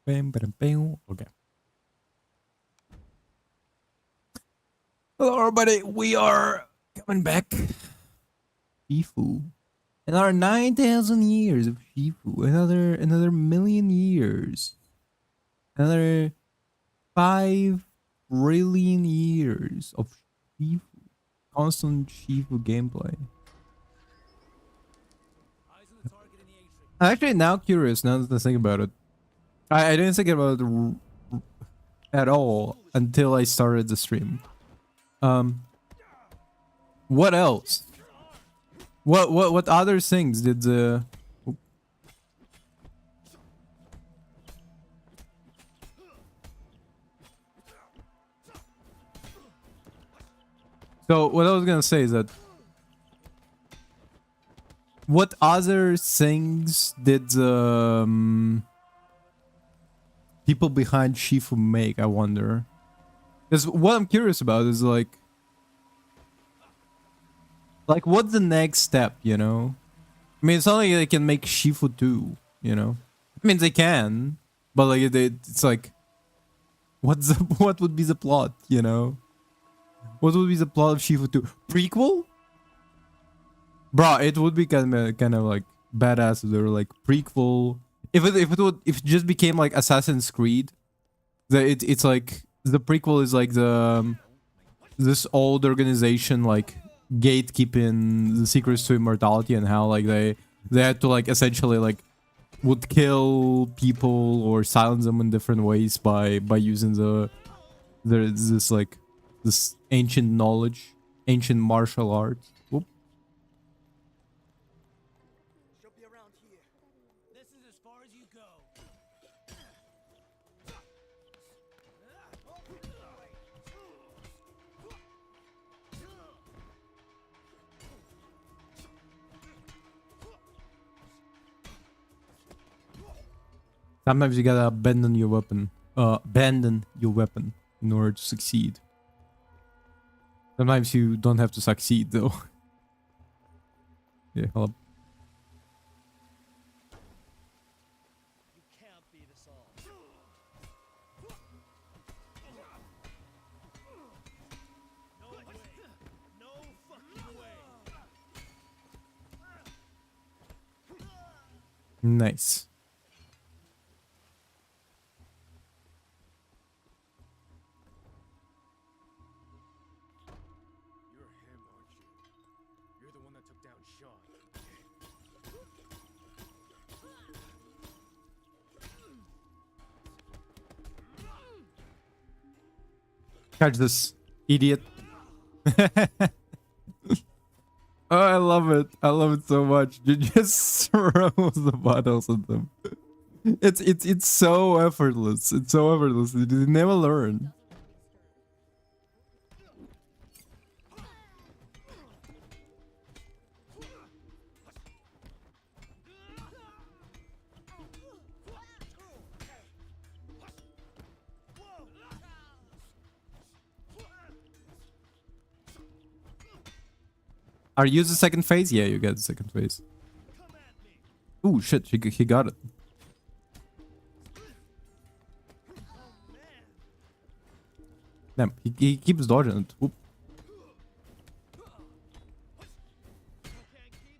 Bam, bam, bam. Okay. Hello, everybody. We are coming back. Sifu. Another 9,000 years of Sifu. Another million years. Another 5 trillion years of Sifu. Constant Sifu gameplay. I'm actually now curious, now that I think about it. I didn't think about it at all until I started the stream. What else? What other things did the... So what I was gonna say is that what other things did the people behind Shifu make, I wonder? Because what I'm curious about is like what's the next step, you know? I mean, it's not like they can make Shifu 2, you know? I mean, they can, but like it's like, what would be the plot, you know? What would be the plot of Shifu 2? Prequel? Bro, it would be kind of like badass if they were like prequel. If it just became like Assassin's Creed, it's like the prequel is like this old organization like gatekeeping the secrets to immortality, and how like they had to like essentially like would kill people or silence them in different ways by using this ancient knowledge, ancient martial arts. Whoop. She'll be around here. This is as far as you go. Sometimes you gotta abandon your weapon. Abandon your weapon in order to succeed. Sometimes you don't have to succeed though. Yeah, hold up. You can't beat us all. No way. No fucking way. Nice. You're him, aren't you? You're the one that took down Sean. Catch this, idiot. Oh, I love it. I love it so much. You just throws the bottles at them. It's so effortless. It's so effortless. You never learn. Are you the second phase? Yeah, you get the second phase. Ooh, shit, he got it. Damn, he keeps dodging it. Oop.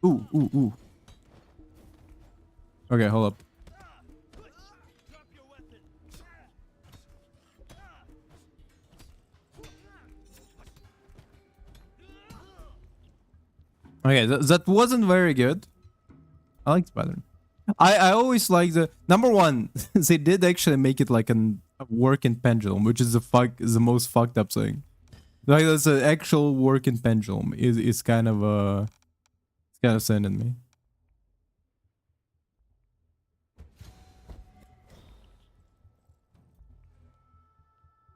Ooh. Okay, hold up. Drop your weapon. Okay, that wasn't very good. I like the pattern. I always like the number one. They did actually make it like a working pendulum, which is the most fucked up thing. Like that's an actual working pendulum is kind of it's kind of sending me.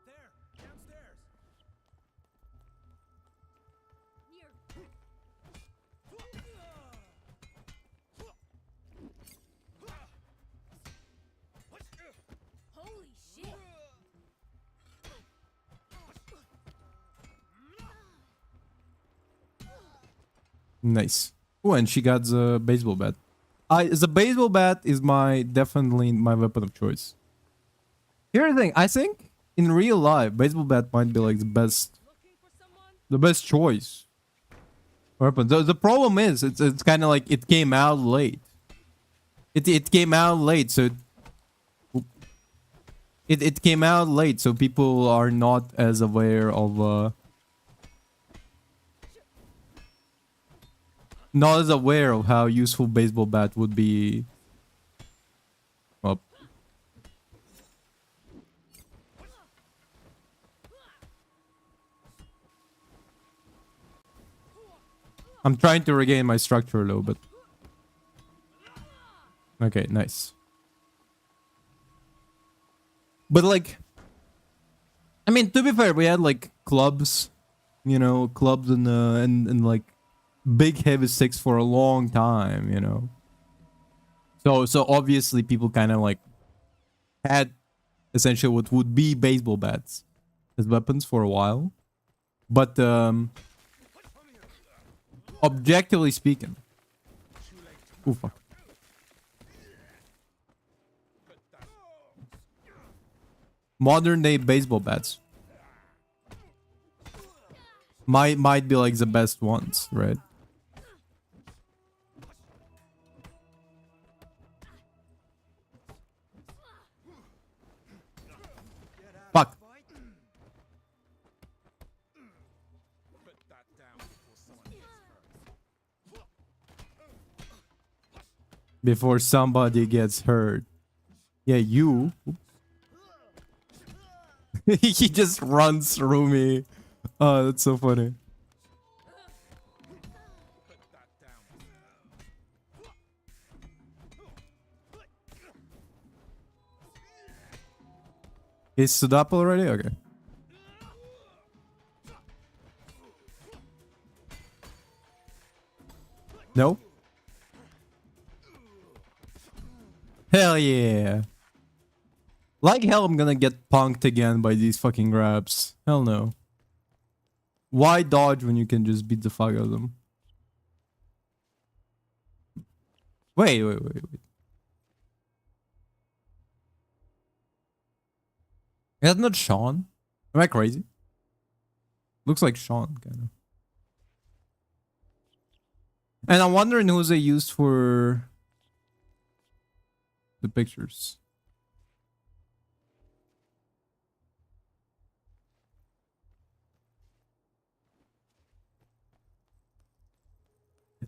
There, downstairs. Holy shit! Nice. Oh, and she got the baseball bat. The baseball bat is definitely my weapon of choice. Here's the thing. I think in real life, baseball bat might be like Looking for someone? the best choice. Weapon. The problem is, it's kind of like it came out late. It came out late, so it came out late, so people are not as aware of not as aware of how useful baseball bat would be. Well, I'm trying to regain my structure a little bit. Okay, nice. But like, I mean, to be fair, we had like clubs, you know, clubs and like big heavy sticks for a long time, you know. So obviously people kind of like had essentially what would be baseball bats as weapons for a while. But objectively speaking, oh fuck. Modern day baseball bats might be like the best ones, right? Fuck. Put that down before someone gets hurt. Before somebody gets hurt. Yeah, you. He just runs through me. Oh, that's so funny. Put that down. He stood up already? Okay. No? Hell yeah. Like hell I'm gonna get punked again by these fucking grabs. Hell no. Why dodge when you can just beat the fuck out of them? Wait. Is that not Sean? Am I crazy? Looks like Sean, kind of. And I'm wondering who they used for the pictures.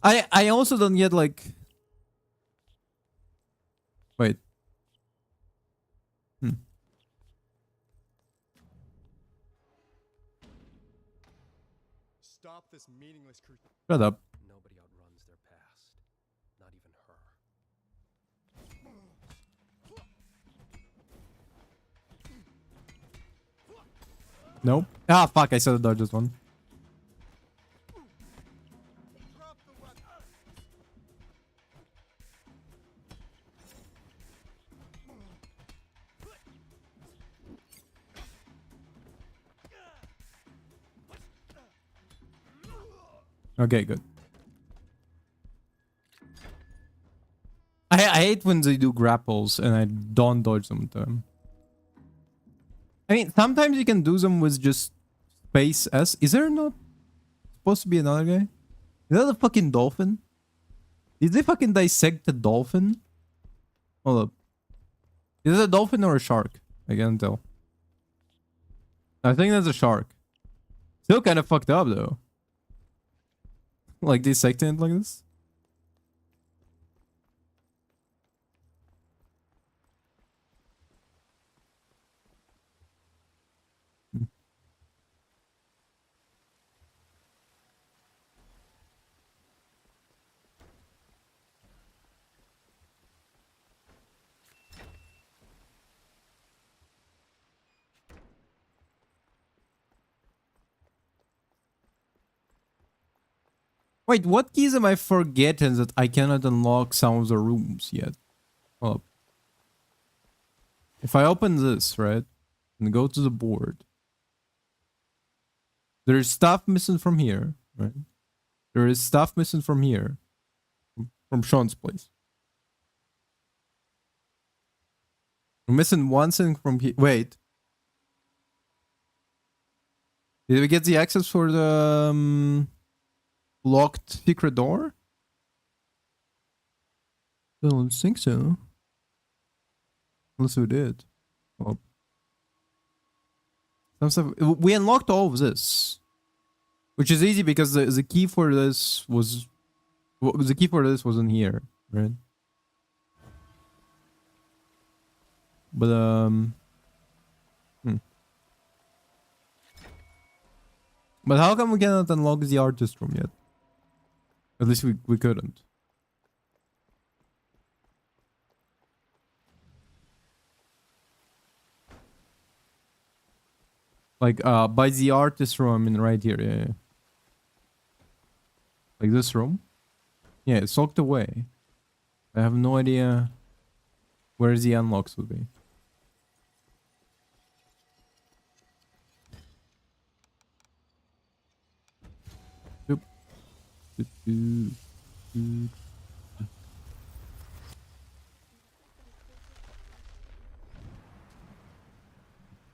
I also don't get like. Wait. Stop this meaningless Shut up. Nobody outruns their past. Not even her. Nope. Ah, fuck. I said to dodge this one. Okay, good. I hate when they do grapples and I don't dodge them with them. I mean, sometimes you can do them with just space S. Is there not supposed to be another guy? Is that a fucking dolphin? Did they fucking dissect the dolphin? Hold up. Is it a dolphin or a shark? I can't tell. I think that's a shark. Still kind of fucked up though. Like dissecting it like this? Wait, what keys am I forgetting that I cannot unlock some of the rooms yet? Hold up. If I open this, right, and go to the board, there is stuff missing from here, right? There is stuff missing from here, from Sean's place. We're missing one thing from here. Wait. Did we get the access for the locked secret door? I don't think so. Unless we did. Oh. Some stuff. We unlocked all of this. Which is easy because the key for this was... The key for this wasn't here, right? But, But how come we cannot unlock the artist room yet? At least we couldn't. Like, by the artist room, I mean right here, yeah. Like this room? Yeah, it's locked away. I have no idea where the unlocks would be. Boop. Boop, boop, boop.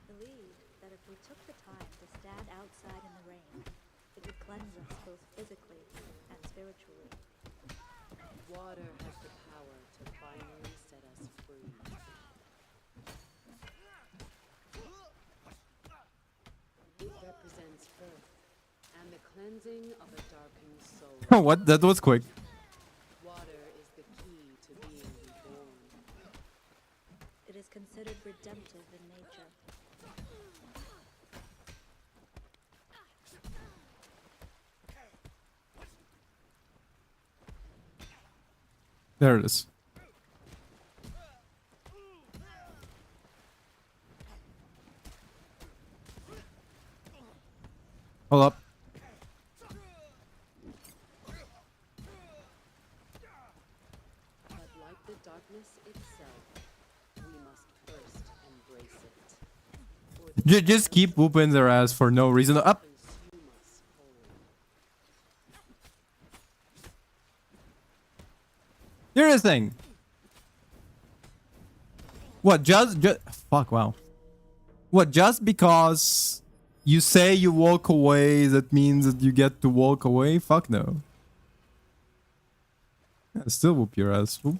Believe that if we took the time to stand outside in the rain, it would cleanse us both physically and spiritually. Water has the power to finally set us free. It represents earth and the cleansing of a darkened soul. What? That was quick. Water is the key to being reborn. It is considered redemptive in nature. There it is. Hold up. But like the darkness itself, we must first embrace it. Or the Just keep whooping their ass for no reason. Up. consume us whole. Here's the thing. What, just fuck, wow. What, just because you say you walk away, that means that you get to walk away? Fuck no. Yeah, still whoop your ass. Whoop.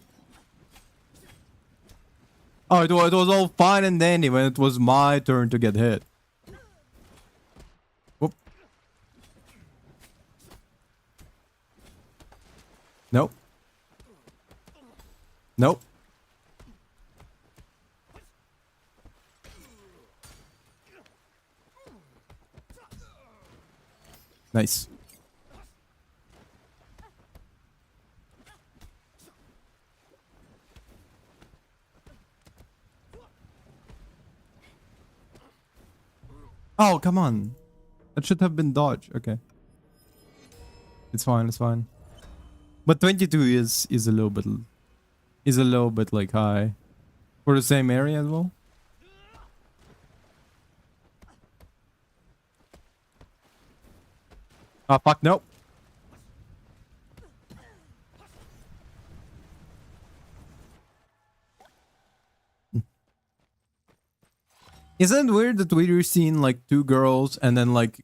Oh, it was all fine and dandy when it was my turn to get hit. Whoop. Nope. Nope. Nice. Oh, come on. That should have been dodge. Okay. It's fine, it's fine. But 22 is a little bit like high. For the same area as well. Oh fuck, nope. Isn't it weird that we're seeing like two girls and then like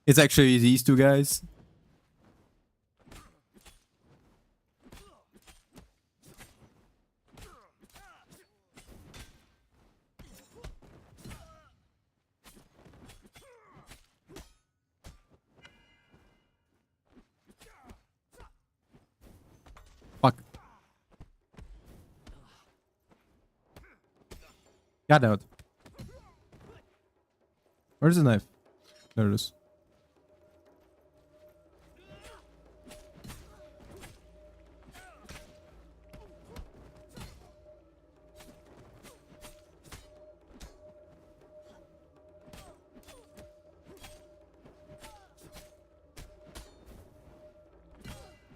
it's actually these two guys? Fuck. God damn it. Where's the knife? There it is.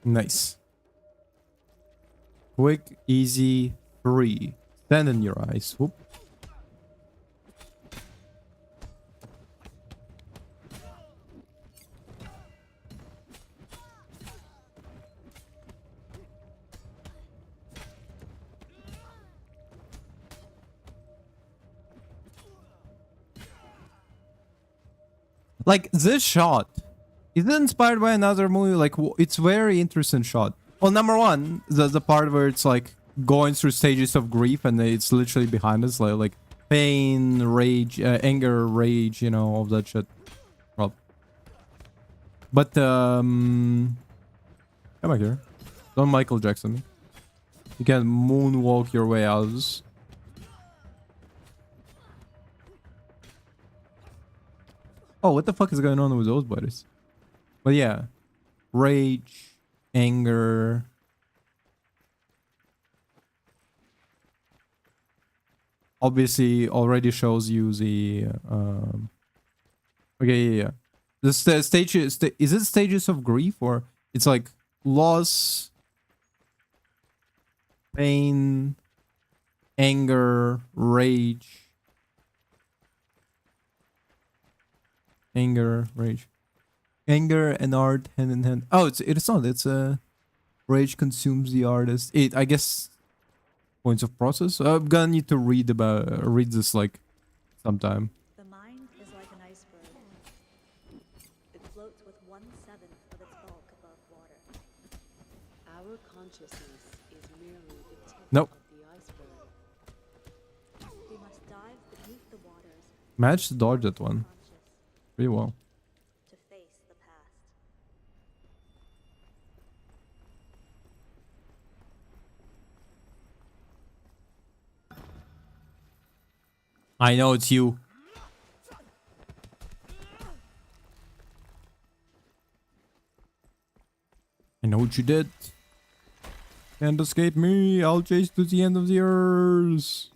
Nice. Quick, easy, free. Stand in your eyes. Whoop. Like this shot, is it inspired by another movie? Like it's very interesting shot. Well, number one, the part where it's like going through stages of grief and it's literally behind us, like pain, rage, anger, rage, you know, all that shit. Well, but come back here. Don't Michael Jackson me. You can moonwalk your way out of this. Oh, what the fuck is going on with those buddies? But yeah, rage, anger. Obviously, already shows you the. Okay, yeah. The stage is it stages of grief, or it's like loss, pain, anger, rage. Anger, rage. Anger and art hand in hand. Oh, it's not. It's rage consumes the artist. I guess points of process. I'm gonna need to read this like sometime. The mind is like an iceberg. It floats with 1/7 of its bulk above water. Our consciousness is merely the tip Nope. of the iceberg. We must dive beneath the waters, Managed to dodge that one conscious, pretty well. to face the past. I know it's you. I know what you did. Can't escape me. I'll chase to the end of the earth.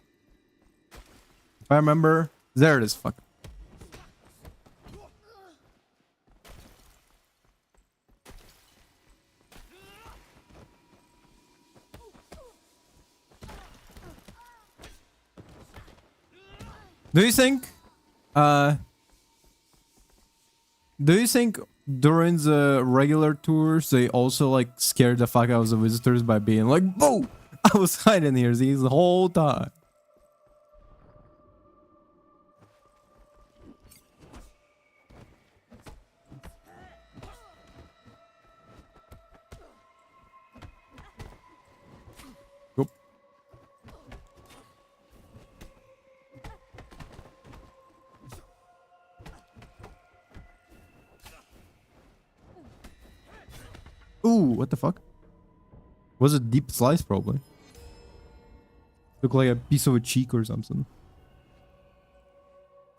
If I remember, there it is. Fuck. Do you think during the regular tours they also like scared the fuck out of the visitors by being like, "Boo! I was hiding here the whole time." Oop. Ooh, what the fuck? Was it deep slice probably? Look like a piece of a cheek or something.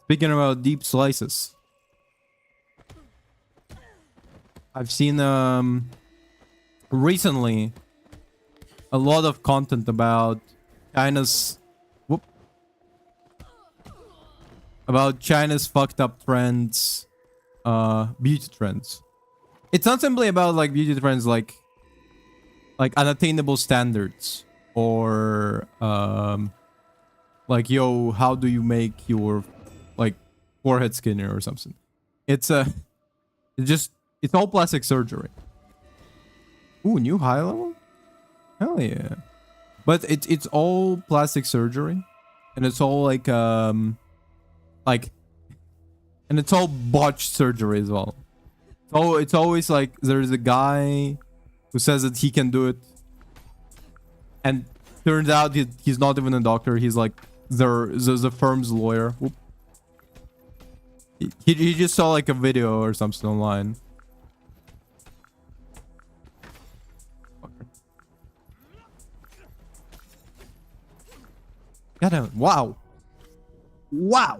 Speaking about deep slices, I've seen recently a lot of content about China's fucked up trends, beauty trends. It's not simply about like beauty trends like unattainable standards or like, yo, how do you make your like forehead skinnier or something. It's all plastic surgery. Ooh, new high level? Hell yeah. But it's all plastic surgery, and it's all like and it's all botched surgery as well. Oh, it's always like there's a guy who says that he can do it, and turns out he's not even a doctor. He's like the firm's lawyer. Whoop. He just saw like a video or something online. God, wow. Wow.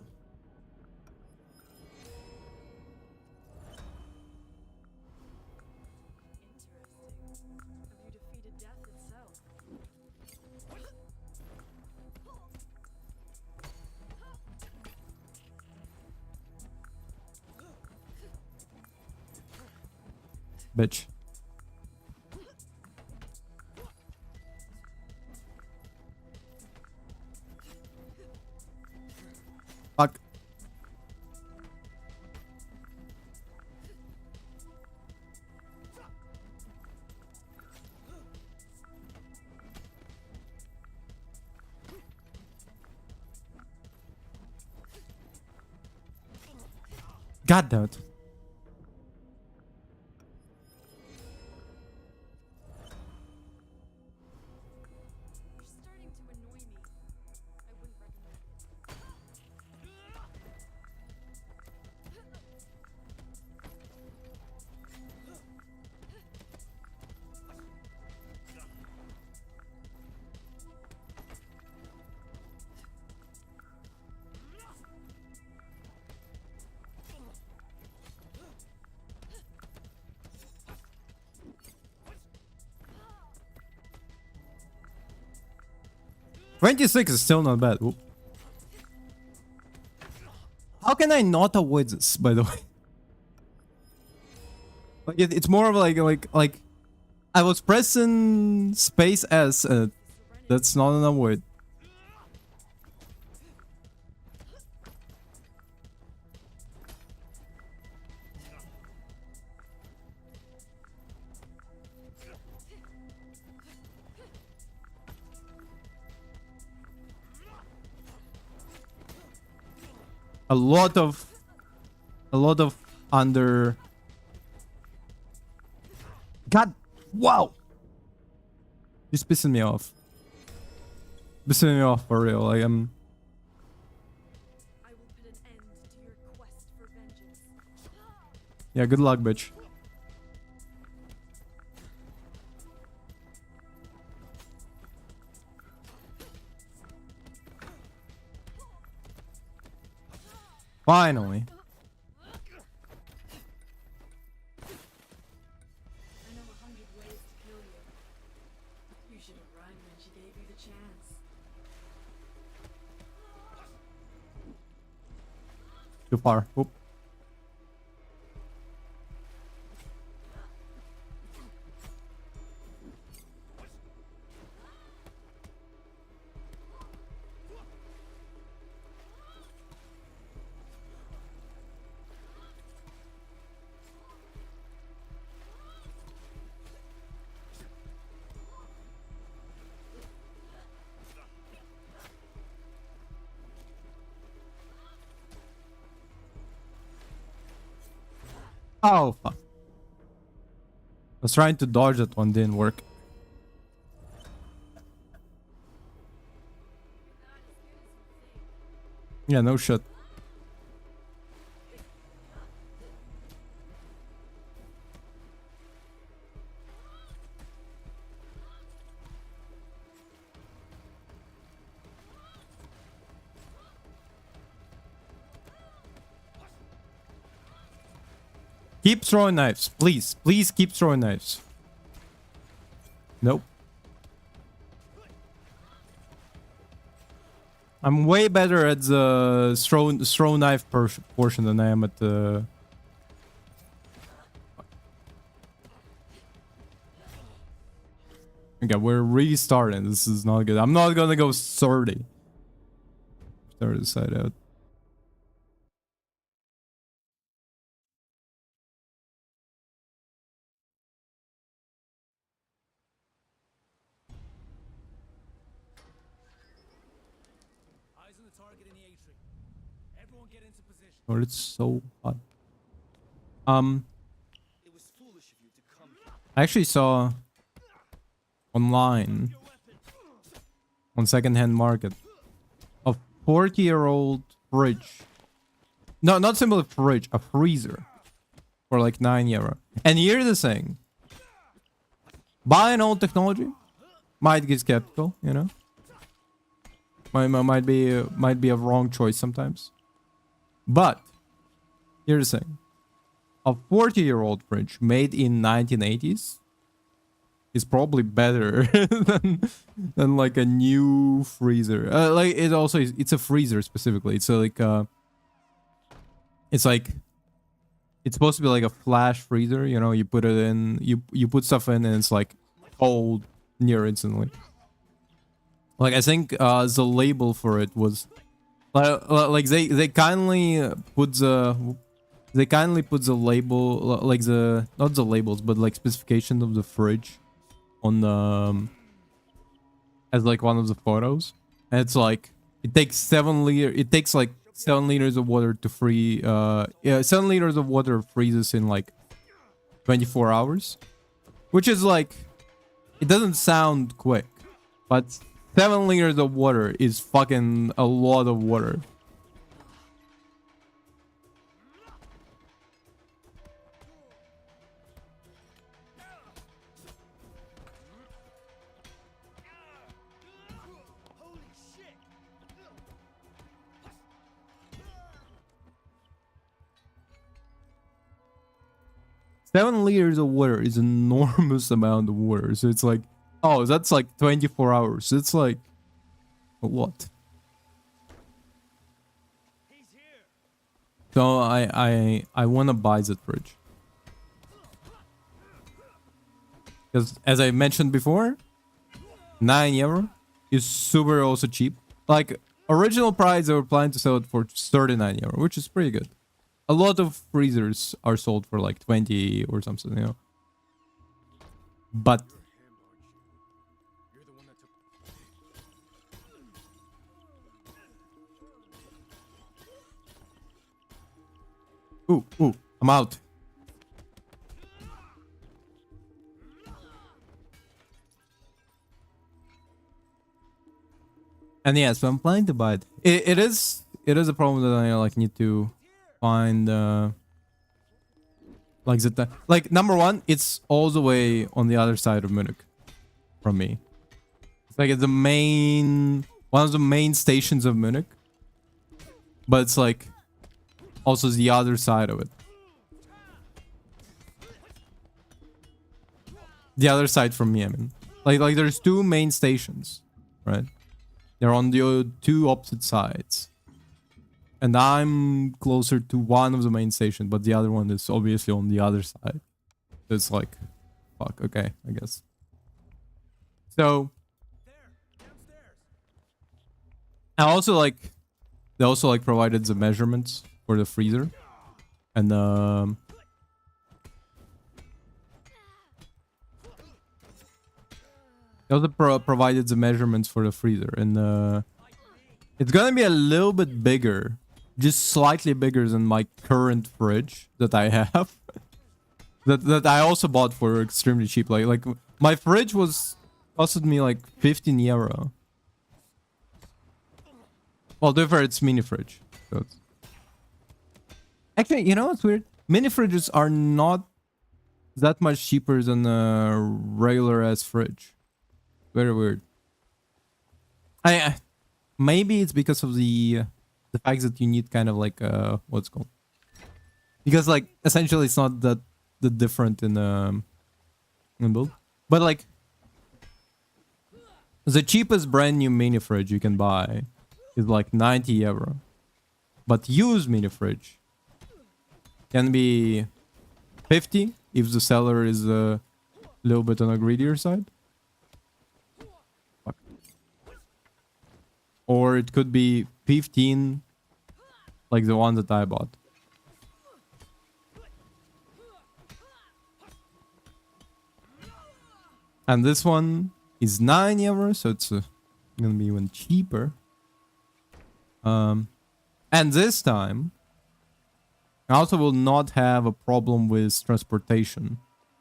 Have you defeated death itself? Bitch. Fuck. God damn it. 26 is still not bad. Oop. How can I not avoid this, by the way? Like it's more of like I was pressing space S. That's not an avoid. A lot of under. God, wow! Just pissing me off. Pissing me off for real. Like I'm. I will put an end to your quest for vengeance. Yeah, good luck, bitch. Finally. I know 100 ways to kill you. You should have run when she gave you the chance. Too far. Oop. Oh, fuck. I was trying to dodge that one, didn't work. Yeah, no shit. Keep throwing knives, please. Please keep throwing knives. Nope. I'm way better at the throw knife portion than I am at the. Okay, we're restarting. This is not good. I'm not gonna go 30. Start this side out. Eyes on the target in the atrium. Everyone get into position. Oh, it's so hot. It was foolish of you to come. I actually saw online on secondhand market a 40-year-old fridge. No, not simply a fridge, a freezer for like €9. And here's the thing: buying old technology might get skeptical, you know. Might be a wrong choice sometimes. But here's the thing: a 40-year-old fridge made in 1980s is probably better than like a new freezer. Like it also is, it's a freezer specifically. It's like it's supposed to be like a flash freezer. You know, you put it in, you put stuff in, and it's like cold near instantly. Like I think the label for it was like they kindly put the label, like the not the labels but like specifications of the fridge on the as like one of the photos, and it's like it takes like 7 liters of water to 7 liters of water freezes in like 24 hours, which is like, it doesn't sound quick, but 7 liters of water is fucking a lot of water. Holy shit! 7 liters of water is an enormous amount of water. So it's like, oh, that's like 24 hours. It's like But what? He's here. So I wanna buy that fridge. Because as I mentioned before, 9 euro is super also cheap. Like original price they were planning to sell it for 39 euro, which is pretty good. A lot of freezers are sold for like 20 or something, you know. But You're the one that took. ooh, I'm out. And yeah, so I'm planning to buy it. It is a problem that I like need to find like like number one, it's all the way on the other side of Munich from me. It's like it's the main one of the main stations of Munich. But it's like also the other side of it. The other side from me, I mean. Like there's two main stations, right? They're on the two opposite sides. And I'm closer to one of the main stations, but the other one is obviously on the other side. So it's like, fuck, okay, I guess. So, There, downstairs. I also like, they also like provided the measurements for the freezer. And, they also provided the measurements for the freezer. And, it's gonna be a little bit bigger. Just slightly bigger than my current fridge that I have. that I also bought for extremely cheap. Like my fridge was costed me like 15 euro. Well, therefore it's mini fridge. So it's... Actually, you know what's weird? Mini fridges are not that much cheaper than a regular ass fridge. Very weird. Maybe it's because of the fact that you need kind of like what's it called? Because like essentially it's not that different in build. But like the cheapest brand new mini fridge you can buy is like 90 euro. But used mini fridge can be 50 if the seller is a little bit on a greedier side. Fuck. Or it could be 15 like the one that I bought. And this one is 9 euros, so it's gonna be even cheaper. And this time, I also will not have a problem with transportation.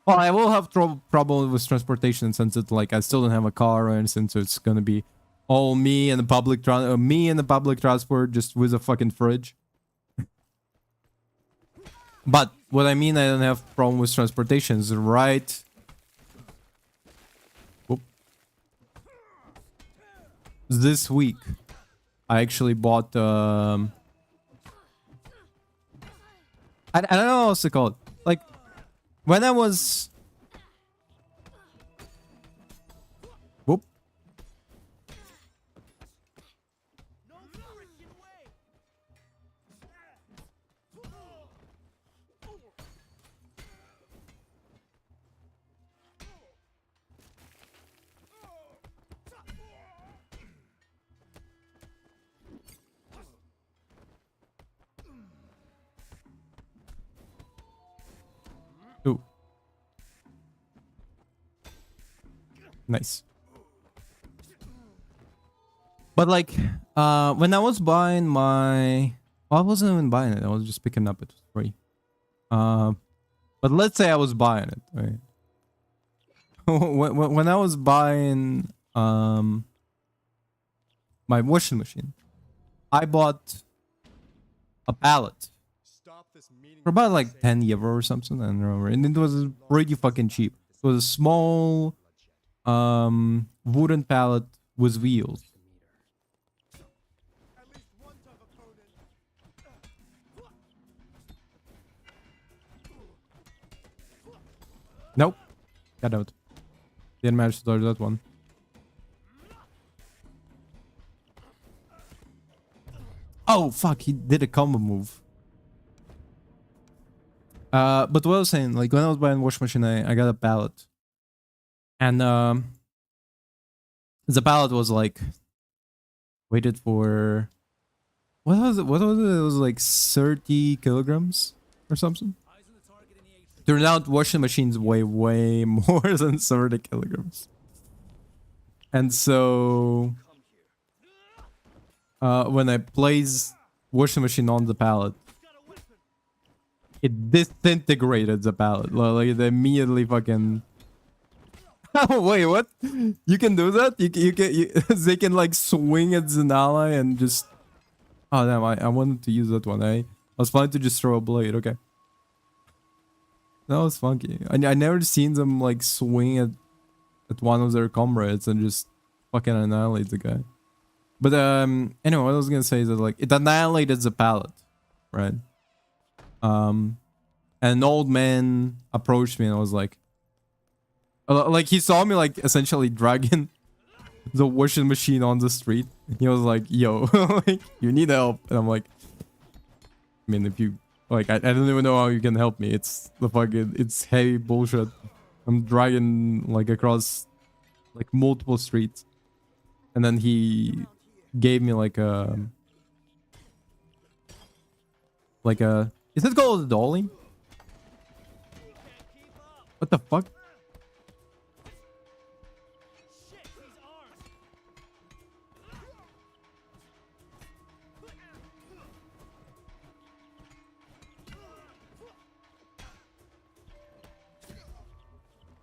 Well, I will have problem with transportation since it's like I still don't have a car or anything, so it's gonna be all me and the public transport just with a fucking fridge. But what I mean, I don't have problem with transportation is right. Whoop. This week, I actually bought. I don't know what's it called. Like when I was. Whoop. No freaking way. Ooh. Nice. But like, when I was buying my... Well, I wasn't even buying it. I was just picking up it for free. But let's say I was buying it, right? when I was buying my washing machine, I bought a pallet Stop this meeting. for about like 10 euro or something. I don't remember. And it was pretty fucking cheap. It was a small wooden pallet with wheels. At least one tough opponent. Nope. Got out. Didn't manage to dodge that one. Oh fuck, he did a combo move. But what I was saying, like when I was buying washing machine, I got a pallet, and the pallet was like weighted for what was it? What was it? It was like 30 kilograms or something. Eyes on the target in the atrium. Turned out washing machines weigh way more than 30 kilograms, and so when I place washing machine on the pallet, it disintegrated the pallet. Like it immediately fucking. Oh wait, what? You can do that? They can like swing at an ally and just. Oh damn! I wanted to use that one. I was planning to just throw a blade. Okay, that was funky. I never seen them like swing at one of their comrades and just fucking annihilate the guy. But anyway, what I was gonna say is that like it annihilated the pallet, right? And an old man approached me and I was like he saw me like essentially dragging the washing machine on the street. He was like, yo, like, you need help. And I'm like, I mean, if you like, I don't even know how you can help me. It's the fucking, it's heavy bullshit. I'm dragging like across like multiple streets. And then he gave me like a is it called a dolly? What the fuck? Shit, these arms.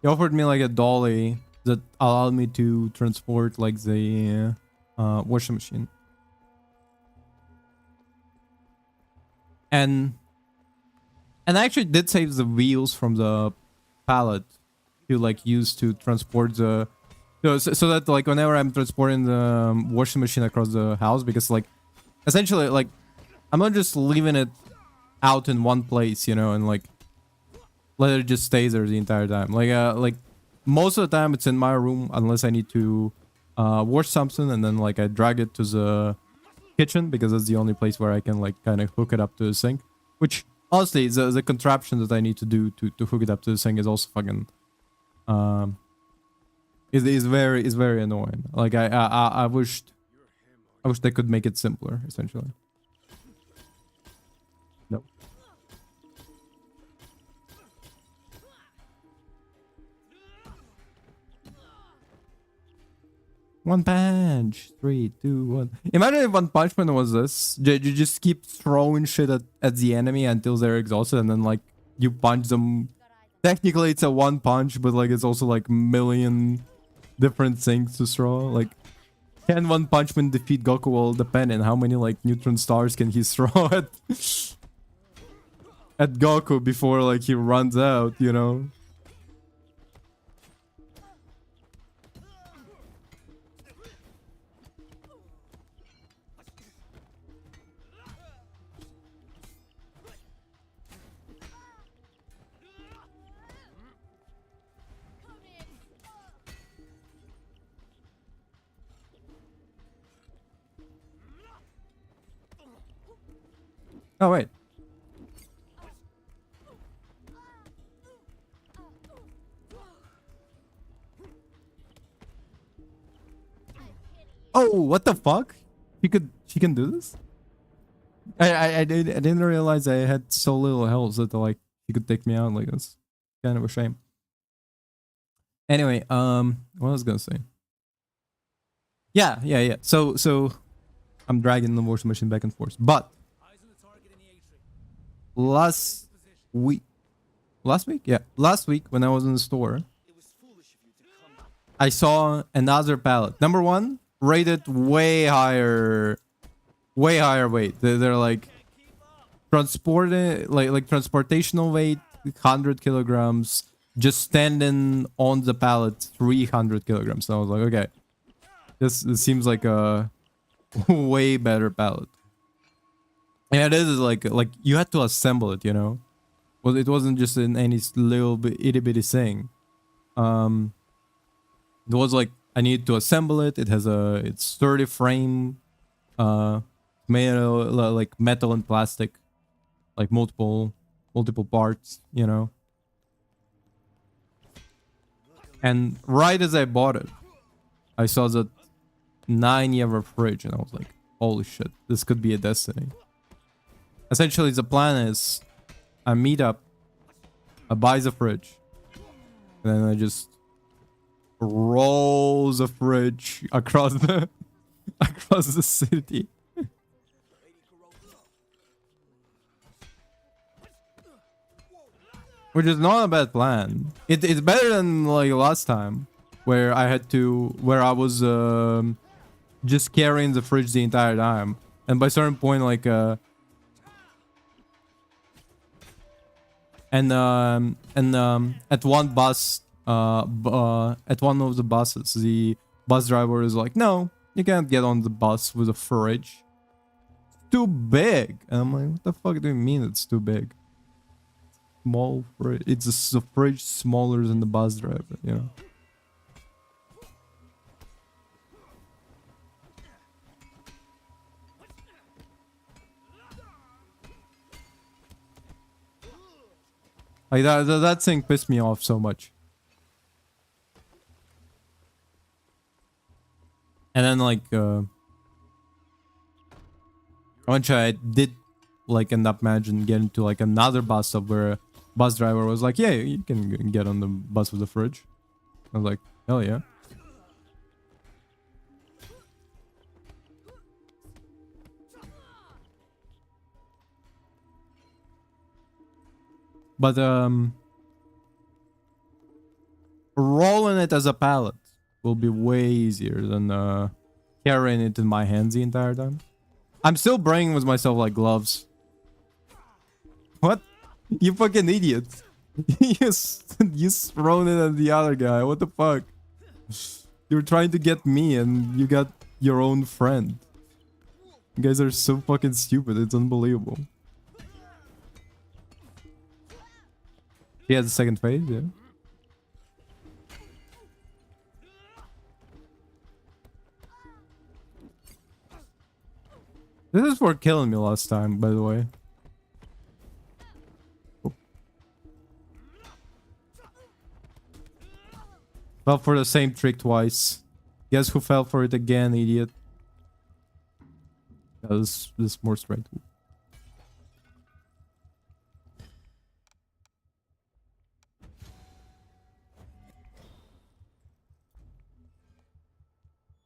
He offered me like a dolly that allowed me to transport like the washing machine. And I actually did save the wheels from the pallet to like use to transport the so that like whenever I'm transporting the washing machine across the house, because like essentially like I'm not just leaving it out in one place, you know, and like let it just stay there the entire time. Like most of the time it's in my room unless I need to wash something, and then like I drag it to the kitchen because that's the only place where I can like kind of hook it up to the sink. Which honestly, the contraption that I need to do to hook it up to the sink is also fucking is very annoying. Like I wished they could make it simpler essentially. No. One punch. 3, 2, 1. Imagine if One Punch Man was this. You just keep throwing shit at the enemy until they're exhausted, and then like you punch them. Technically it's a one punch, but like it's also like million different things to throw. Like, can One Punch Man defeat Goku? Will depend on how many like neutron stars can he throw at Goku before like he runs out, you know? Oh wait. Oh, what the fuck? She can do this? I didn't realize I had so little health that like she could take me out like this. Kind of a shame. Anyway, what was I gonna say? Yeah. So I'm dragging the washing machine back and forth. But Eyes on the target in the atrium. last week? Yeah. Last week when I was in the store, I saw another pallet. Number one, rated way higher weight. They're like transported, like transportational weight, 100 kilograms. Just standing on the pallet, 300 kilograms. So I was like, okay, this seems like a way better pallet. And it is like you had to assemble it, you know. Well, it wasn't just in any little bit itty bitty thing. It was like I needed to assemble it. It has it's sturdy frame. So made like metal and plastic, like multiple parts, you know. And right as I bought it, I saw that 9-year fridge, and I was like, holy shit, this could be a destiny. Essentially, the plan is I meet up, I buy the fridge, and then I just roll the fridge across the across the city. Which is not a bad plan. It's better than like last time, where I was just carrying the fridge the entire time, and by a certain point, like at one bus, at one of the buses, the bus driver is like, "No, you can't get on the bus with a fridge. It's too big." And I'm like, "What the fuck do you mean it's too big?" Small fridge. It's a fridge smaller than the bus driver, you know. Like that thing pissed me off so much. And then like eventually I did like end up managing getting to like another bus stop where bus driver was like, "Yeah, you can get on the bus with the fridge." I was like, hell yeah. But rolling it as a pallet will be way easier than carrying it in my hands the entire time. I'm still bringing with myself like gloves. What? You fucking idiot. you thrown it at the other guy. What the fuck? You're trying to get me and you got your own friend. You guys are so fucking stupid. It's unbelievable. He has a second phase, yeah. This is for killing me last time, by the way. Fell for the same trick twice. Guess who fell for it again, idiot? This is more strength.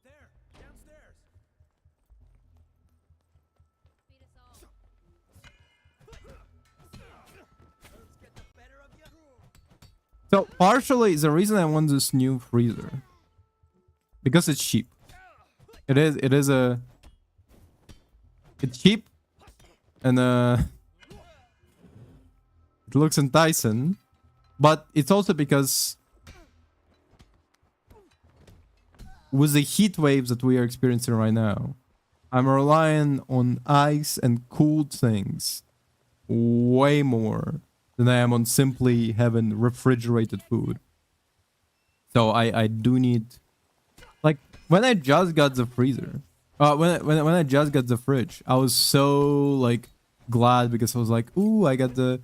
There, downstairs. Let's get the better of you. So partially the reason I want this new freezer, because it's cheap. It's cheap, and it looks enticing, but it's also because with the heat waves that we are experiencing right now, I'm relying on ice and cooled things way more than I am on simply having refrigerated food. So I do need, like, when I just got the freezer, when I just got the fridge, I was so like glad because I was like, ooh, I get the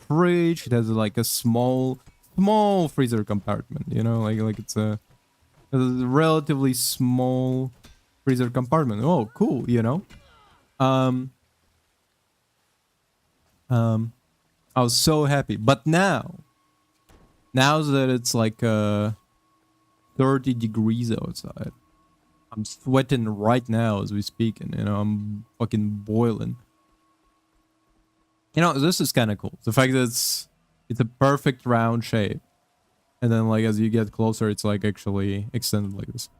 fridge. It has like a small freezer compartment, you know, like it's a relatively small freezer compartment. Oh, cool, you know. I was so happy, but now that it's like 30 degrees outside, I'm sweating right now as we speak, and you know, I'm fucking boiling. You know, this is kind of cool. The fact that it's a perfect round shape, and then like as you get closer, it's like actually extended like this.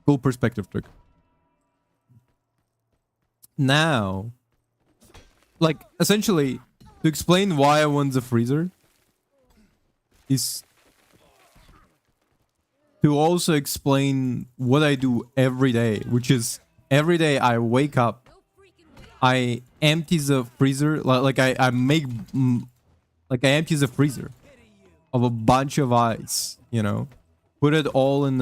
Cool perspective trick. Now, like essentially, to explain why I want the freezer is to also explain what I do every day, which is every day I wake up, I empty the freezer, like I empty the freezer of a bunch of ice, you know, put it all in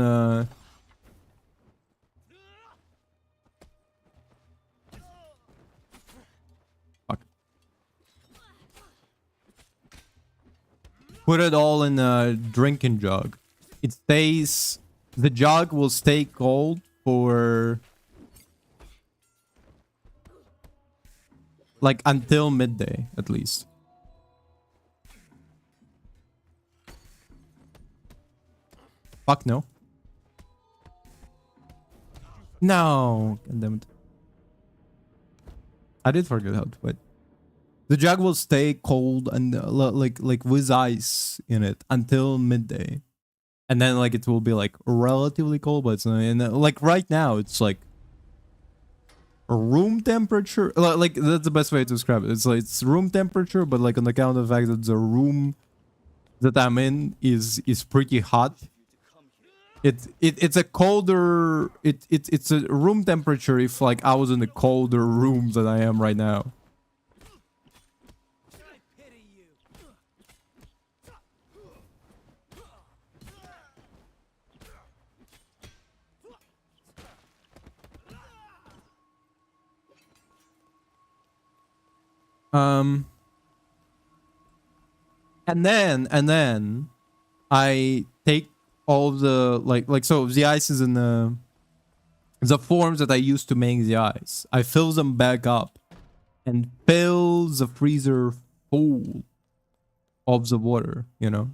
put it all in a drinking jug. It stays. The jug will stay cold for like until midday at least. Fuck no. No. God damn it. I did forget how to play. The jug will stay cold and like with ice in it until midday. And then like it will be like relatively cold, but it's not, and like right now it's like room temperature. Like that's the best way to describe it. It's like it's room temperature, but like on account of the fact that the room that I'm in is pretty hot. It's a colder. It's a room temperature if like I was in a colder room than I am right now. I pity you. And then I take all the like so the ice is in the forms that I used to make the ice. I fill them back up and fill the freezer full of the water, you know.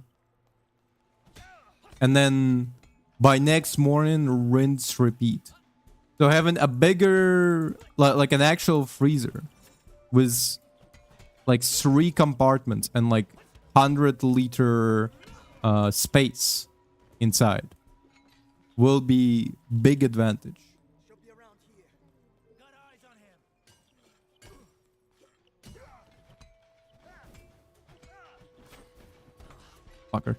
And then by next morning, rinse, repeat. So having a bigger, like an actual freezer with like 3 compartments and like 100-liter space inside will be big advantage. She'll be around here. Got eyes on him. Fucker.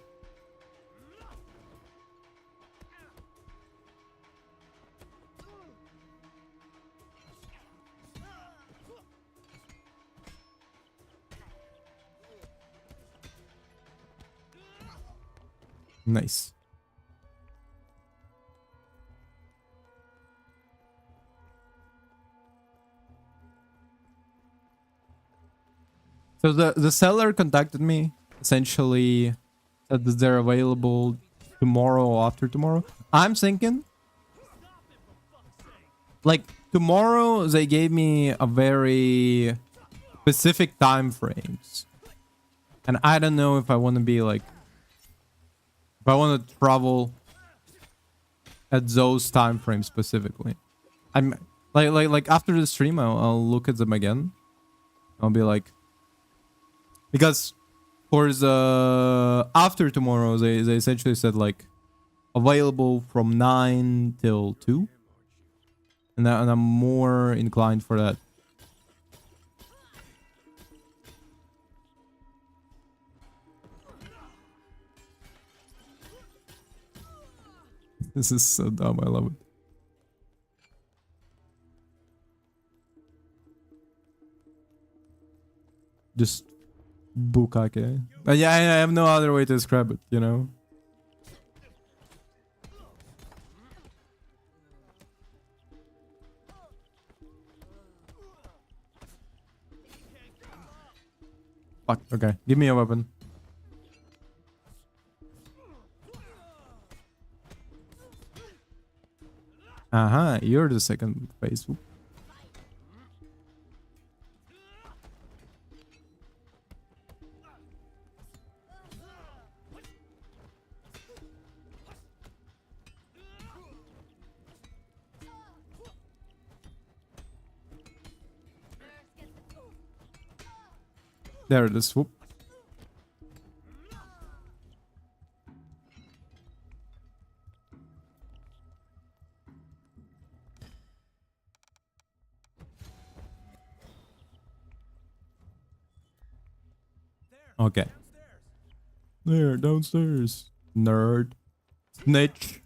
Nice. So the seller contacted me, essentially said that they're available tomorrow or after tomorrow. I'm thinking like tomorrow they gave me a very specific time frames. And I don't know if I want to be like, if I want to travel at those time frames specifically. I'm like after the stream I'll look at them again. I'll be like, because for the after tomorrow they essentially said like available from 9 till 2. And I'm more inclined for that. This is so dumb, I love it. Just bukake. But yeah, I have no other way to describe it, you know? Fuck, okay. Give me a weapon. Uh-huh, you're the second phase. There it is. Whoop. Okay. There, downstairs. Nerd. Snitch.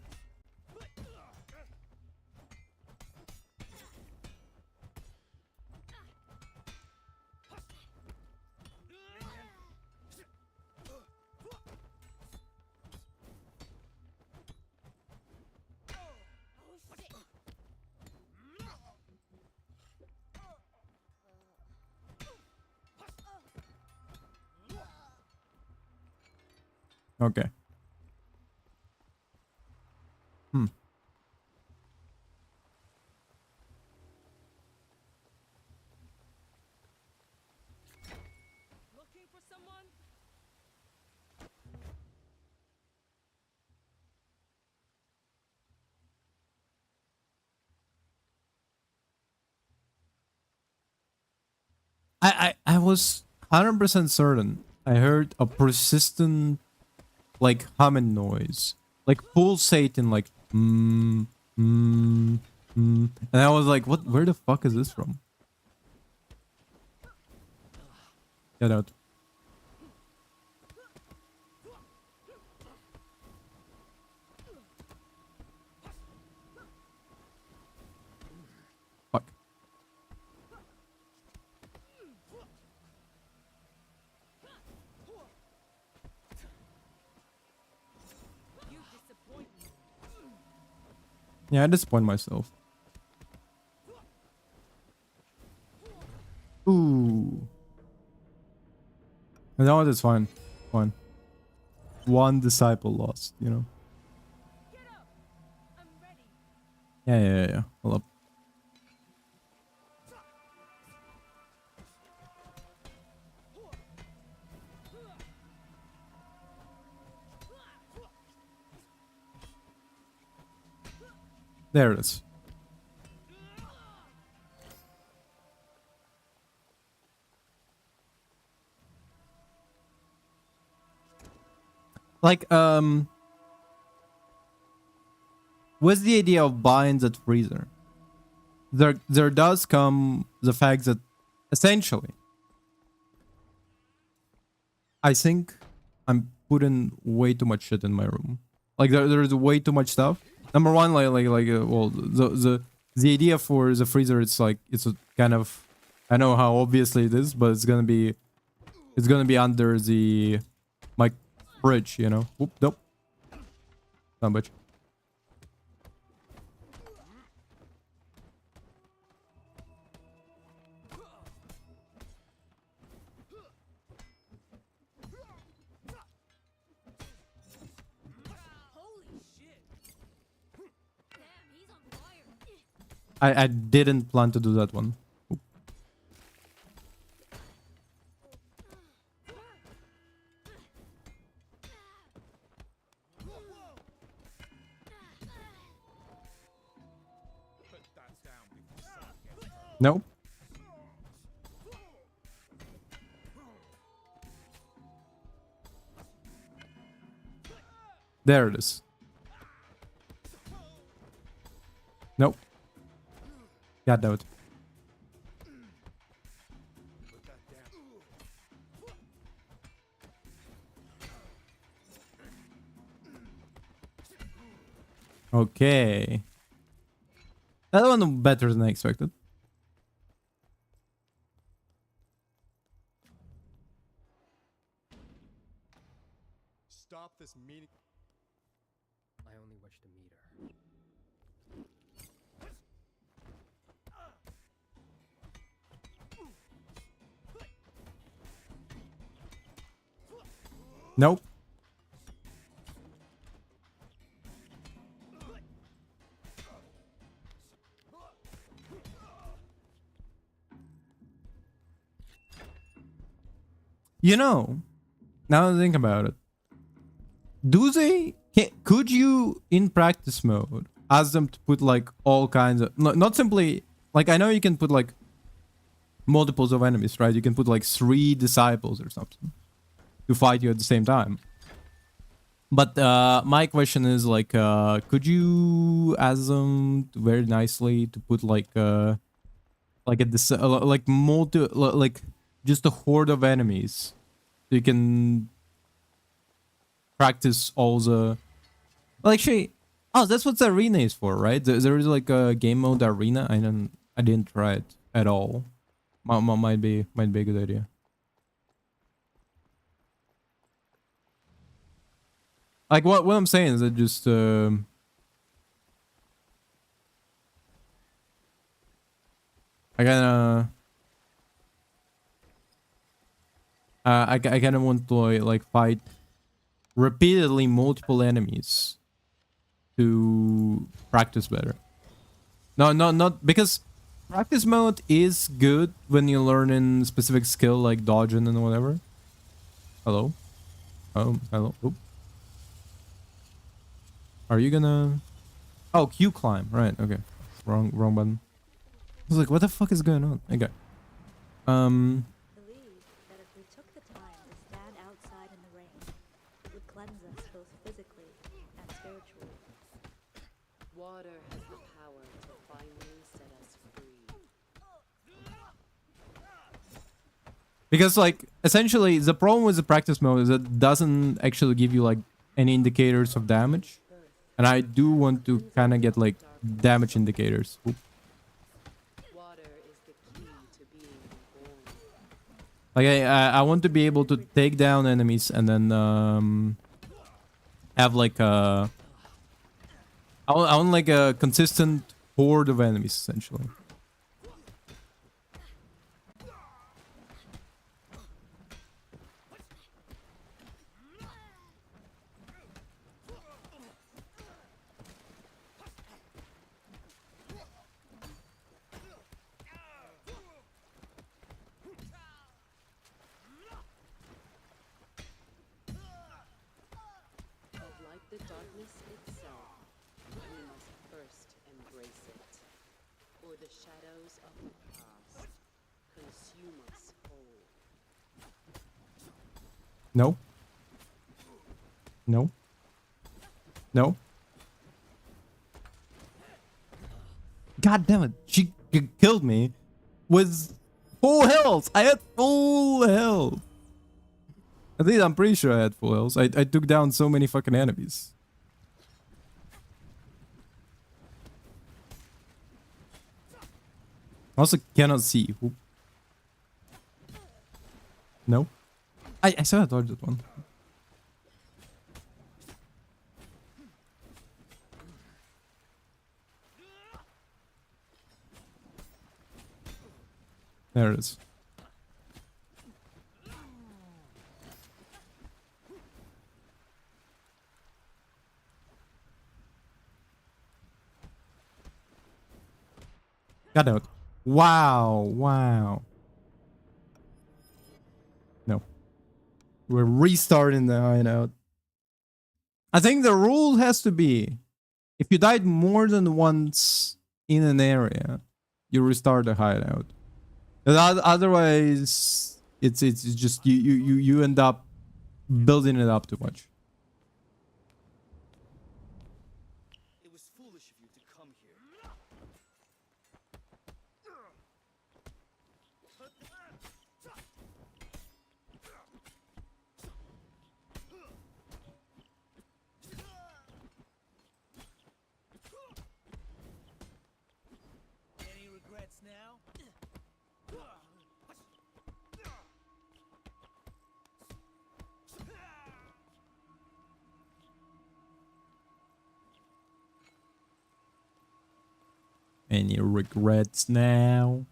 Okay. Hmm. Looking for someone? I was 100% certain. I heard a persistent like humming noise, like pulsating, like and I was like, what? Where the fuck is this from? Get out. Fuck. You disappoint me. Yeah, I disappoint myself. Ooh. No, that's fine. Fine. One disciple lost, you know? Get up! I'm ready. Yeah. Hold up. There it is. Like, what's the idea of buying that freezer? There does come the fact that essentially I think I'm putting way too much shit in my room. Like there's way too much stuff. Number one, well, the idea for the freezer, it's like it's a kind of, I know how obviously it is, but it's gonna be under the my fridge, you know. Whoop, nope, not much. Holy shit! Damn, he's on fire. I didn't plan to do that one. Oop. Put that down before someone gets hurt. Nope. There it is. Nope. God damn it. Put that down. Okay. That one better than I expected. Stop this meeting. I only wish to meet her. Nope. You know, now that I think about it, could you in practice mode ask them to put like all kinds of, not simply like, I know you can put like multiples of enemies, right? You can put like 3 disciples or something to fight you at the same time. But my question is like, could you ask them very nicely to put like a like like just a horde of enemies, so you can practice all the, well, actually, oh, that's what the arena is for, right? There is like a game mode arena. I didn't try it at all. Might be a good idea. Like what I'm saying is that just I kinda I kind of want to like fight repeatedly multiple enemies to practice better. No, not because practice mode is good when you learn in specific skill like dodging and whatever. Hello? Oh, hello. Oop. Are you gonna... Oh, Q climb. Right, okay. Wrong button. I was like, what the fuck is going on? Okay. Believe that if we took the time to stand outside in the rain, it would cleanse us both physically and spiritually. Water has the power to finally set us free. Because, like, essentially, the problem with the practice mode is that it doesn't actually give you, like, any indicators of damage. And I do want to kind of get, like, damage indicators. Oop. Water is the key to being reborn. Like, I want to be able to take down enemies and then, have, like, a... I want, like, a consistent horde of enemies, essentially. But like the darkness itself, we must first embrace it, or the shadows of the past consume us whole. No. No. No. God damn it. She killed me with full health. I had full health. At least I'm pretty sure I had full health. I took down so many fucking enemies. I also cannot see. Oop. No. I saw I dodged that one. There it is. God damn it. Wow. Wow. No. We're restarting the hideout. I think the rule has to be if you died more than once in an area, you restart the hideout. Otherwise, it's just you end up building it up too much. It was foolish of you to come here. Any regrets now? Any regrets now?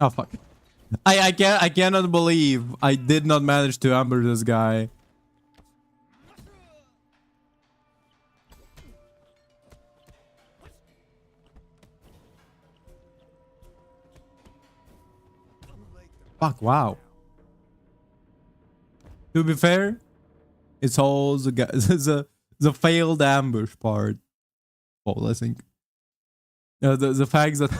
Oh fuck. I cannot believe I did not manage to amber this guy. Fuck, wow. To be fair, it's all the failed ambush part. Well, I think. The fact that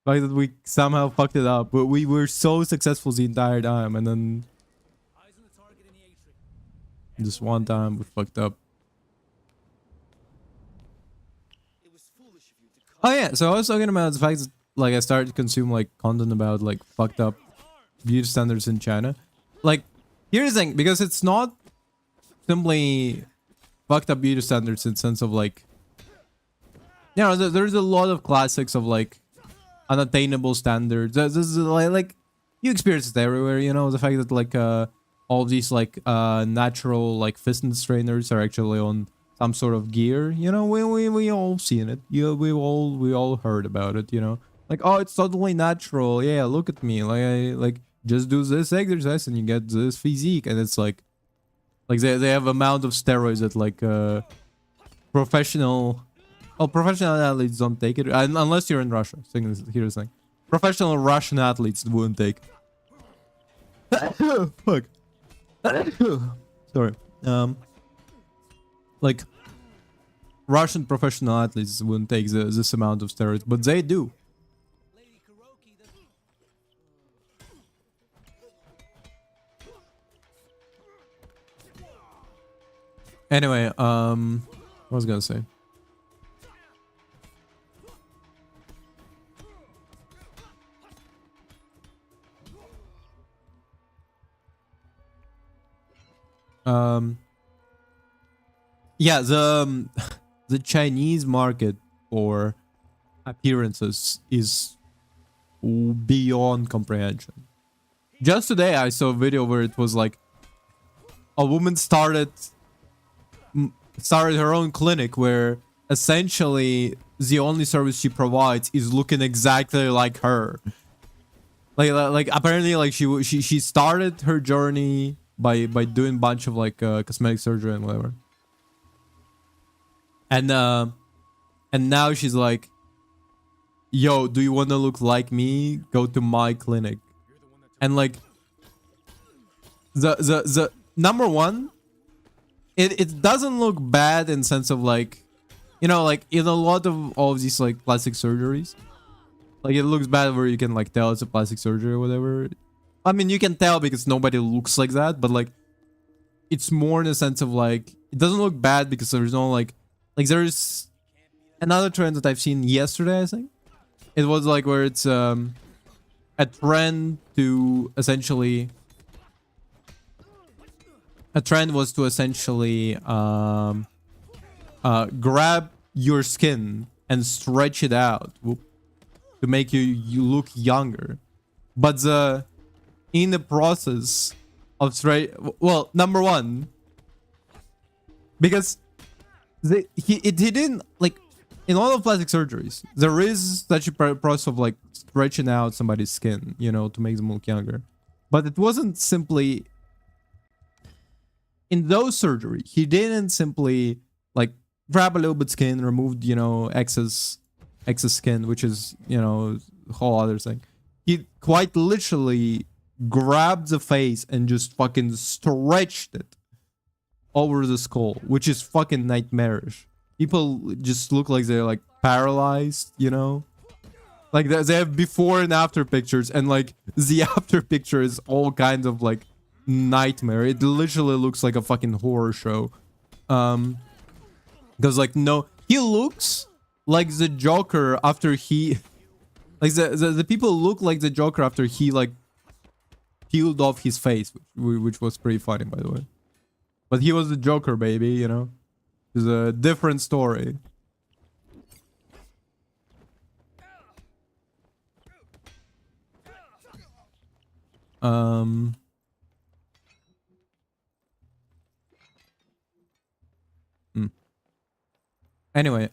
we somehow fucked it up, but we were so successful the entire time, and then Eyes on the target in the atrium. this one time we fucked up. It was foolish of you to come. Oh yeah, so I was talking about the fact that like I started to consume like content about like fucked up beauty standards in China. Like, here's the thing, because it's not simply fucked up beauty standards in the sense of like, you know, there's a lot of classics of like unattainable standards. This is like you experience it everywhere, you know, the fact that like all these like natural like fitness trainers are actually on some sort of gear. You know, we all seen it. Yeah, we all heard about it. You know, like, oh, it's totally natural. Yeah, look at me. Like I like just do this exercise and you get this physique. And it's like they have amount of steroids that like professional athletes don't take it unless you're in Russia. Here's the thing. Professional Russian athletes wouldn't take. Fuck. Sorry. Like Russian professional athletes wouldn't take this amount of steroids, but they do. Lady Kuroki doesn't. Anyway, what was I gonna say? Yeah, the Chinese market for appearances is beyond comprehension. Just today I saw a video where it was like a woman started her own clinic where essentially the only service she provides is looking exactly like her. Like apparently like she started her journey by doing a bunch of like cosmetic surgery and whatever. And now she's like, yo, do you want to look like me? Go to my clinic. And like the number one, it doesn't look bad in sense of like, you know, like in a lot of all of these like plastic surgeries, like it looks bad where you can like tell it's a plastic surgery or whatever. I mean, you can tell because nobody looks like that, but like it's more in the sense of like it doesn't look bad because there's no like there's another trend that I've seen yesterday, I think. It was like where it's a trend to essentially grab your skin and stretch it out to make you look younger. But in the process of well, number one, because he didn't like in all of plastic surgeries there is such a process of like stretching out somebody's skin, you know, to make them look younger. But it wasn't simply in those surgeries. He didn't simply like grab a little bit skin, removed, you know, excess skin, which is, you know, a whole other thing. He quite literally grabbed the face and just fucking stretched it over the skull, which is fucking nightmarish. People just look like they're like paralyzed, you know? Like they have before and after pictures, and like the after picture is all kinds of like nightmare. It literally looks like a fucking horror show. Because like no, he looks like the Joker after he like the people look like the Joker after he like peeled off his face, which was pretty funny, by the way. But he was the Joker, baby, you know? It's a different story. Anyway,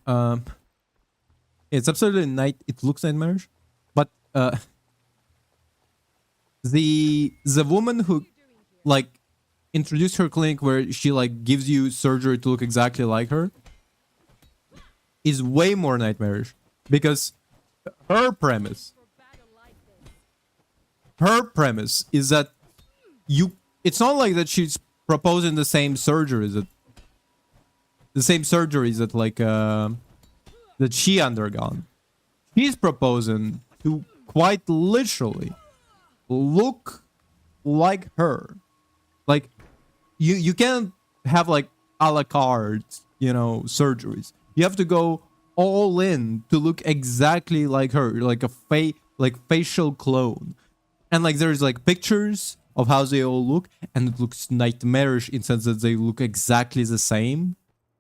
it's absolutely it looks nightmarish, but the woman who like introduced her clinic where she like gives you surgery to look exactly like her is way more nightmarish, because her premise is that it's not like that she's proposing the same surgeries that like that she undergone. She's proposing to quite literally look like her. Like you can't have like a la carte, you know, surgeries. You have to go all in to look exactly like her, like like facial clone. And like there's like pictures of how they all look, and it looks nightmarish in the sense that they look exactly the same.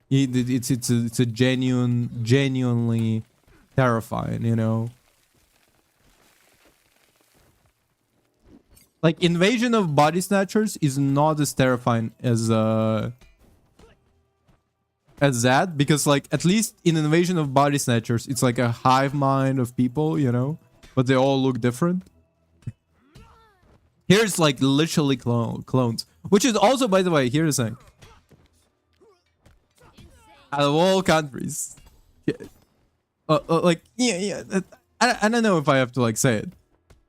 It's a genuinely terrifying, you know. like Invasion of Body Snatchers is not as terrifying as that, because like at least in Invasion of Body Snatchers it's like a hive mind of people, you know, but they all look different. Here's like literally clones, which is also, by the way, here's the thing. Out of all countries, yeah, like I don't know if I have to like say it,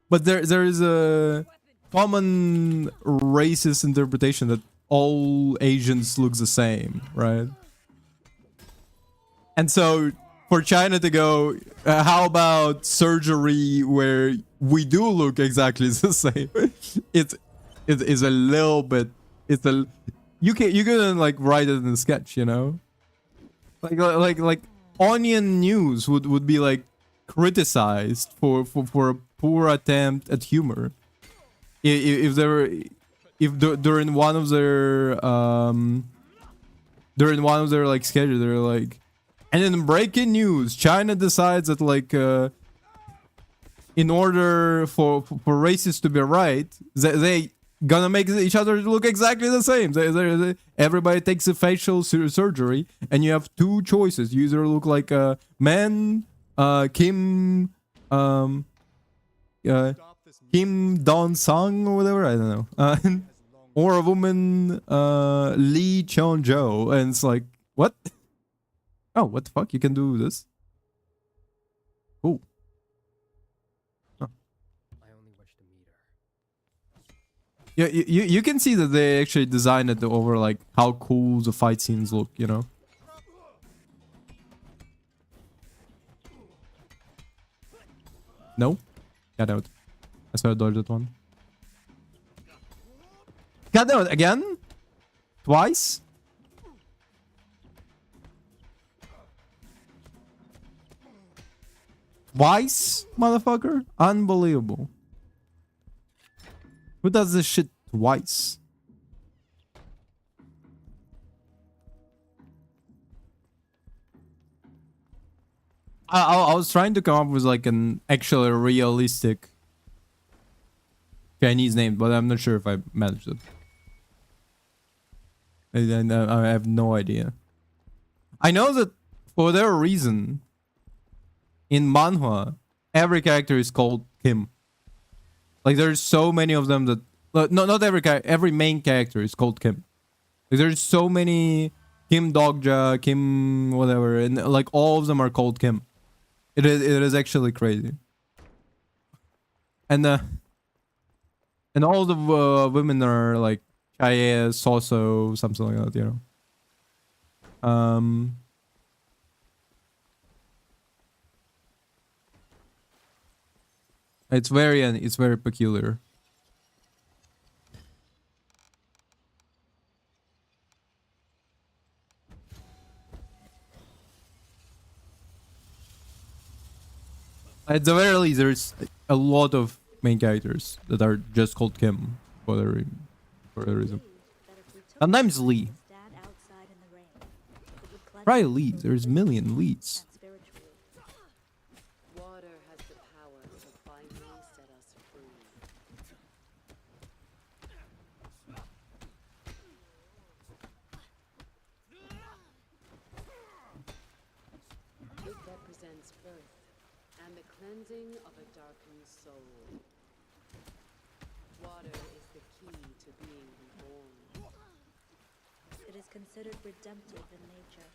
but there is a common racist interpretation that all Asians look the same, right? And so for China to go, how about surgery where we do look exactly the same? It is a little bit. It's a you can like write it in a sketch, you know. Like Onion News would be like criticized for a poor attempt at humor. If there were, during one of their like sketches, they're like, and in breaking news, China decides that like in order for racists to be right, they gonna make each other look exactly the same. Everybody takes a facial surgery, and you have two choices. You either look like a man, Kim Don Sung or whatever, I don't know, or a woman, Lee Cheon Jo, and it's like, what? Oh, what the fuck? You can do this? Cool. I only wish to meet her. Yeah, you can see that they actually designed it over like how cool the fight scenes look, you know? No? Got out. I saw I dodged that one. Got out again? Twice? Twice, motherfucker? Unbelievable. Who does this shit twice? I was trying to come up with like an actually realistic Chinese name, but I'm not sure if I managed it. I have no idea. I know that for their reason, in manhwa, every character is called Kim. Like there's so many of them that not every main character is called Kim. Like, there's so many Kim Dogja, Kim whatever, and like all of them are called Kim. It is actually crazy. And all the women are like Chaye, Soso, something like that, you know. It's very peculiar. At the very least, there's a lot of main characters that are just called Kim for the reason. That if we took Sometimes the time Lee. to stand outside in the rain, it would cleanse Probably us Lee. both There's a physically million Lees. and spiritually. Water has the power to finally set us free. It represents birth and the cleansing of a darkened soul. Water is the key to being reborn. It is considered redemptive in nature.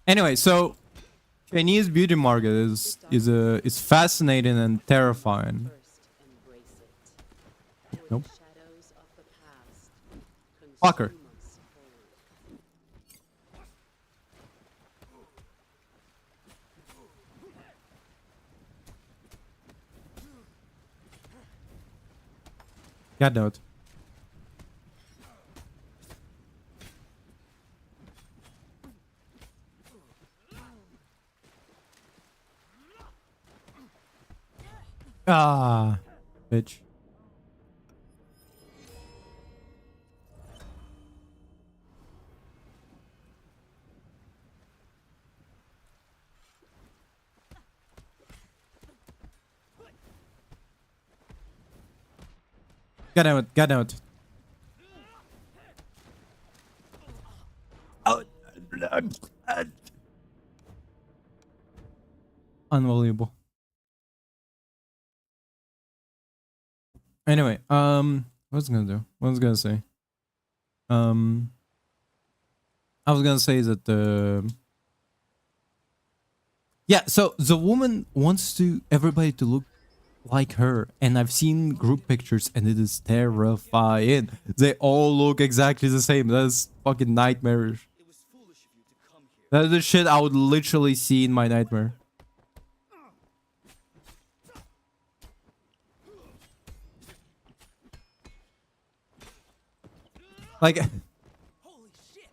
Anyway, so Chinese beauty market is fascinating and terrifying. First embrace it. Or Nope. the shadows of the past Fucker. consume us whole. God note. Ah, bitch. Get out, get out. Out. Unbelievable. Anyway, what was I gonna do? What was I gonna say? I was gonna say that yeah, so the woman wants to everybody to look like her, and I've seen group pictures and it is terrifying. They all look exactly the same. That's fucking nightmarish. It was foolish of you to come here. That's the shit I would literally see in my nightmare. Like, Holy shit!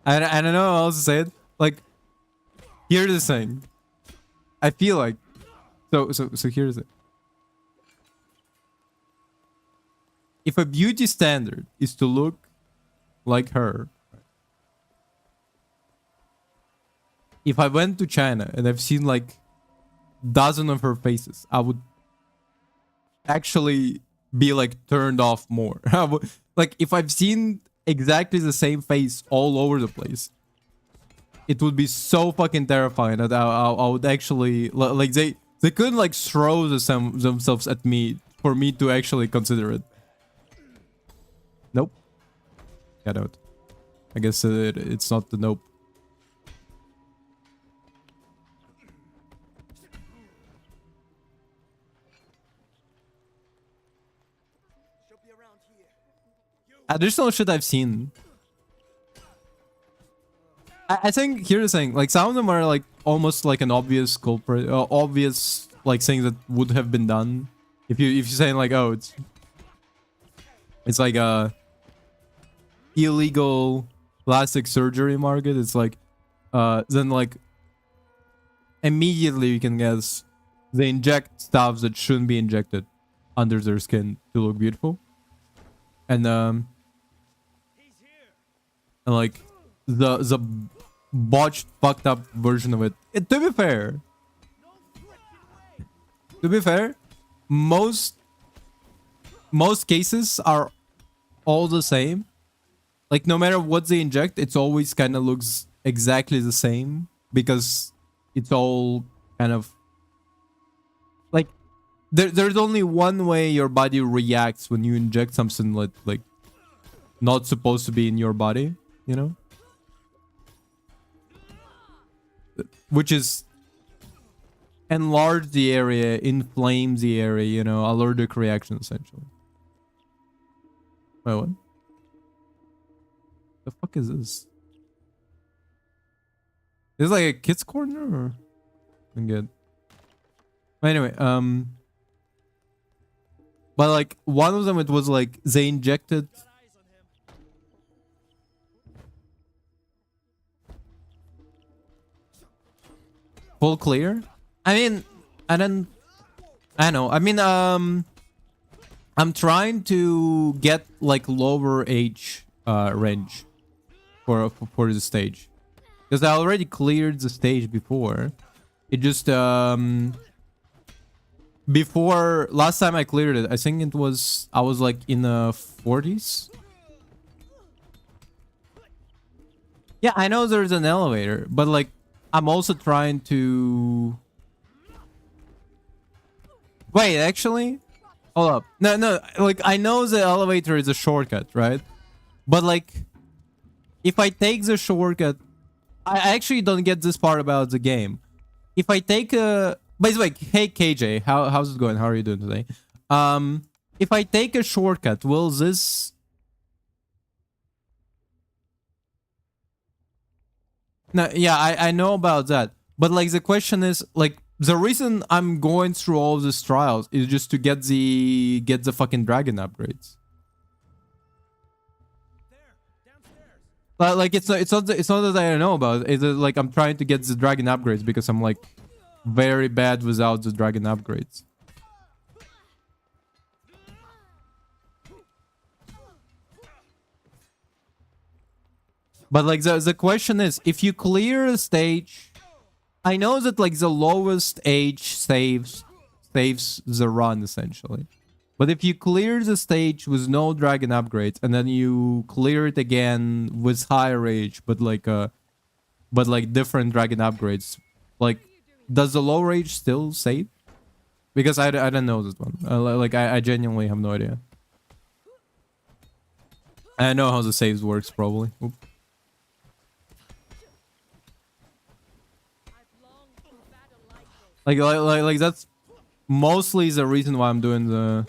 I don't know how else to say it. Like, here's the thing. I feel like so here's it. If a beauty standard is to look like her, if I went to China and I've seen like dozen of her faces, I would actually be like turned off more. Like if I've seen exactly the same face all over the place, it would be so fucking terrifying that I would actually like they couldn't like throw themselves at me for me to actually consider it. Nope. Get out. I guess it's not the nope. She'll be around here. Additional shit I've seen. I think here's the thing. Like some of them are like almost like an obvious culprit, obvious like things that would have been done. If you're saying like, oh, it's like a illegal plastic surgery market. It's like, then like immediately you can guess they inject stuff that shouldn't be injected under their skin to look beautiful, and like the botched fucked up version of it. To be fair, most cases are all the same. Like no matter what they inject, it's always kind of looks exactly the same because it's all kind of like there's only one way your body reacts when you inject something like not supposed to be in your body, you know? Which is enlarge the area, inflame the area, you know, allergic reaction essentially. Wait, what? The fuck is this? Is it like a kid's corner or? I'm good. Anyway, but like one of them, it was like they injected. Full clear? I mean, I don't know. I mean, I'm trying to get like lower age range for the stage, because I already cleared the stage before. It just before last time I cleared it, I think it was I was like in the 40s. Yeah, I know there's an elevator, but like I'm also trying to wait, actually hold up. No, like I know the elevator is a shortcut, right? But like if I take the shortcut, I actually don't get this part about the game. If I take a, by the way, hey KJ, how's it going? How are you doing today? If I take a shortcut, will this? No, yeah, I know about that, but like the question is like the reason I'm going through all of these trials is just to get the fucking dragon upgrades. Like it's not that I don't know about it. It's like I'm trying to get the dragon upgrades because I'm like very bad without the dragon upgrades. But like the question is, if you clear a stage, I know that like the lowest age saves the run essentially. But if you clear the stage with no dragon upgrades and then you clear it again with higher age, but like different dragon upgrades, like does the lower age still save? Because I don't know this one. I genuinely have no idea. I know how the saves works probably. Oop. Like that's mostly the reason why I'm doing the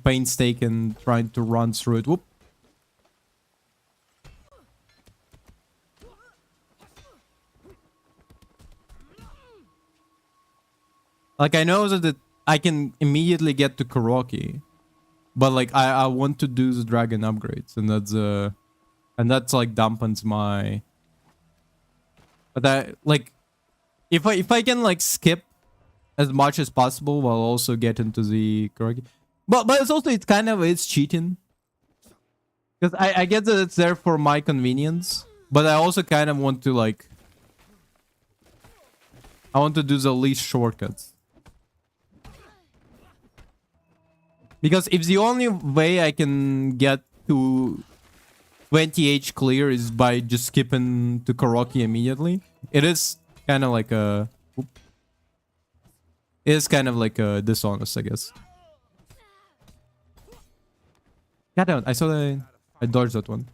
painstaking trying to run through it. Whoop. Like I know that I can immediately get to Kuroki, but like I want to do the dragon upgrades, and that's like dampens my. But that like, if I can like skip as much as possible while also getting to the Kuroki, but it's cheating, because I get that it's there for my convenience, but I also kind of want to like. I want to do the least shortcuts. Because if the only way I can get to 20h clear is by just skipping to Kuroki immediately, it is kind of like a... It is kind of like a dishonest, I guess. God damn it, I saw that... I dodged that one.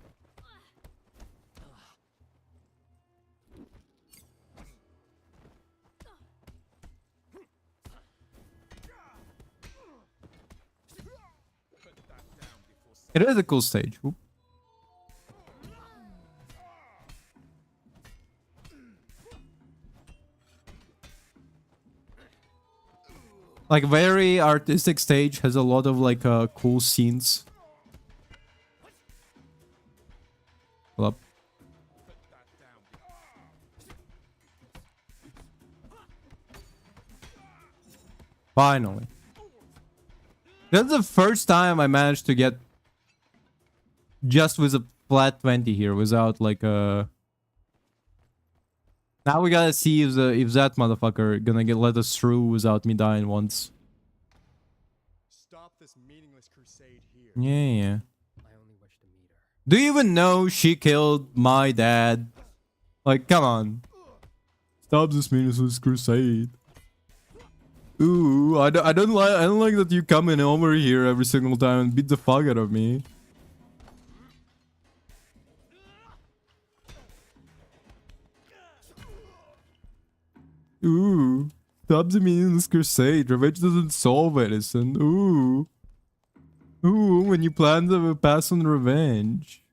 It is a cool stage. Oop. Like very artistic stage, has a lot of like cool scenes. Hold up. Finally. That's the first time I managed to get just with a flat 20 here without like a... Now we gotta see if that motherfucker gonna let us through without me dying once. Stop this meaningless crusade here. Yeah. I only wish to meet her. Do you even know she killed my dad? Like, come on. Stop this meaningless crusade. Ooh, I don't like that you come in over here every single time and beat the fuck out of me. Ooh, stop the meaningless crusade. Revenge doesn't solve anything. Ooh. Ooh, when you plan to pass on revenge.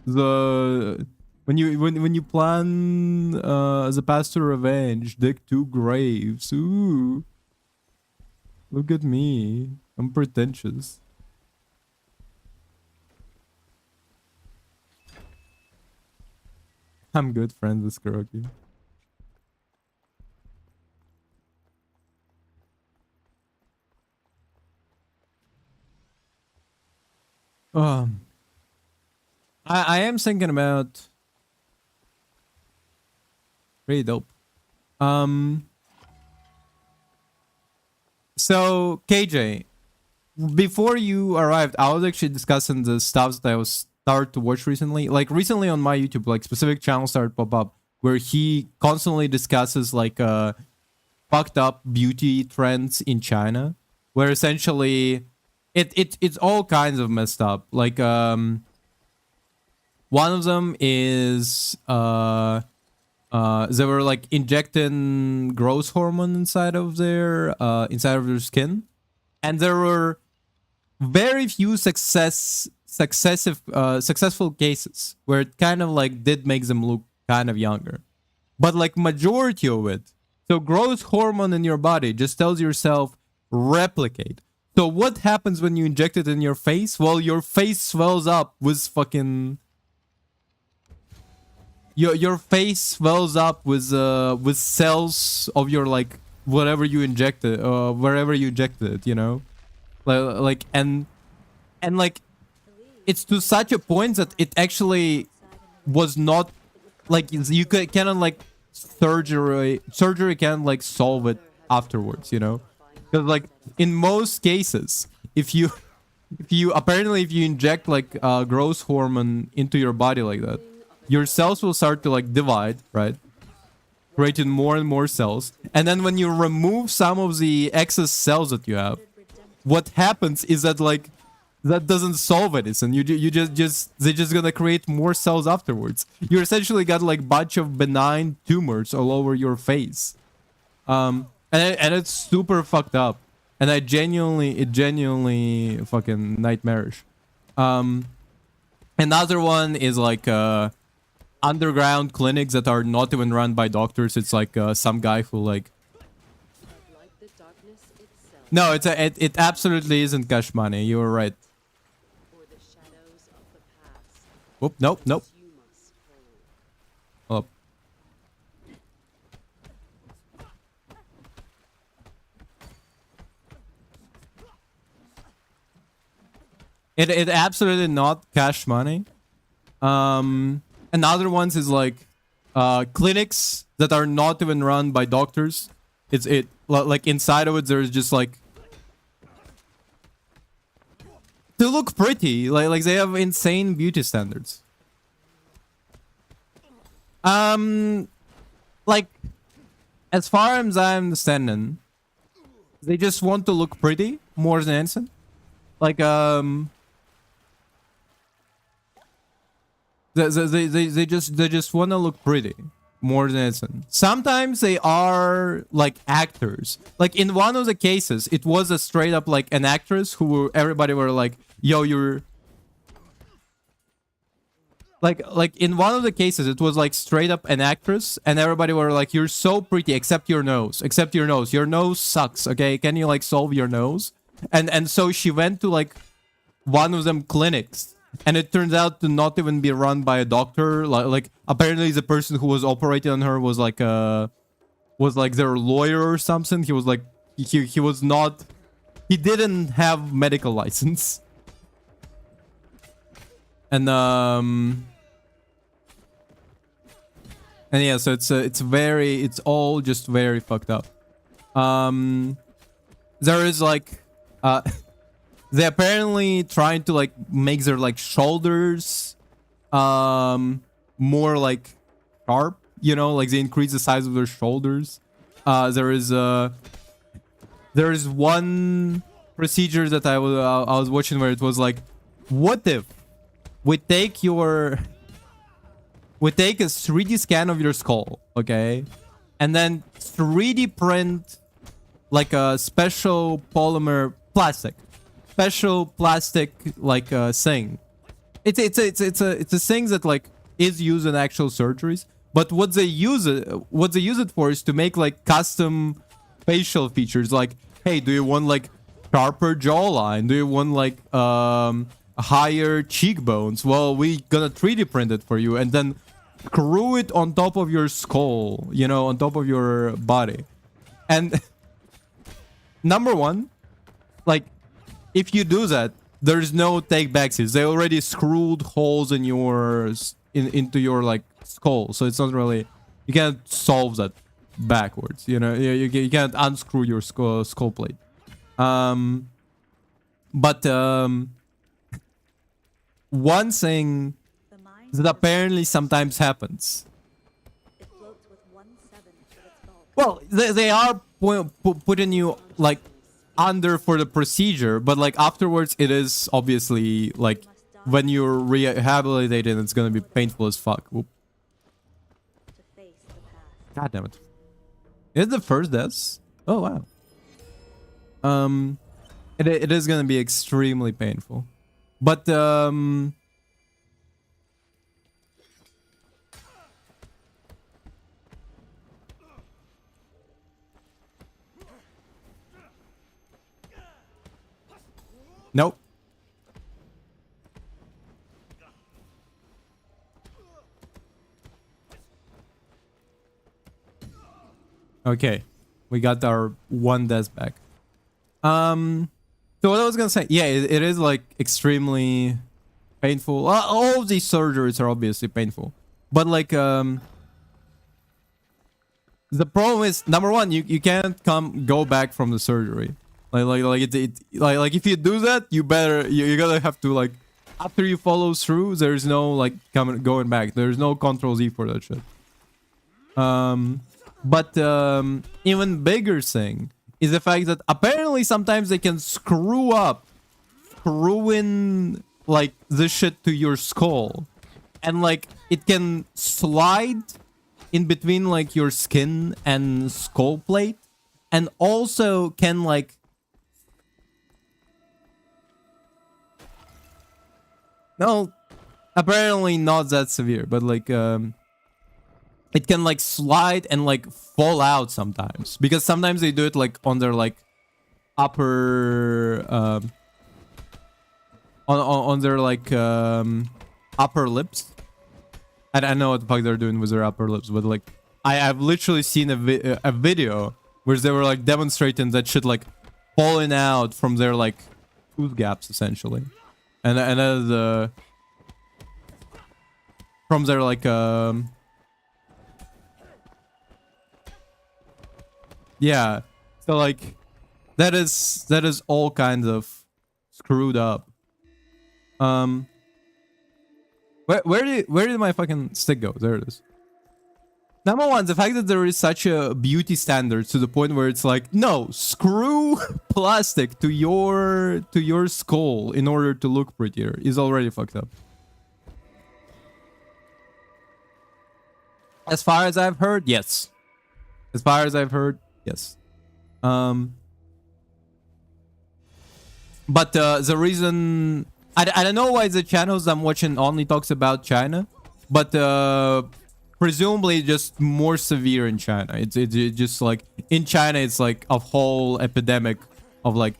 When you plan the path to revenge, dig 2 graves. Ooh. Look at me. I'm pretentious. I'm good friends with Kuroki. I am thinking about pretty dope. So KJ, before you arrived, I was actually discussing the stuff that I was started to watch recently. Like recently on my YouTube, like specific channels started pop up where he constantly discusses like fucked up beauty trends in China, where essentially it's all kinds of messed up. Like one of them is they were like injecting growth hormone inside of their skin, and there were very few successful cases where it kind of like did make them look kind of younger, but like majority of it. So growth hormone in your body just tells yourself replicate. So what happens when you inject it in your face? Well, your face swells up with fucking your face swells up with cells of your like whatever you injected wherever you injected it, you know, like and like it's to such a point that it actually was not like you cannot like surgery can like solve it afterwards, you know, because like in most cases if you if you inject like growth hormone into your body like that, your cells will start to like divide, right, creating more and more cells, and then when you remove some of the excess cells that you have, what happens is that like that doesn't solve anything. You just they're just gonna create more cells afterwards. You essentially got like bunch of benign tumors all over your face, and it's super fucked up, and it genuinely fucking nightmarish. Another one is like underground clinics that are not even run by doctors. It's like some guy who like Like the darkness itself, no, it absolutely isn't cash money. You were right. or the shadows of the past. Whoop, nope. You must hold. Hold up. It absolutely not cash money. Another ones is like clinics that are not even run by doctors. Like inside of it there's just like to look pretty. Like they have insane beauty standards. Like as far as I'm understanding, they just want to look pretty more than anything. Like they just want to look pretty more than anything. Sometimes they are like actors. Like in one of the cases, it was a straight up like an actress who everybody were like, "Yo, you're." Like in one of the cases, it was like straight up an actress, and everybody were like, "You're so pretty, except your nose. Except your nose. Your nose sucks. Okay, can you like solve your nose?" And so she went to like one of them clinics, and it turns out to not even be run by a doctor. Like apparently the person who was operating on her was like their lawyer or something. He was like he was not, he didn't have medical license. And yeah, so it's all just very fucked up. There is like they apparently trying to like make their like shoulders more like sharp, you know, like they increase the size of their shoulders. There is one procedure that I was watching where it was like, what if we take a 3D scan of your skull, okay, and then 3D print like a special polymer plastic like thing. It's a thing that like is used in actual surgeries, but what they use it for is to make like custom facial features. Like, hey, do you want like sharper jawline? Do you want like higher cheekbones? Well, we gonna 3D print it for you and then screw it on top of your skull, you know, on top of your body. And number one, like, if you do that, there's no take backsies. They already screwed holes in into your like skull, so it's not really, you can't solve that backwards. You know, you can't unscrew your skull plate. But one thing The mind that apparently sometimes happens. it floats with 1/7 of its bulk. Well, they are putting you like under for the procedure, but like afterwards, it is obviously like when you're rehabilitated, it's gonna be painful as fuck. Oop. To face the past. God damn it! Is it the first death? Oh wow. It is gonna be extremely painful, but nope. Okay, we got our one death back. So what I was gonna say, yeah, it is like extremely painful. All of these surgeries are obviously painful, but like the problem is, number one, you can't go back from the surgery. Like if you do that, you're gonna have to, like, after you follow through, there's no like going back. There's no Control Z for that shit. But even bigger thing is the fact that apparently sometimes they can screw in like this shit to your skull, and like it can slide in between like your skin and skull plate, and also can like no, apparently not that severe, but like it can like slide and like fall out sometimes, because sometimes they do it like on their like upper on their like upper lips. I don't know what the fuck they're doing with their upper lips, but like I've literally seen a video where they were like demonstrating that shit like falling out from their like tooth gaps essentially, and from their like yeah, so like that is all kinds of screwed up. Where did my fucking stick go? There it is. Number one, the fact that there is such a beauty standard to the point where it's like, no, screw plastic to your skull in order to look prettier is already fucked up. As far as I've heard, yes. As far as I've heard, yes. But the reason I don't know why the channels I'm watching only talks about China, but presumably just more severe in China. It's just like in China, it's like a whole epidemic of like.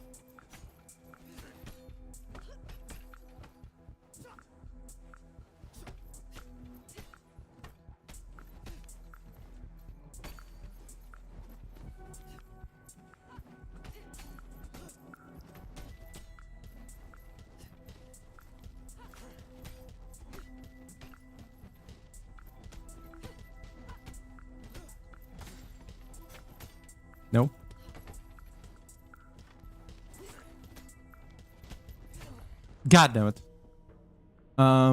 No. God damn it. So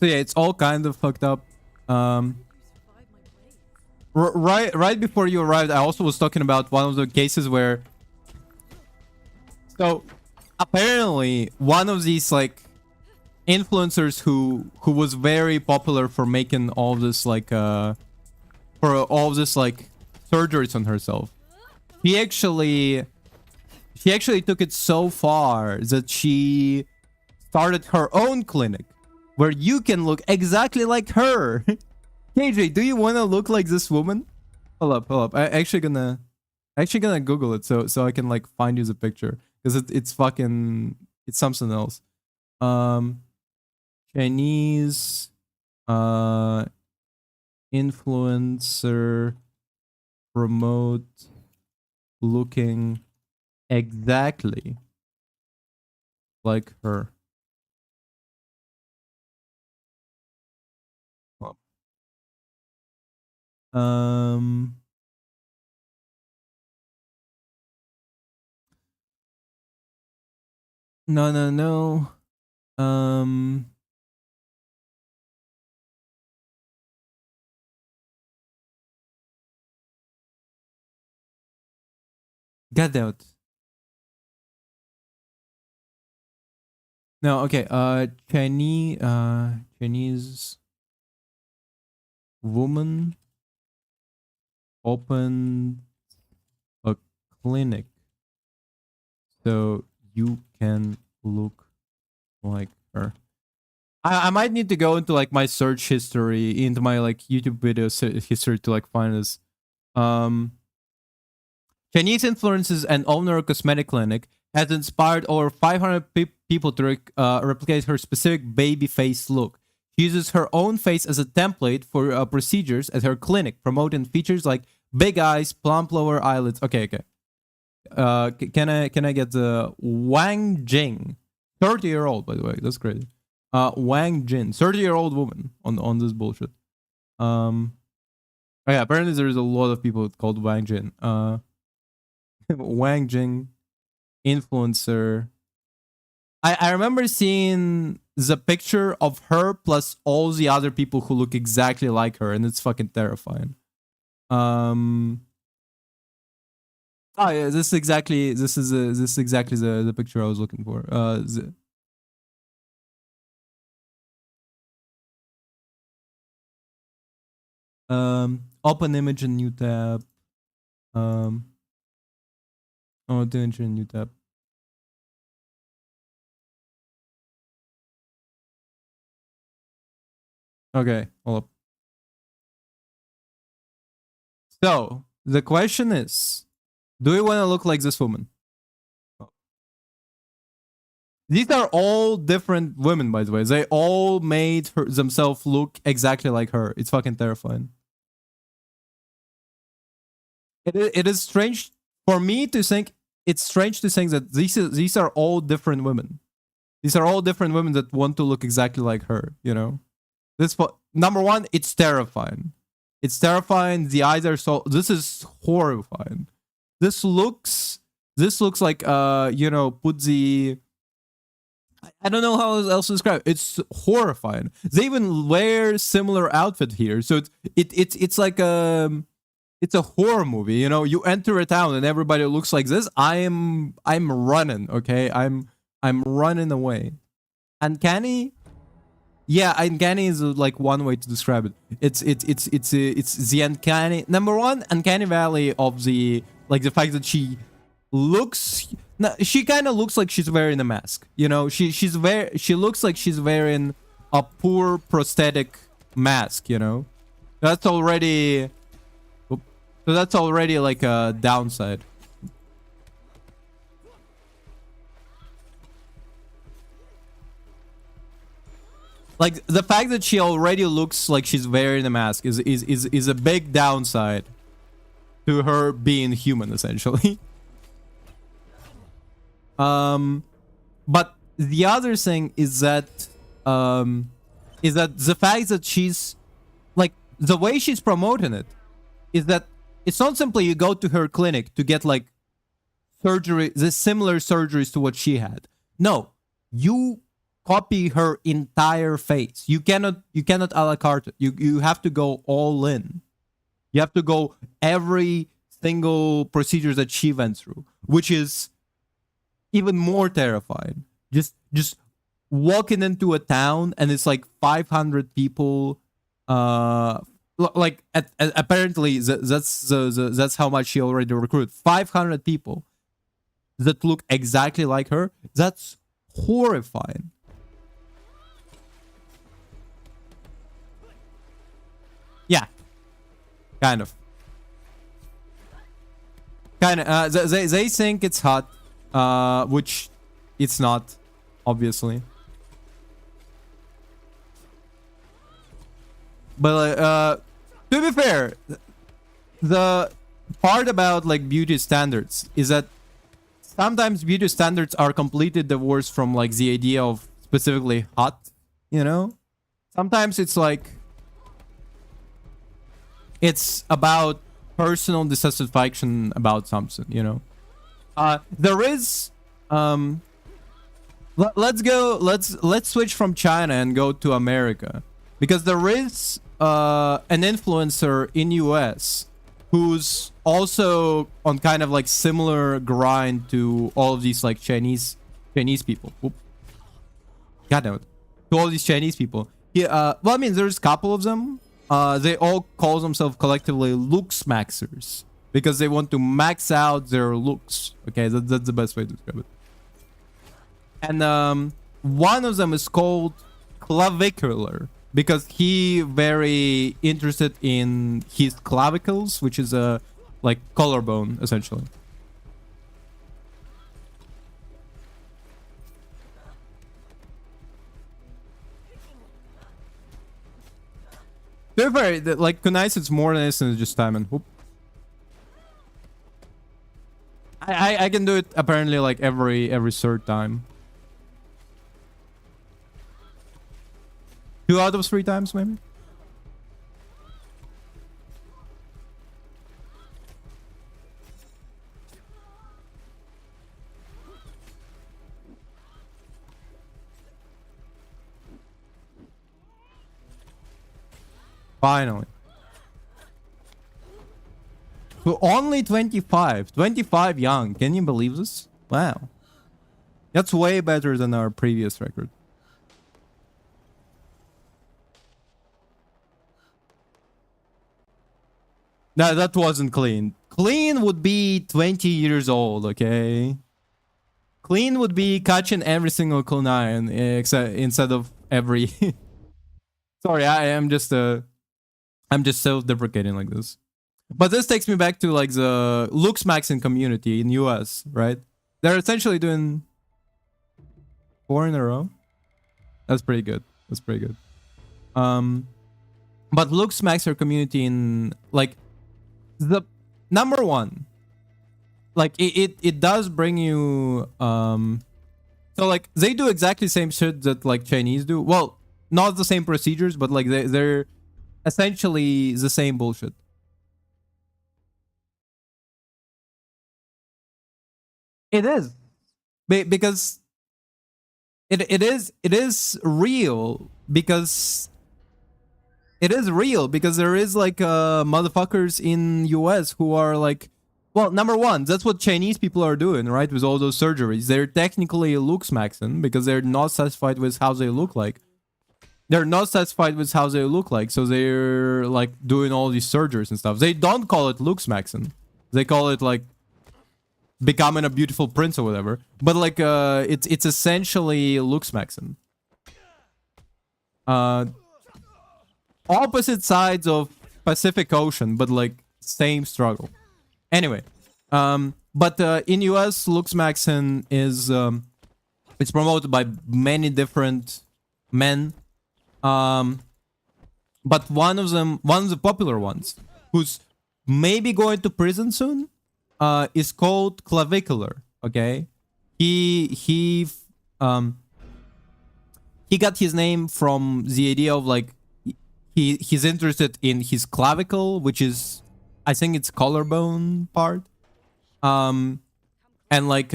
yeah, it's all kind of fucked up. Right before you arrived, I also was talking about one of the cases where. So apparently, one of these like influencers who was very popular for making all this like for all this like surgeries on herself, she actually took it so far that she started her own clinic where you can look exactly like her. KJ, do you want to look like this woman? Hold up. I actually gonna Google it so I can like find you the picture, because it's fucking, it's something else. Chinese influencer promote looking exactly like her. No. God damn it. No, okay. Chinese woman opened a clinic so you can look like her. I might need to go into like my search history, into my like YouTube video history to like find this. Chinese influences and owner of cosmetic clinic has inspired over 500 people to replicate her specific baby face look. She uses her own face as a template for procedures at her clinic, promoting features like big eyes, plump lower eyelids. Okay, okay. Can I get the Wang Jing, 30-year-old, by the way? That's crazy. Wang Jin, 30-year-old woman on this bullshit. Oh yeah, apparently there's a lot of people called Wang Jin. Wang Jing, influencer. I remember seeing the picture of her plus all the other people who look exactly like her, and it's fucking terrifying. Oh yeah, this is exactly the picture I was looking for. Open image in new tab. Oh, the image in new tab. Okay, hold up. So the question is, do we want to look like this woman? These are all different women, by the way. They all made themselves look exactly like her. It's fucking terrifying. It is strange for me to think. It's strange to think that these are all different women. These are all different women that want to look exactly like her. You know, number one, it's terrifying. It's terrifying. The eyes are so. This is horrifying. This looks like you know, put the. I don't know how else to describe it. It's horrifying. They even wear similar outfit here, so it's like it's a horror movie. You know, you enter a town and everybody looks like this. I'm running. Okay, I'm running away. Uncanny. Yeah, uncanny is like one way to describe it. It's the uncanny. Number one, uncanny valley of the, like, the fact that she looks. No, she kind of looks like she's wearing a mask. You know, she looks like she's wearing a poor prosthetic mask. You know, that's already. So that's already like a downside. Like, the fact that she already looks like she's wearing a mask is a big downside to her being human, essentially. But the other thing is that the fact that she's, like, the way she's promoting it is that it's not simply you go to her clinic to get like surgery, the similar surgeries to what she had. No, you copy her entire face. You cannot a la carte it. You have to go all in. You have to go every single procedure that she went through, which is even more terrifying. Just walking into a town and it's like 500 people. Like apparently that's how much she already recruited. 500 people that look exactly like her. That's horrifying. Yeah, kind of. They think it's hot, which it's not, obviously. But to be fair, the part about like beauty standards is that sometimes beauty standards are completely divorced from like the idea of specifically hot. You know, sometimes it's like it's about personal dissatisfaction about something. You know, there is let's switch from China and go to America, because there is an influencer in US who's also on kind of like similar grind to all of these like Chinese people. Oop. God damn it. To all these Chinese people. Well, I mean, there's a couple of them. They all call themselves collectively looks maxers because they want to max out their looks. Okay, that's the best way to describe it. And one of them is called Clavicular, because he very interested in his clavicles, which is a like collarbone essentially. To be fair, like Kunais, it's more than this, and it's just time and whoop. I can do it apparently like every third time. 2 out of 3 times maybe. Finally. So only 25. 25 young. Can you believe this? Wow. That's way better than our previous record. No, that wasn't clean. Clean would be 20 years old, okay? Clean would be catching every single kunai except instead of every... Sorry, I'm just self-deprecating like this. But this takes me back to like the Lux Maxing community in US, right? They're essentially doing 4 in a row. That's pretty good. That's pretty good. But Lux Maxer community in like the number one, like it does bring you so like they do exactly the same shit that like Chinese do. Well, not the same procedures, but like they're essentially the same bullshit. It is because it is real because it is real because there is like motherfuckers in US who are like, well, number one, that's what Chinese people are doing, right? With all those surgeries, they're technically looks maxing because they're not satisfied with how they look like. They're not satisfied with how they look like, so they're like doing all these surgeries and stuff. They don't call it looks maxing. They call it like becoming a beautiful prince or whatever. But like it's essentially looks maxing. Opposite sides of Pacific Ocean, but like same struggle. Anyway, but in US, looks maxing is it's promoted by many different men. But one of the popular ones, who's maybe going to prison soon, is called Clavicular. Okay, he got his name from the idea of like he's interested in his clavicle, which is, I think it's collarbone part, and like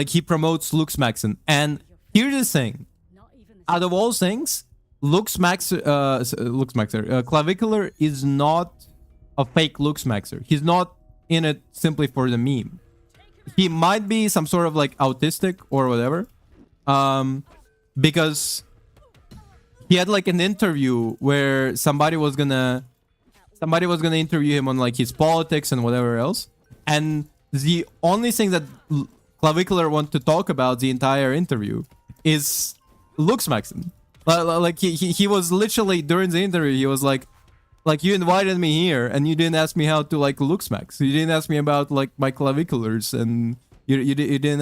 he promotes looks maxing. And here's the thing: out of all things, Clavicular is not a fake looks maxer. He's not in it simply for the meme. He might be some sort of like autistic or whatever, because he had like an interview where somebody was gonna interview him on like his politics and whatever else, and the only thing that Clavicular want to talk about the entire interview is looks maxing. Like he was literally, during the interview, he was like you invited me here and you didn't ask me how to like looks max. You didn't ask me about like my claviculars, and you didn't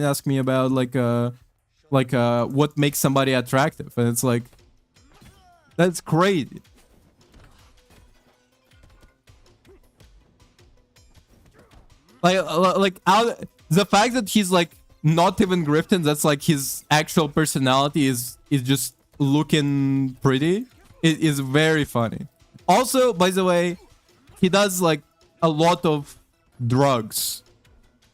ask me about like what makes somebody attractive. And it's like, that's crazy. The fact that he's like not even Grifton, that's like his actual personality is just looking pretty, it is very funny. Also, by the way, he does like a lot of drugs.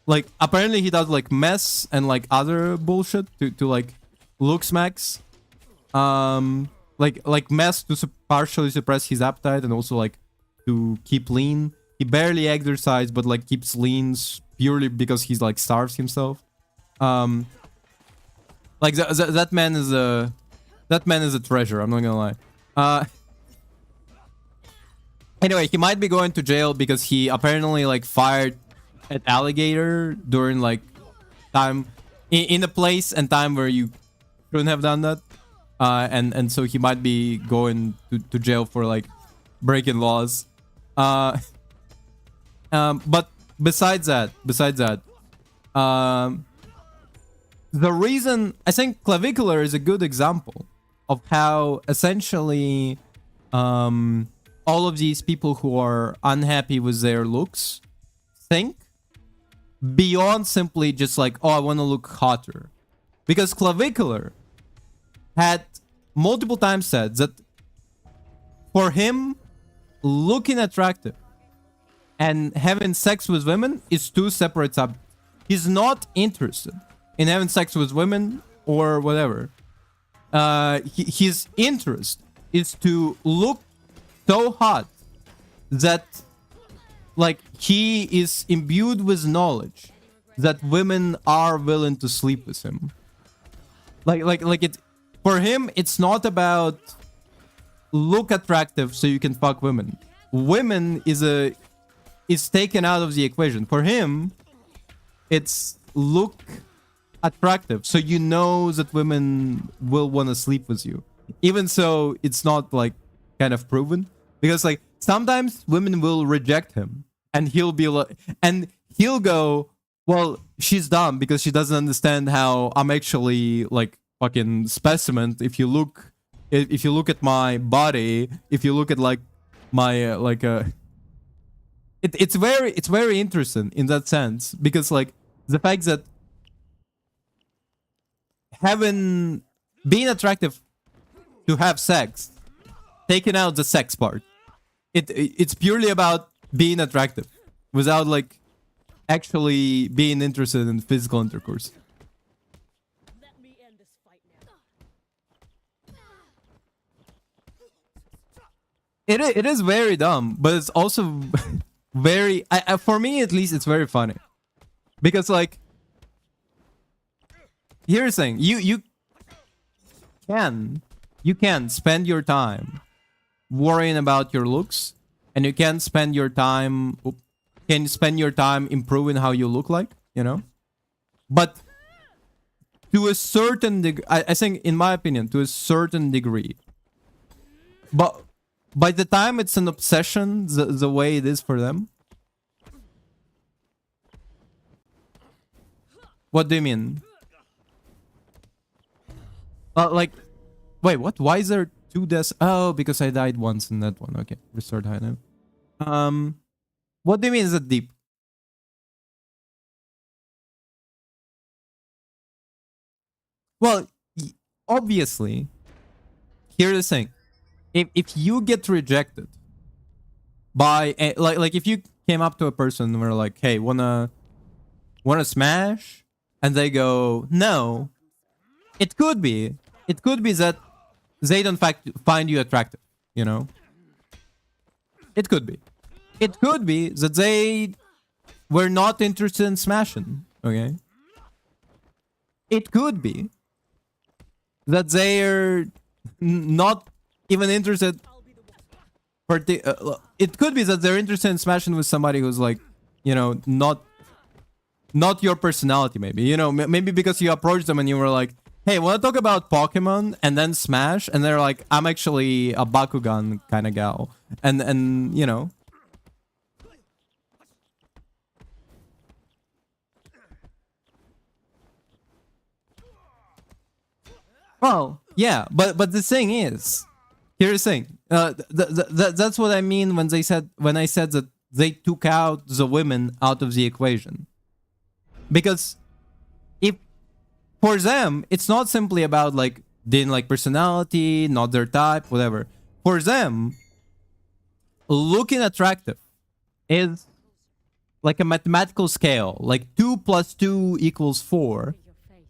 Like apparently he does like mess and like other bullshit to like looks max. Like mess to partially suppress his appetite and also like to keep lean. He barely exercises but like keeps lean purely because he's like starves himself. Like that man is a treasure, I'm not gonna lie. Anyway, he might be going to jail because he apparently like fired at alligator during like time in a place and time where you shouldn't have done that, and so he might be going to jail for like breaking laws. But besides that, the reason I think Clavicular is a good example of how essentially all of these people who are unhappy with their looks think beyond simply just like, oh, I want to look hotter. Because Clavicular had multiple times said that for him, looking attractive and having sex with women is two separate subjects. He's not interested in having sex with women or whatever. His interest is to look so hot that like he is imbued with knowledge that women are willing to sleep with him. Like it for him, it's not about look attractive so you can fuck women. Women is taken out of the equation. For him, it's look attractive so you know that women will want to sleep with you. Even so, it's not like kind of proven, because like sometimes women will reject him and he'll be like, and he'll go, well, she's dumb because she doesn't understand how I'm actually like fucking specimen. If you look at my body, if you look at like my it's very interesting in that sense, because like the fact that being attractive to have sex, taking out the sex part, it's purely about being attractive without like actually being interested in physical intercourse. Let me end this fight now. It is very dumb, but it's also very for me at least it's very funny, because like here's the thing, you can spend your time worrying about your looks, and you can spend your time improving how you look like, you know, but to a certain degree, I think, in my opinion, to a certain degree. But by the time it's an obsession, the way it is for them. What do you mean? Like, wait, what? Why is there 2 deaths? Oh, because I died once in that one. Okay, restored high now. What do you mean is it deep? Well, obviously, here's the thing. If you get rejected by like if you came up to a person and were like, hey, wanna smash, and they go no, it could be that they don't find you attractive, you know. It could be that they were not interested in smashing, okay. It could be that they're not even interested. It could be that they're interested in smashing with somebody who's like, you know, not your personality, maybe, you know, maybe because you approached them and you were like, hey, want to talk about Pokemon, and then smash, and they're like, I'm actually a Bakugan kind of gal, and you know. Well, yeah, but the thing is, here's the thing. That's what I mean when I said that they took out the women out of the equation. Because if for them, it's not simply about like didn't like personality, not their type, whatever. For them, looking attractive is like a mathematical scale, like 2 plus 2 equals 4.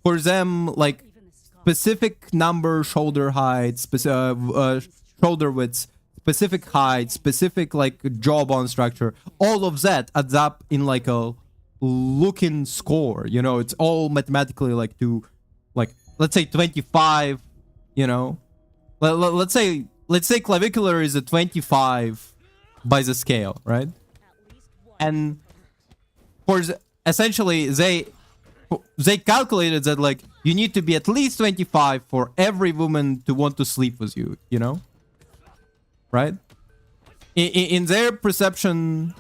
For them, like specific number, shoulder height, shoulder width, specific height, specific like jawbone structure, all of that adds up in like a looking score, you know. It's all mathematically like to, like, let's say 25, you know. Let's say clavicular is a 25 by the scale, right? And for essentially they calculated that like you need to be at least 25 for every woman to want to sleep with you, you know, right? In their perception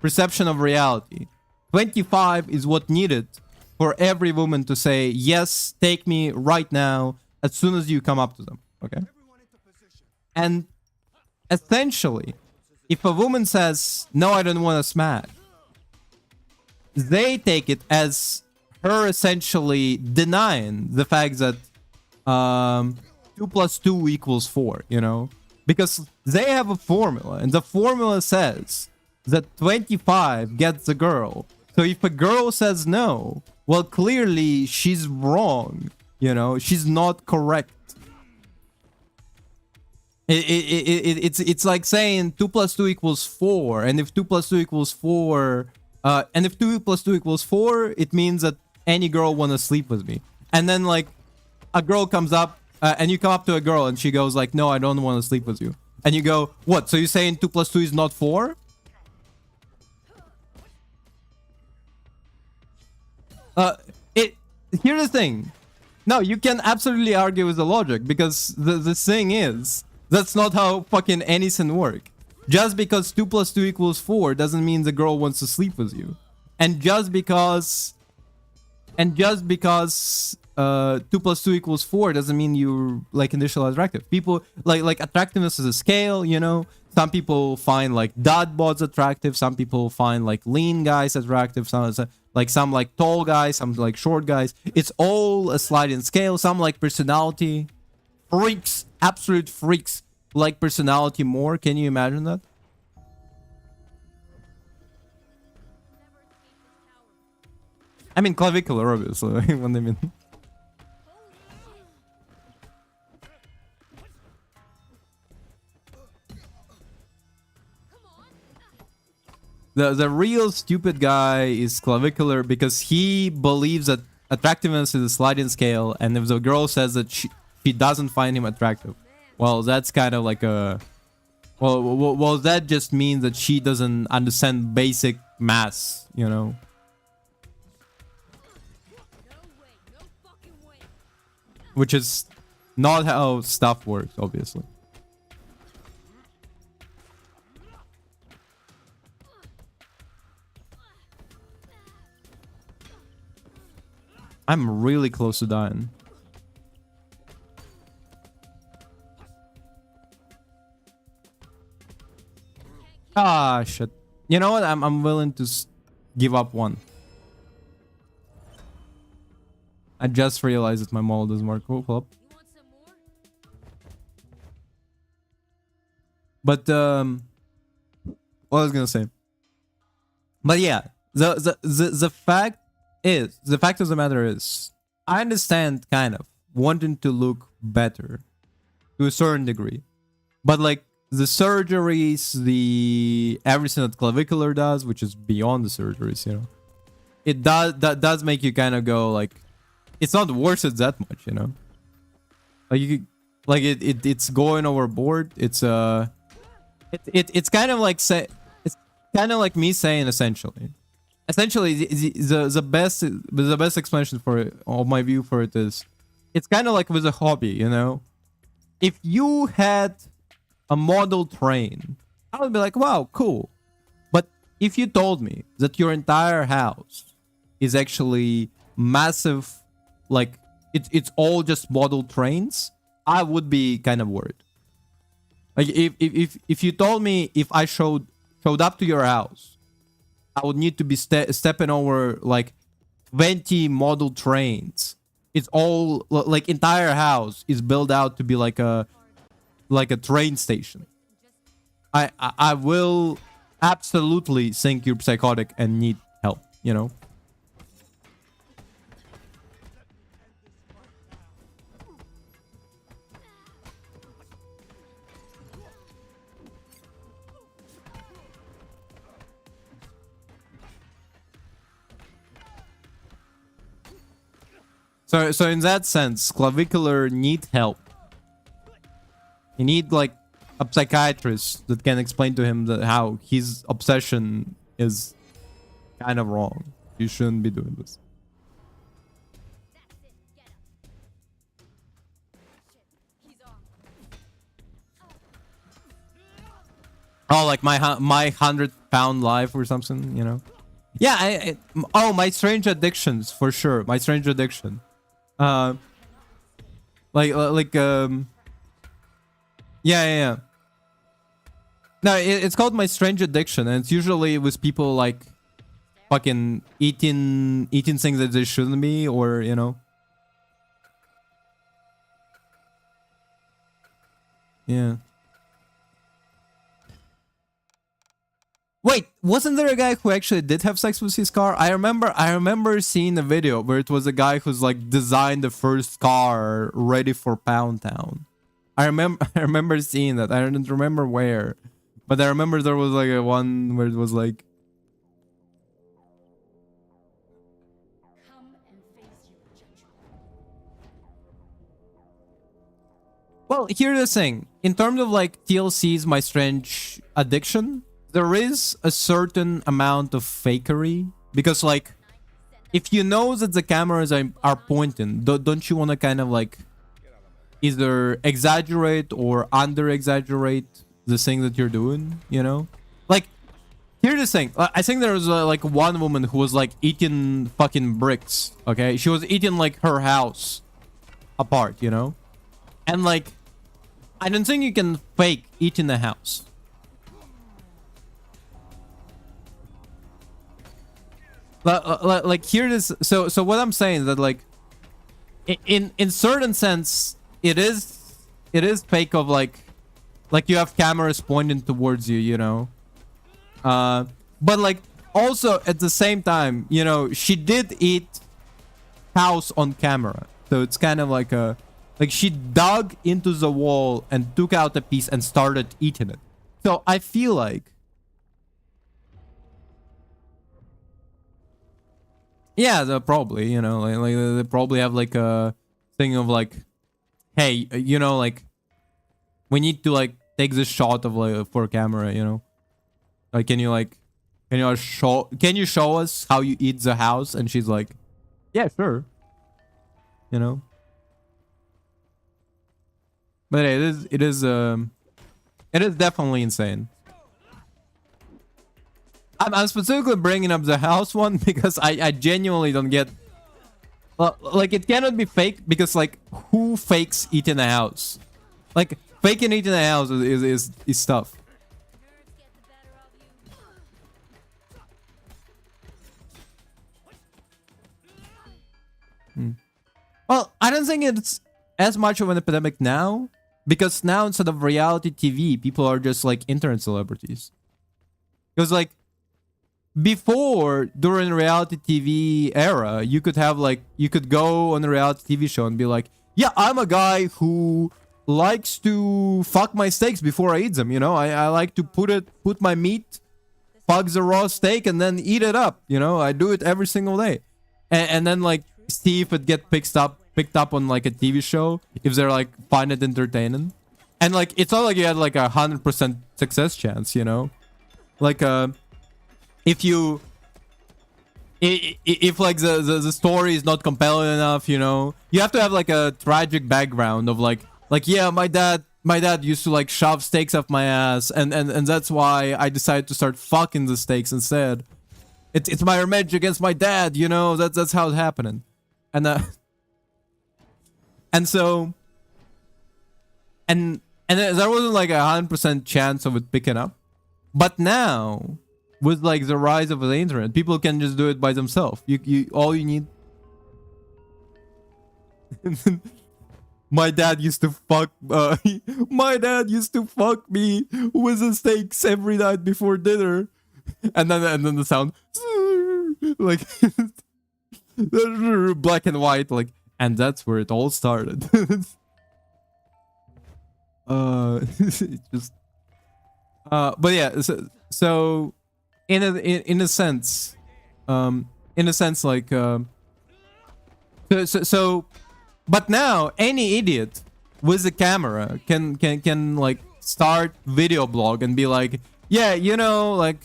of reality, 25 is what needed for every woman to say, yes, take me right now, as soon as you come up to them, Okay. And essentially, if a woman says, no, I don't want to smash, they take it as her essentially denying the fact that 2 plus 2 equals 4, you know? Because they have a formula, and the formula says that 25 gets the girl. So if a girl says no, well, clearly she's wrong, you know? She's not correct. It's like saying 2 plus 2 equals 4, and if 2 plus 2 equals 4, and if 2 plus 2 equals 4, it means that any girl wanna sleep with me. And then like a girl comes up, and you come up to a girl and she goes like, no, I don't want to sleep with you. And you go, what? So you're saying 2 plus 2 is not 4? Here's the thing. No, you can absolutely argue with the logic, because the thing is, that's not how fucking anything work. Just because 2 plus 2 equals 4 doesn't mean the girl wants to sleep with you. And just because 2 plus 2 equals 4 doesn't mean you're like initially attractive. People like attractiveness is a scale, you know. Some people find like dot bots attractive, some people find like lean guys attractive, some like tall guys, some like short guys. It's all a sliding scale. Some like personality. Freaks, absolute freaks like personality more. Can you imagine that? I mean clavicular, obviously. What I mean. The real stupid guy is clavicular because he believes that attractiveness is a sliding scale, and if the girl says that she doesn't find him attractive, well, that's kind of like a well, that just means that she doesn't understand basic maths, you know. Which is not how stuff works, obviously. I'm really close to dying. Ah, shit. You know what? I'm willing to give up one. I just realized that my model doesn't work. Oh, hold up. But what I was gonna say. But yeah, the fact of the matter is, I understand kind of wanting to look better to a certain degree, but like the surgeries, the everything that clavicular does, which is beyond the surgeries, you know, it does make you kind of go like, it's not worth it that much, you know. Like it's going overboard. It's kind of like it's kind of like me saying essentially the best explanation for it, of my view for it, is it's kind of like with a hobby, you know. If you had a model train, I would be like, wow, cool. But if you told me that your entire house is actually massive, like it's all just model trains, I would be kind of worried. Like if you told me if I showed up to your house, I would need to be stepping over like 20 model trains. It's all like entire house is built out to be like a train station. I will absolutely think you're psychotic and need help, you know. So in that sense, clavicular need help. You need like a psychiatrist that can explain to him that how his obsession is kind of wrong. You shouldn't be doing this. Oh, like my 100-pound life or something, you know? Yeah, oh, my strange addictions, for sure. My strange addiction. Yeah, yeah, yeah. No, it's called My Strange Addiction, and it's usually with people like fucking eating things that they shouldn't be, or you know. Yeah. Wait, wasn't there a guy who actually did have sex with his car? I remember seeing a video where it was a guy who's like designed the first car ready for Pound Town. I remember seeing that. I don't remember where, but I remember there was like a one where it was like, Come and face your judgment. well, here's the thing. In terms of like TLC's My Strange Addiction, there is a certain amount of fakery because like if you know that the cameras are pointing, don't you want to kind of like either exaggerate or under exaggerate the thing that you're doing, you know? Like here's the thing. I think there was like one woman who was like eating fucking bricks, okay? She was eating like her house apart, you know? And like I don't think you can fake eating the house. Like here it is. So what I'm saying is that like in certain sense it is fake of like you have cameras pointing towards you, you know. But like also at the same time, you know, she did eat house on camera, so it's kind of like a like she dug into the wall and took out a piece and started eating it. So I feel like, yeah, they'll probably, you know, like they probably have like a thing of like, hey, you know, like we need to like take this shot of like for camera, you know, like can you show us how you eat the house? And she's like, yeah, sure, you know. But it is definitely insane. I'm specifically bringing up the house one because I genuinely don't get, like it cannot be fake because like who fakes eating a house? Like faking eating a house is tough. Well, I don't think it's as much of an epidemic now because now instead of reality TV, people are just like internet celebrities. Because like before, during reality TV era, you could have like you could go on a reality TV show and be like, yeah, I'm a guy who likes to fuck my steaks before I eat them, you know. I like to put my meat, fuck the raw steak, and then eat it up, you know. I do it every single day. And then like Steve would get picked up on like a TV show if they're like find it entertaining. And like it's not like you had like 100% success chance, you know. Like if like the story is not compelling enough, you know, you have to have like a tragic background of like yeah, my dad used to like shove steaks up my ass and that's why I decided to start fucking the steaks instead. It's my revenge against my dad, you know. That's how it's happening. And so and there wasn't like 100% chance of it picking up. But now with like the rise of the internet, people can just do it by themselves. You all you need. My dad used to fuck my dad used to fuck me with the steaks every night before dinner. And then the sound like black and white, like, and that's where it all started. It just but yeah, so in a sense like so but now any idiot with a camera can like start video blog and be like, yeah, you know, like,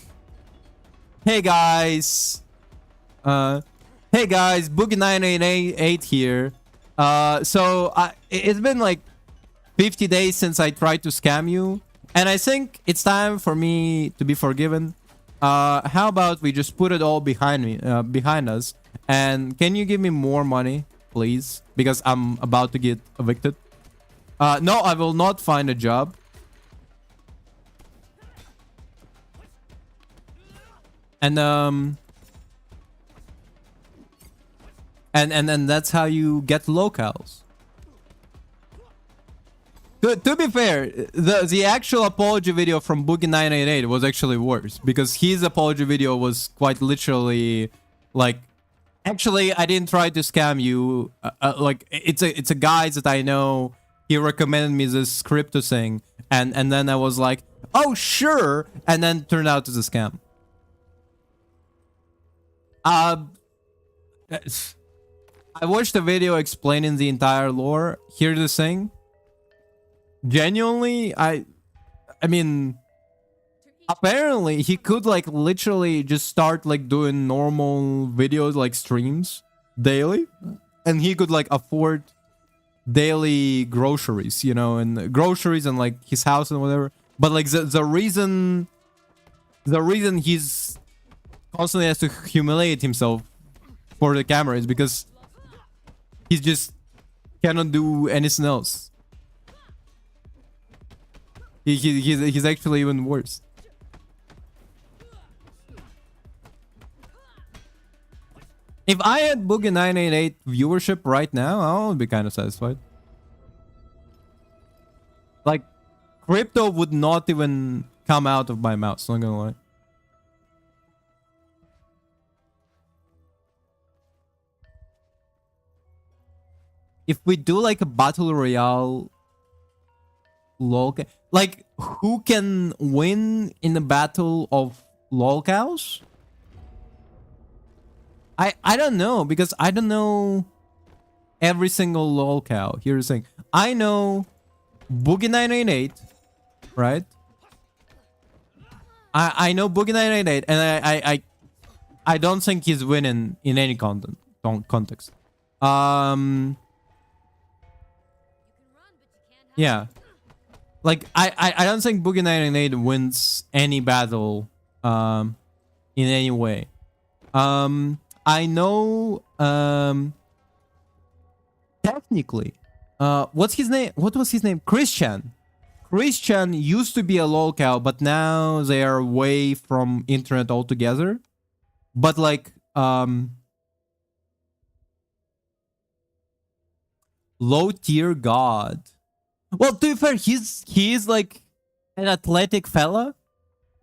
hey guys, Boogie 988 here. So it's been like 50 days since I tried to scam you, and I think it's time for me to be forgiven. How about we just put it all behind us, and can you give me more money, please? Because I'm about to get evicted. No, I will not find a job. And and that's how you get locales. To be fair, the actual apology video from Boogie988 was actually worse, because his apology video was quite literally like, actually, I didn't try to scam you. Like, it's a guy that I know. He recommended me this crypto thing, and then I was like, oh sure, and then turned out as a scam. I watched a video explaining the entire lore. Here's the thing. Genuinely, I mean, apparently he could like literally just start like doing normal videos, like streams daily, and he could like afford daily groceries, you know, and groceries and like his house and whatever. But like the reason he's constantly has to humiliate himself for the camera is because he just cannot do anything else. He's actually even worse. If I had Boogie988 viewership right now, I would be kind of satisfied. Like, crypto would not even come out of my mouth, so I'm not gonna lie. If we do like a battle royale lol, like, who can win in a battle of lolcows? I don't know, because I don't know every single lolcow. Here's the thing. I know Boogie988, right? I know Boogie988, and I don't think he's winning in any context. Yeah. Like, I don't think Boogie988 wins any battle in any way. I know technically what's his name? What was his name? Christian used to be a lolcow, but now they are away from internet altogether. But like low tier god. Well, to be fair, he's like an athletic fella.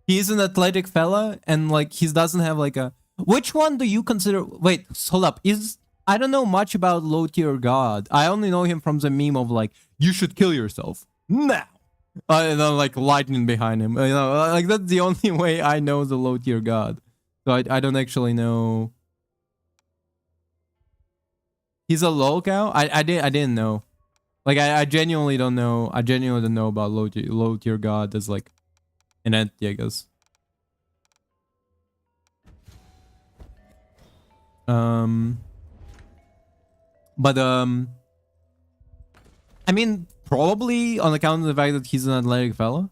He's an athletic fella, and like he doesn't have like a. Which one do you consider? Wait, hold up. I don't know much about low tier god. I only know him from the meme of like, you should kill yourself now. And then like lightning behind him. You know, like that's the only way I know the low tier god. So I don't actually know. He's a lolcow? I didn't know. Like I genuinely don't know. I genuinely don't know about low tier god as like an entity, I guess. But I mean, probably on account of the fact that he's an athletic fella.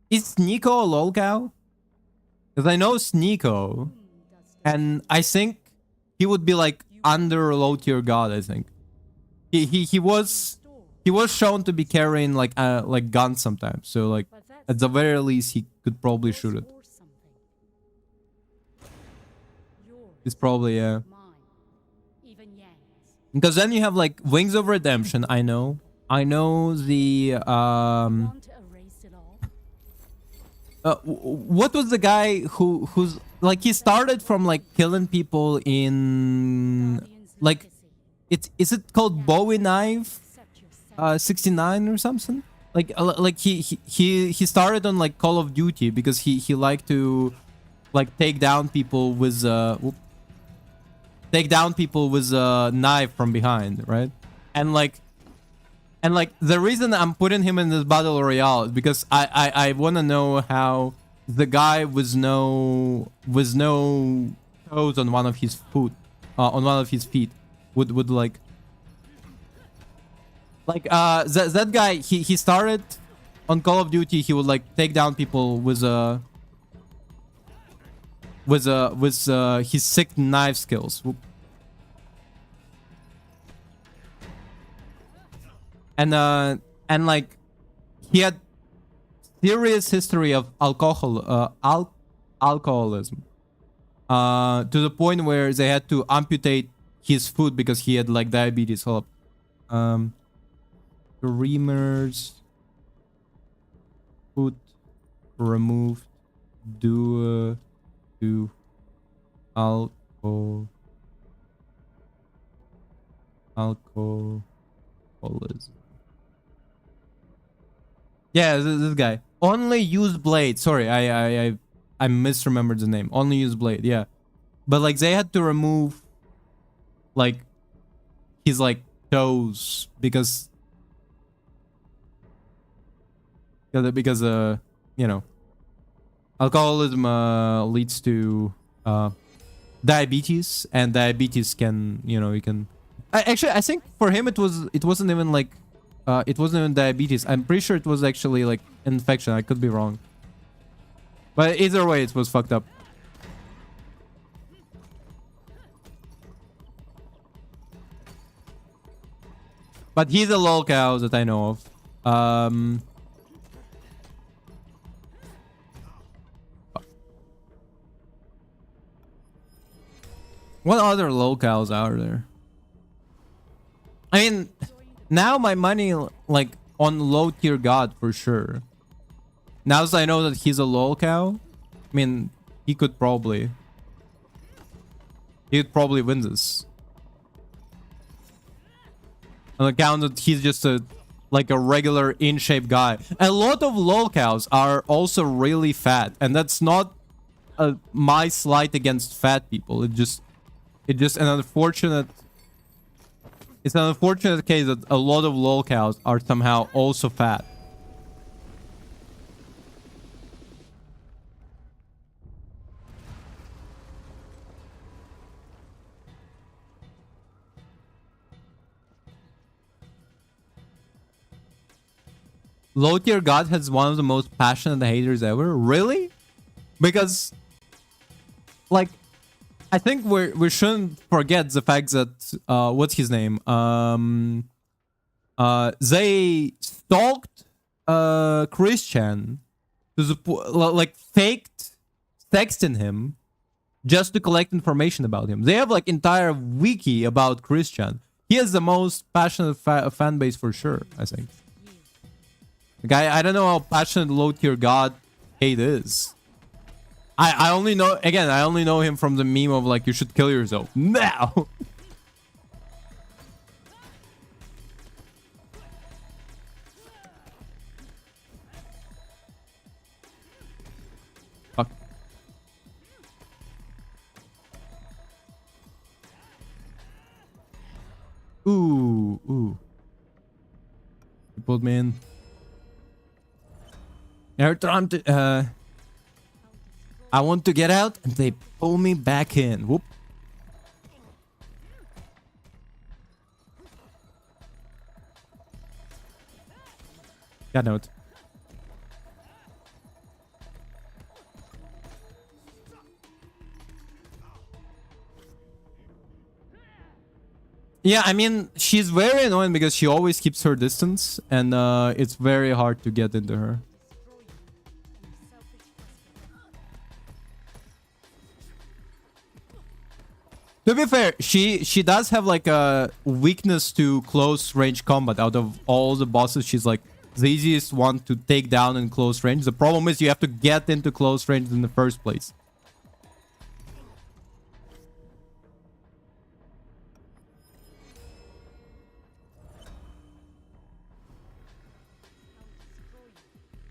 Is Nico a lolcow? Because I know Sneeko, and I think he would be like under low tier god. I think he was shown to be carrying like guns sometimes. So like at the very least he could probably shoot it. It's probably because then you have like Wings of Redemption. I know the what was the guy who's like, he started from like killing people in like, is it called Bowie Knife 69 or something? Like he started on like Call of Duty because he liked to like take down people with a knife from behind, right? And like the reason I'm putting him in this battle royale is because I want to know how the guy with no toes on one of his feet would like that guy. He started on Call of Duty. He would like take down people with his sick knife skills. And like he had serious history of alcoholism. alcoholism. To the point where they had to amputate his foot because he had like diabetes. Hold up. Dreamers foot removed due to alcoholism. Yeah, this guy. Only use blade. Sorry, I misremembered the name. Only use blade. Yeah, but like they had to remove like his like toes because you know, alcoholism leads to diabetes, and diabetes can, you know, you can actually, I think for him it wasn't even like it wasn't even diabetes. I'm pretty sure it was actually like infection. I could be wrong, but either way it was fucked up. But he's a lol cow that I know of. What other locales are there? I mean, now my money like on low tier god for sure. Now that I know that he's a lolcow, I mean, he'd probably win this. On account that he's just a like a regular in shape guy. A lot of lolcows are also really fat, and that's not my slight against fat people. It's just an unfortunate. It's an unfortunate case that a lot of lolcows are somehow also fat. Low tier god has one of the most passionate haters ever. Really? Because, like, I think we shouldn't forget the fact that what's his name? They stalked Christian to the like faked texting him just to collect information about him. They have like entire wiki about Christian. He has the most passionate fan base for sure, I think. Like, I don't know how passionate low tier god hate is. I only know, again, I only know him from the meme of like, you should kill yourself now. Fuck. Ooh. He pulled me in. They're trying to, I want to get out, and they pull me back in. Whoop. God note. Yeah, I mean, she's very annoying because she always keeps her distance, and it's very hard to get into her. To be fair, she does have like a weakness to close range combat. Out of all the bosses, she's like the easiest one to take down in close range. The problem is you have to get into close range in the first place.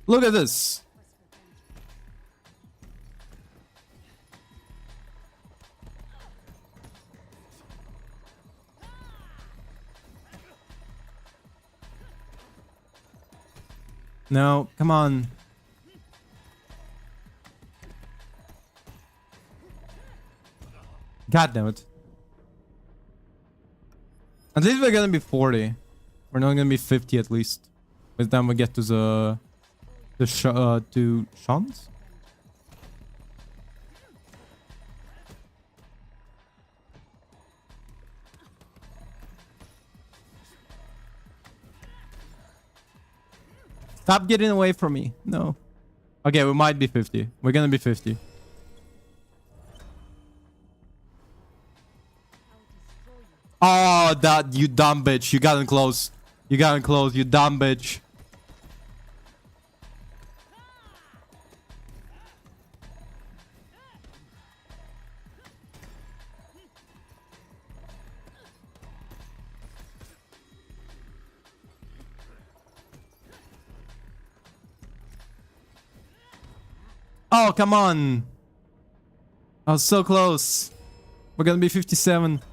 Look at this. No, come on. God damn it. At least we're gonna be 40. We're not gonna be 50 at least. By the time we get to to Shans? Stop getting away from me. No. Okay, we might be 50. We're gonna be 50. Oh, that you dumb bitch. You got in close. You got in close, you dumb bitch. Oh, come on. I was so close. We're gonna be 57.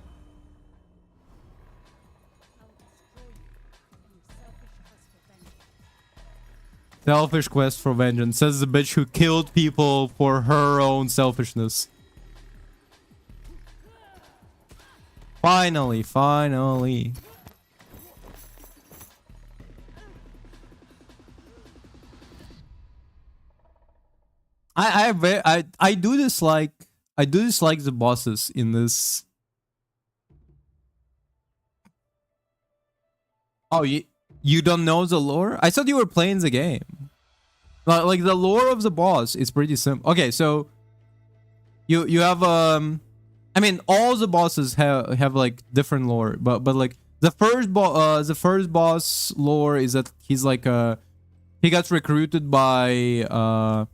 Selfish quest for vengeance. Says the bitch who killed people for her own selfishness. Finally, finally. I do dislike the bosses in this. Oh, you don't know the lore? I thought you were playing the game. Like the lore of the boss is pretty simple. Okay, so you have I mean all the bosses have like different lore, but like the first boss lore is that he's like he got recruited by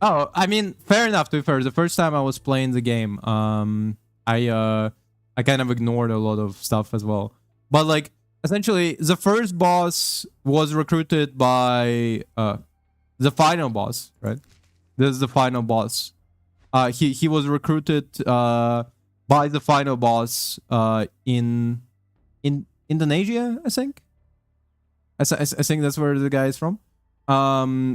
Oh, I mean, fair enough to be fair. The first time I was playing the game, I kind of ignored a lot of stuff as well. But like essentially the first boss was recruited by the final boss, right? This is the final boss. He was recruited by the final boss in Indonesia, I think. I think that's where the guy is from.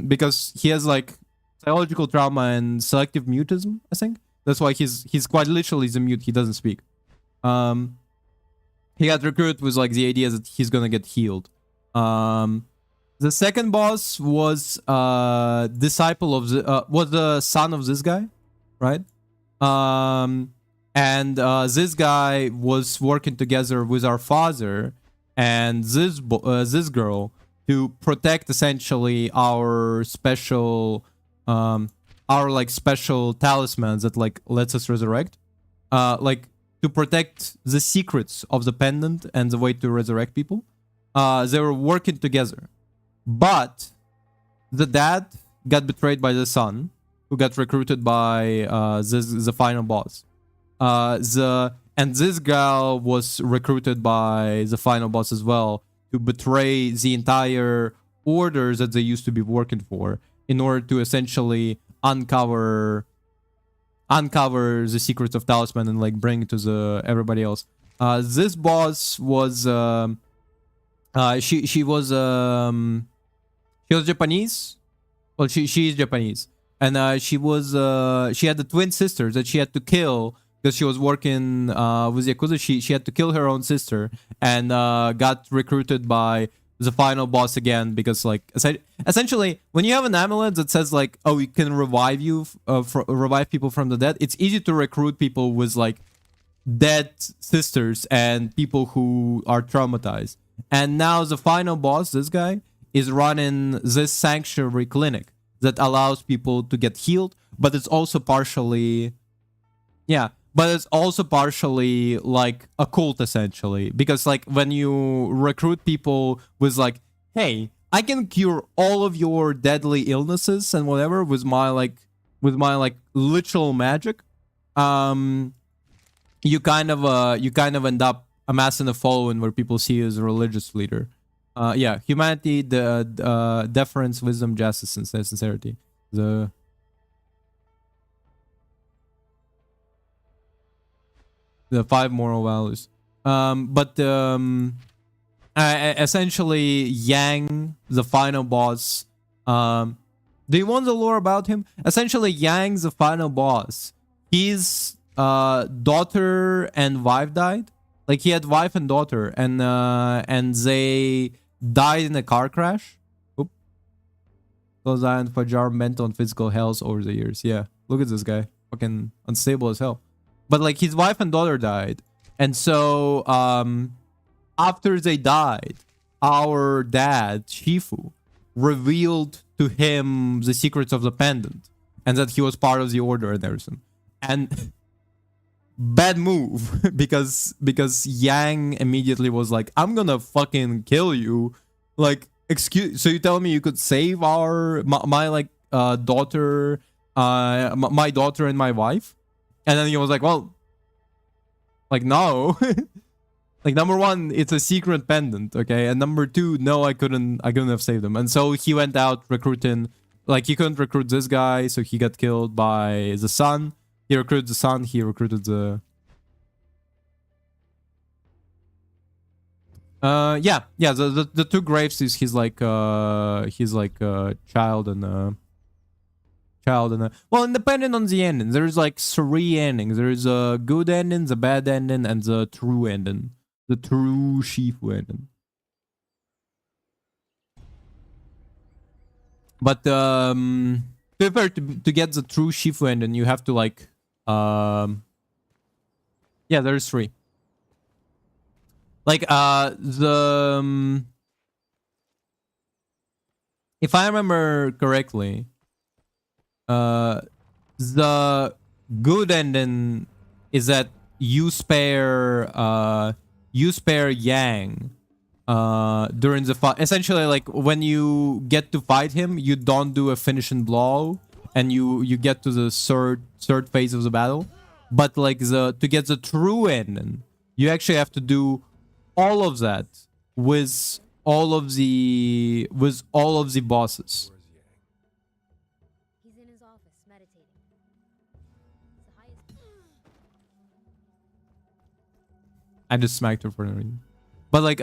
Because he has like psychological trauma and selective mutism, I think. That's why he's quite literally the mute. He doesn't speak. He got recruited with like the idea that he's gonna get healed. The second boss was disciple of the was the son of this guy, right? And this guy was working together with our father and this girl to protect essentially our special our like special talismans that like lets us resurrect, like to protect the secrets of the pendant and the way to resurrect people. They were working together, but the dad got betrayed by the son, who got recruited by the final boss. And this girl was recruited by the final boss as well to betray the entire orders that they used to be working for, in order to essentially uncover the secrets of talisman and like bring it to the everybody else. This boss was she was Japanese. Well, she is Japanese, and she had the twin sisters that she had to kill because she was working with Yakuza. She had to kill her own sister and got recruited by the final boss again, because like essentially when you have an amulet that says like, oh, you can revive revive people from the dead, it's easy to recruit people with like dead sisters and people who are traumatized. And now the final boss, this guy, is running this sanctuary clinic that allows people to get healed, but it's also partially like a cult essentially, because like when you recruit people with like, hey, I can cure all of your deadly illnesses and whatever with my literal magic, you kind of end up amassing a following where people see you as a religious leader. Humanity, the deference, wisdom, justice, and sincerity. The 5 moral values. Essentially, Yang, the final boss. Do you want the lore about him? Essentially, Yang, the final boss. His daughter and wife died. Like he had wife and daughter, and they died in a car crash. Oop. Those and Fajar mental and physical health over the years. Yeah, look at this guy, fucking unstable as hell. But like his wife and daughter died, and so after they died, our dad Sifu revealed to him the secrets of the pendant, and that he was part of the order and everything. And bad move because Yang immediately was like, I'm gonna fucking kill you. Like, excuse, so you tell me you could save my like daughter, my daughter and my wife? And then he was like, well, like, no. Like, number one, it's a secret pendant, okay? And number two, no, I couldn't have saved them. And so he went out recruiting, like, he couldn't recruit this guy, so he got killed by the son. He recruited the son, he recruited the... the two graves is he's like child and well, depending on the ending, there's like 3 endings. There's a good ending, the bad ending, and the true ending. The true Shifu ending. But to be fair, to get the true Shifu ending, you have to like yeah, there's 3. Like if I remember correctly, the good ending is that you spare Yang during the fight. Essentially, like, when you get to fight him, you don't do a finishing blow, and you get to the third phase of the battle. But like to get the true ending, you actually have to do all of that with all of the bosses. He's in his office meditating. It's the highest. I just smacked her for no reason. But like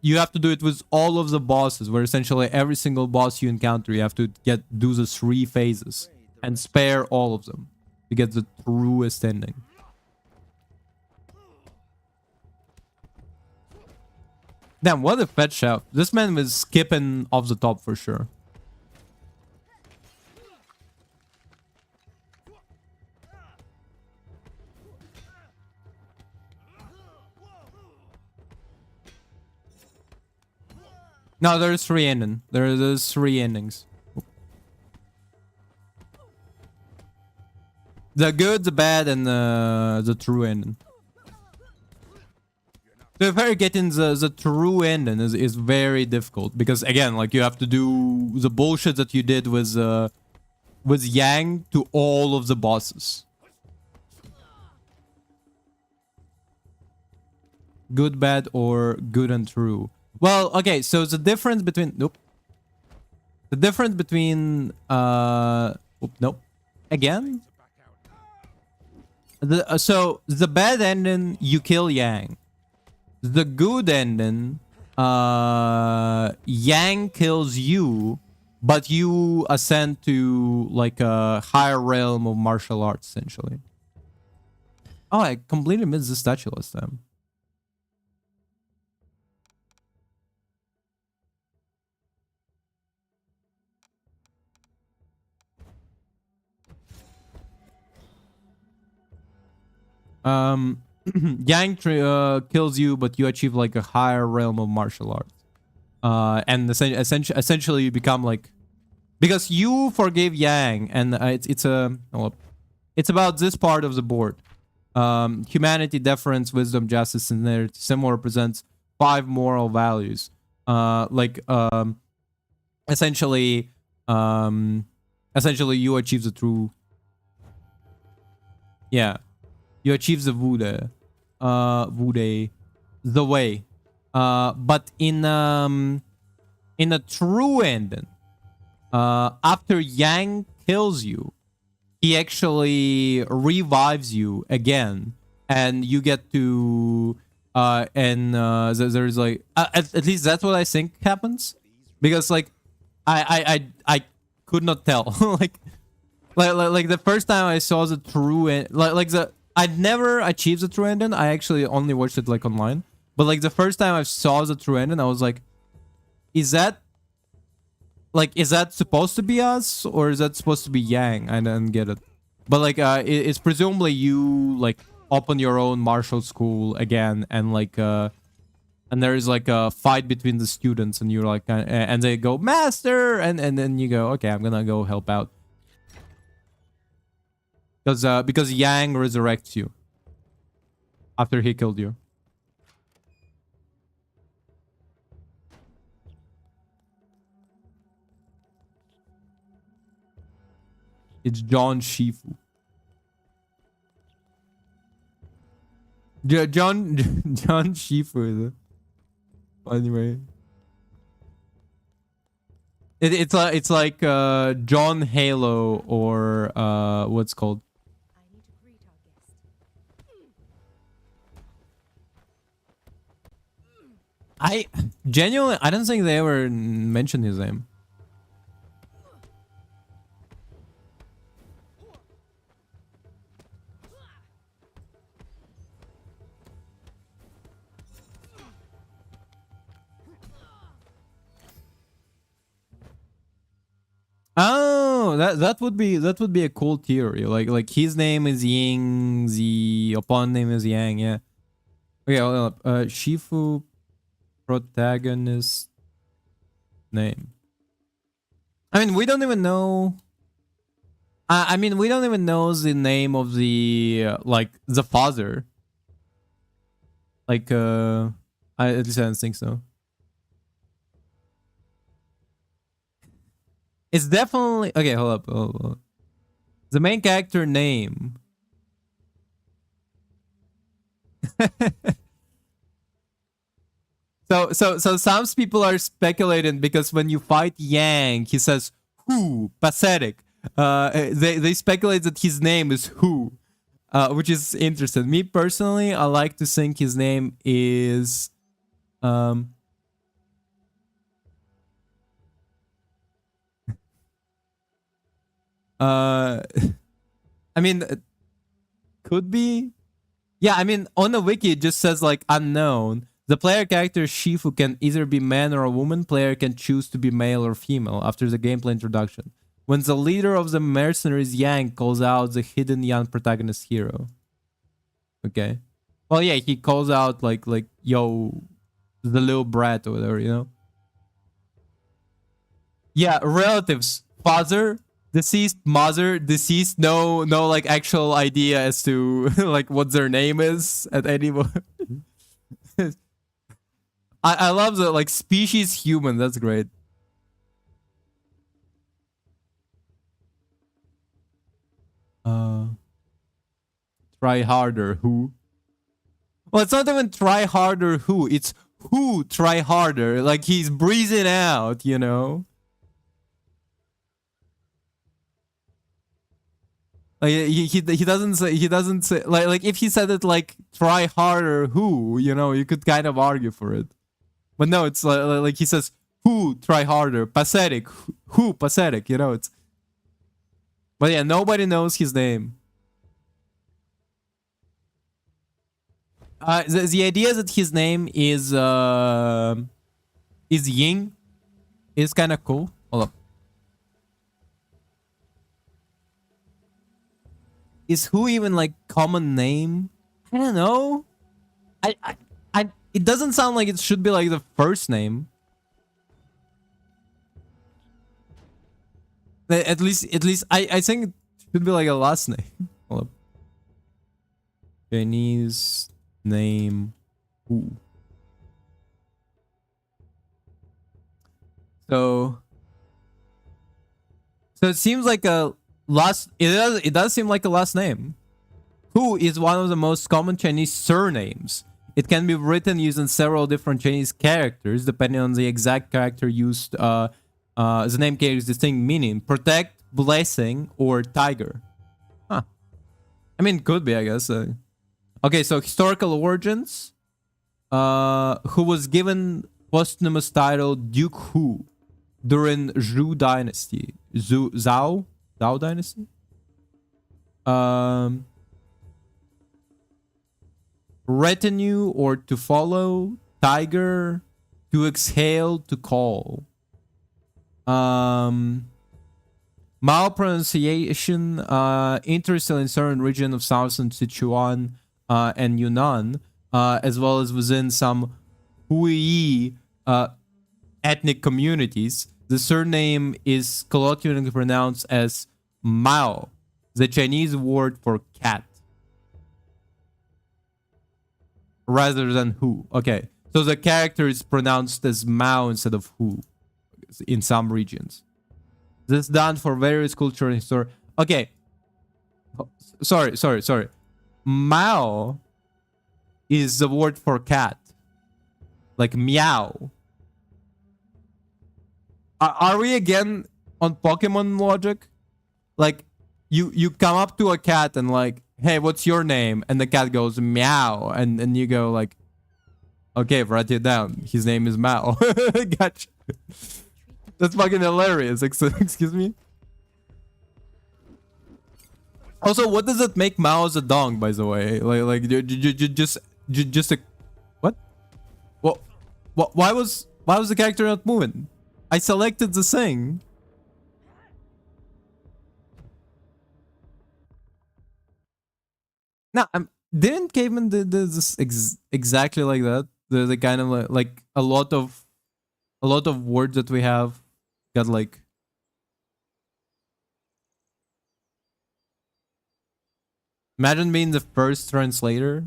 you have to do it with all of the bosses, where essentially every single boss you encounter, you have to do the 3 phases and spare all of them to get the truest ending. Damn, what a fetch shout. This man was skipping off the top for sure. No, there's 3 endings. There's 3 endings. The good, the bad, and the true ending. So if I getting the true ending is very difficult, because again, like, you have to do the bullshit that you did with Yang to all of the bosses. Good, bad, or good and true. Well, okay, so the difference between the difference between again. So the bad ending, you kill Yang. The good ending, Yang kills you, but you ascend to like a higher realm of martial arts, essentially. Oh, I completely missed the statue last time. Yang kills you, but you achieve like a higher realm of martial arts. And essentially you become like, because you forgave Yang, and it's about this part of the board. Humanity, deference, wisdom, justice, and there symbol represents 5 moral values. Essentially you achieve the true. Yeah. You achieve the Wude, the way. But in a true ending, after Yang kills you, he actually revives you again, and you get to there's like at least that's what I think happens, because like I could not tell like the first time I saw the true end, I'd never achieved the true ending. I actually only watched it like online. But like the first time I saw the true ending, I was like, is that supposed to be us, or is that supposed to be Yang? I didn't get it. But like it's presumably you like open your own martial school again, and like and there's like a fight between the students, and you're like and they go, master, and then you go, okay, I'm gonna go help out. Because Yang resurrects you after he killed you. It's John Shifu. John John Shifu is it? Anyway. It's like John Halo or what's called? I need to greet our guest. I genuinely I don't think they ever mentioned his name. Oh, that would be a cool theory. Like his name is Ying, the opponent name is Yang. Yeah. Okay, hold up. Shifu protagonist name. I mean, we don't even know. I mean, we don't even know the name of the like the father. Like at least I don't think so. It's definitely okay. Hold up. Hold up. The main character name. So some people are speculating because when you fight Yang, he says "who" pathetic. They speculate that his name is Who, which is interesting. Me personally, I like to think his name is I mean, could be. Yeah, I mean, on the wiki it just says like unknown. The player character Shifu can either be man or a woman. Player can choose to be male or female after the gameplay introduction. When the leader of the mercenaries Yang calls out the hidden young protagonist hero. Okay. Well, yeah, he calls out like yo, the little brat or whatever, you know. Yeah, relatives, father, deceased, mother, deceased. No, like actual idea as to like what their name is at any moment. I love the like species human. That's great. Try harder. Who? Well, it's not even try harder. Who? It's who try harder. Like he's breathing out. You know. Like he doesn't say like if he said it like try harder. Who? You know, you could kind of argue for it. But no, it's like he says, who try harder? Pathetic. Who pathetic? You know, it's. But yeah, nobody knows his name. The idea that his name is Ying is kind of cool. Hold up. Is Who even like common name? I don't know. It doesn't sound like it should be like the first name. At least I think it should be like a last name. Hold up. Chinese name Who. So it seems like a last. It does seem like a last name. Who is one of the most common Chinese surnames. It can be written using several different Chinese characters, depending on the exact character used. The name carries distinct meaning: protect, blessing, or tiger. Huh. I mean, could be, I guess. Okay, so historical origins. Who was given posthumous title Duke Hu during Zhou Dynasty. Zhao Dynasty. Retinue or to follow, tiger, to exhale, to call. Malpronunciation, interested in certain region of southern Sichuan and Yunnan, as well as within some Hui ethnic communities. The surname is colloquially pronounced as Mao. the Chinese word for cat rather than who. Okay, so the character is pronounced as Mao instead of who in some regions. This done for various culture and history. Okay, sorry. Mao is the word for cat, like meow. Are we again on Pokemon logic? Like, you come up to a cat and like, hey, what's your name? And the cat goes meow, and you go like, okay, write it down. His name is Mao. Gotcha. That's fucking hilarious. Excuse me. Also, what does it make Mao as a dong? By the way, like just a what? What? Why was the character not moving? I selected the thing. No, didn't Caveman did this exactly like that? The kind of like a lot of words that we have got like. Imagine being the first translator.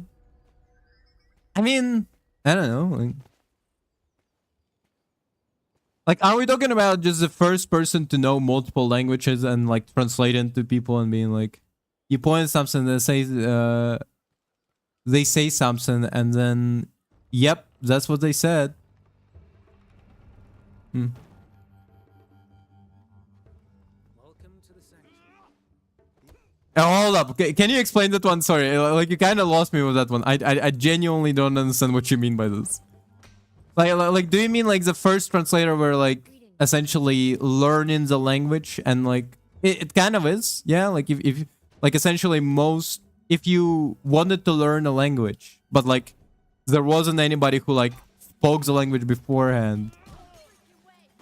I mean, I don't know. Like, are we talking about just the first person to know multiple languages and like translate into people and being like, you point at something that says, they say something and then, yep, that's what they said. Hmm. Welcome to the sanctuary. Hold up. Okay, can you explain that one? Sorry, like you kind of lost me with that one. I genuinely don't understand what you mean by this. Like, do you mean like the first translator were like essentially learning the language and like it kind of is, yeah. Like if like essentially most if you wanted to learn a language, but like there wasn't anybody who like spoke the language beforehand,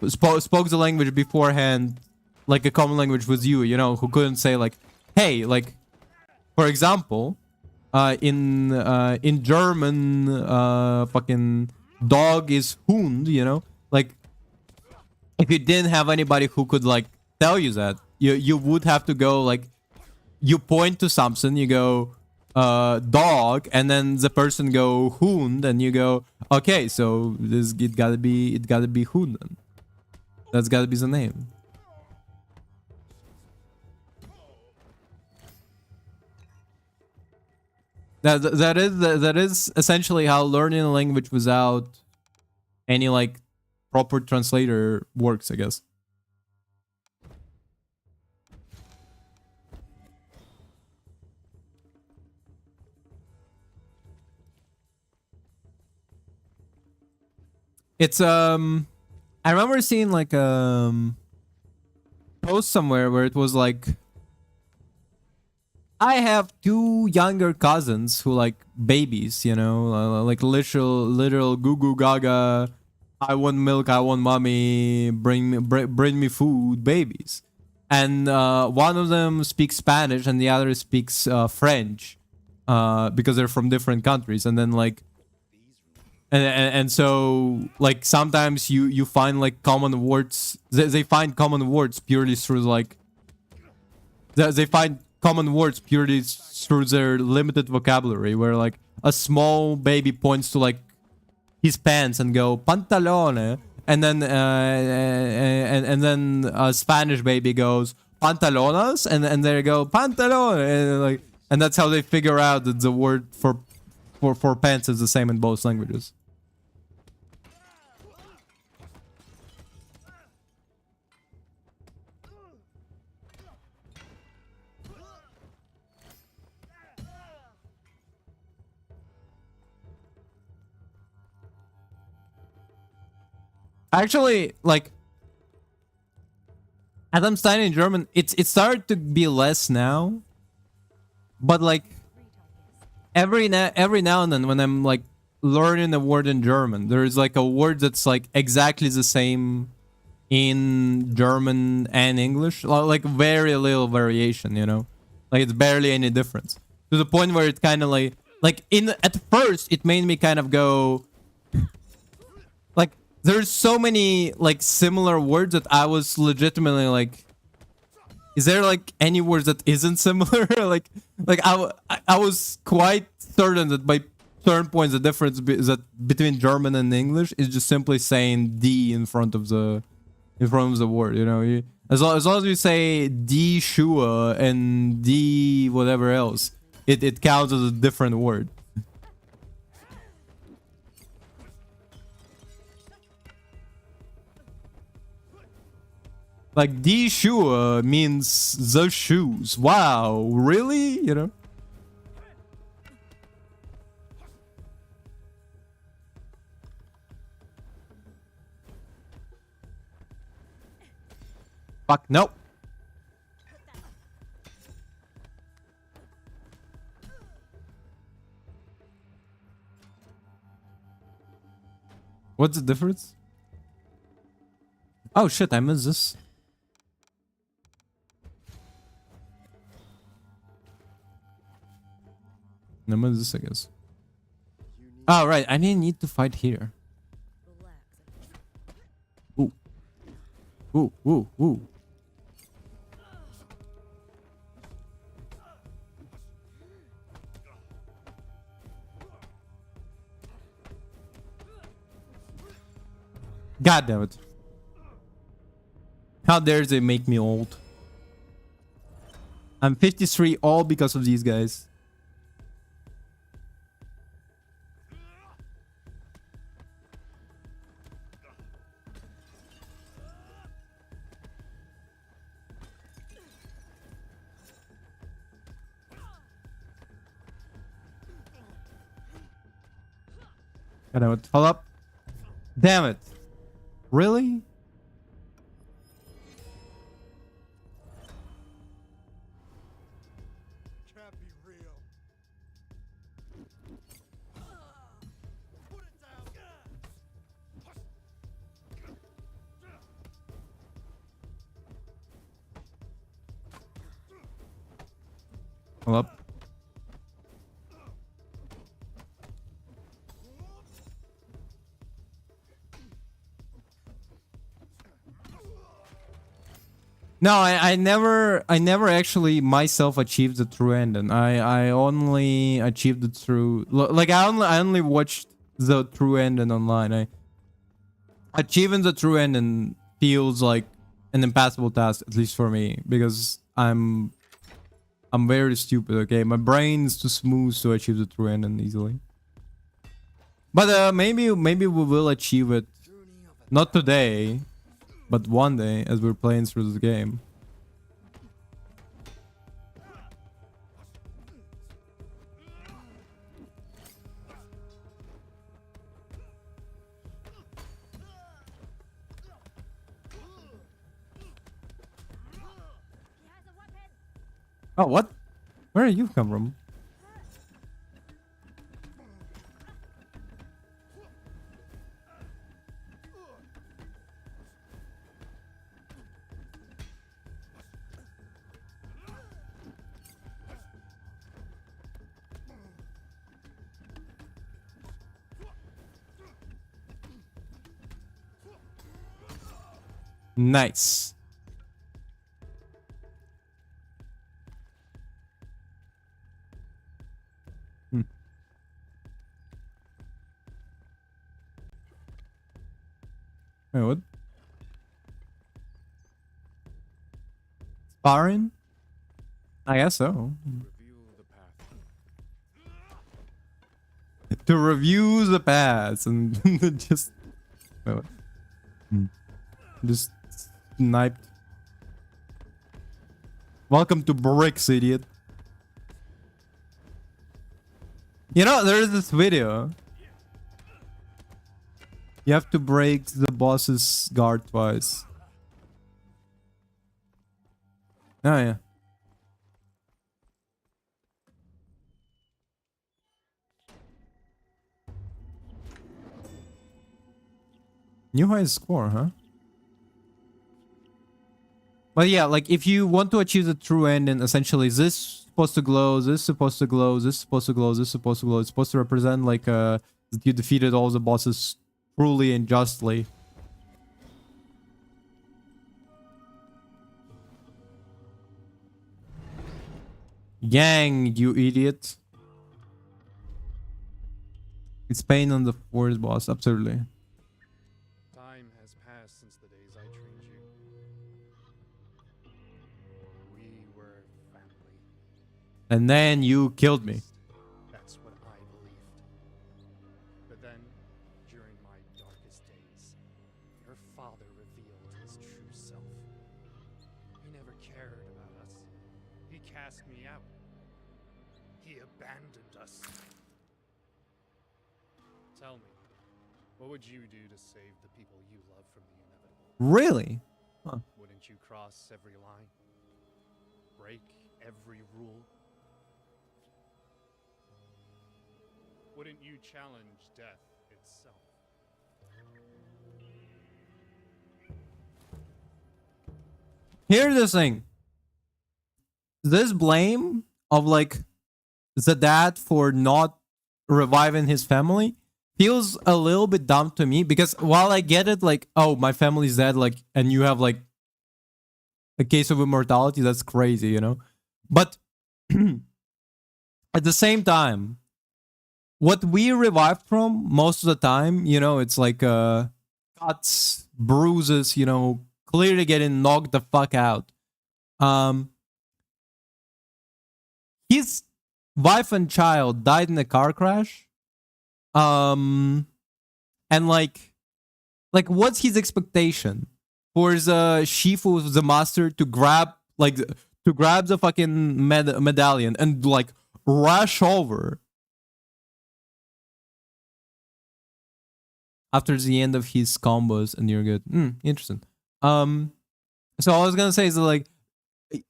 spoke the language beforehand, like a common language with you, you know, who couldn't say like, hey, like for example, in German, fucking dog is Hund, you know, like if you didn't have anybody who could like tell you that, you would have to go like, you point to something, you go dog, and then the person go Hund, and you go, okay, so it gotta be Hund then. That's gotta be the name. That is essentially how learning a language without any like proper translator works, I guess. It's I remember seeing like post somewhere where it was like, I have two younger cousins who like babies, you know, like literal goo goo gaga, I want milk, I want mommy, bring me food babies. And one of them speaks Spanish and the other speaks French, because they're from different countries. And then like, and so like sometimes you find like common words. They find common words purely through like, they find common words purely through their limited vocabulary, where like a small baby points to like his pants and go pantalone, and then and then a Spanish baby goes pantalonas, and they go pantalone, and like, and that's how they figure out that the word for pants is the same in both languages. Actually, like, as I'm studying German, it started to be less now. But like, every now and then when I'm like learning a word in German, there's like a word that's like exactly the same in German and English. Like very little variation, you know? Like it's barely any difference. To the point where it kind of like at first it made me kind of go like, there's so many like similar words that I was legitimately like, Is there like any words that isn't similar? I was quite certain that by certain points the difference is that between German and English is just simply saying D in front of the word. You know, as long as you say D Shua and D whatever else, it counts as a different word. Like D Shua means the shoes. Wow, really? You know? Fuck, nope. What's the difference? Oh shit, I missed this. I missed this, I guess. Oh, right, I didn't need to fight here. Ooh. Ooh, ooh, ooh. God damn it. How dare they make me old? I'm 53 all because of these guys. God damn it. Hold up. Damn it. Really? Can't be real. Put it down. Hold up. No, I never actually myself achieved the true ending. I only achieved it through like I only watched the true ending online. Achieving the true ending feels like an impossible task, at least for me, because I'm very stupid. Okay, my brain is too smooth to achieve the true ending easily. But maybe we will achieve it, not today, but one day as we're playing through this game. Oh, what? Where did you come from? Nice. Wait, what? Sparring? I guess so. Reveal the path. To review the past and just... Wait, what? Just sniped. Welcome to Bricks, idiot. You know, there is this video. You have to break the boss's guard twice. Oh, yeah. New high score, huh? But yeah, like if you want to achieve the true end, and essentially this supposed to glow, this supposed to glow, this supposed to glow, this supposed to glow. It's supposed to represent like that you defeated all the bosses truly and justly. Yang, you idiot. It's pain on the fourth boss, absolutely. Time has passed since the days I trained you. We were family. And then you killed me. That's what I believed. But then, during my darkest days, your father revealed his true self. He never cared about us. He cast me out. He abandoned us. Tell me, what would you do to save the people you love from the inevitable? Really? Huh. Wouldn't you cross every line? Break every rule? Wouldn't you challenge death itself? Here's the thing. This blame of like the dad for not reviving his family feels a little bit dumb to me, because while I get it, like, oh, my family's dead, like, and you have like a case of immortality, that's crazy, you know? But at the same time, what we revived from most of the time, you know, it's like cuts, bruises, you know, clearly getting knocked the fuck out. His wife and child died in a car crash. And like what's his expectation for the Shifu, the master, to grab the fucking medallion and like rush over after the end of his combos and you're good? Interesting. So I was gonna say is like,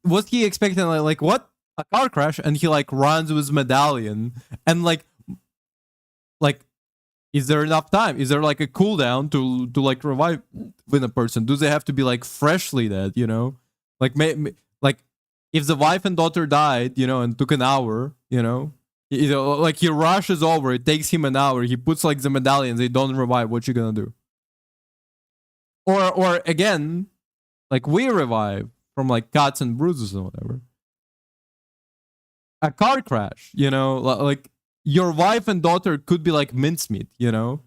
what's he expecting? Like what? A car crash, and he like runs with medallion, and like is there enough time? Is there like a cooldown to like revive with a person? Do they have to be like freshly dead, you know? Like like if the wife and daughter died, you know, and took an hour, you know, like he rushes over, it takes him an hour, he puts like the medallions, they don't revive, what you gonna do? Or again, like we revive from like cuts and bruises and whatever. A car crash, you know, like your wife and daughter could be like mincemeat, you know?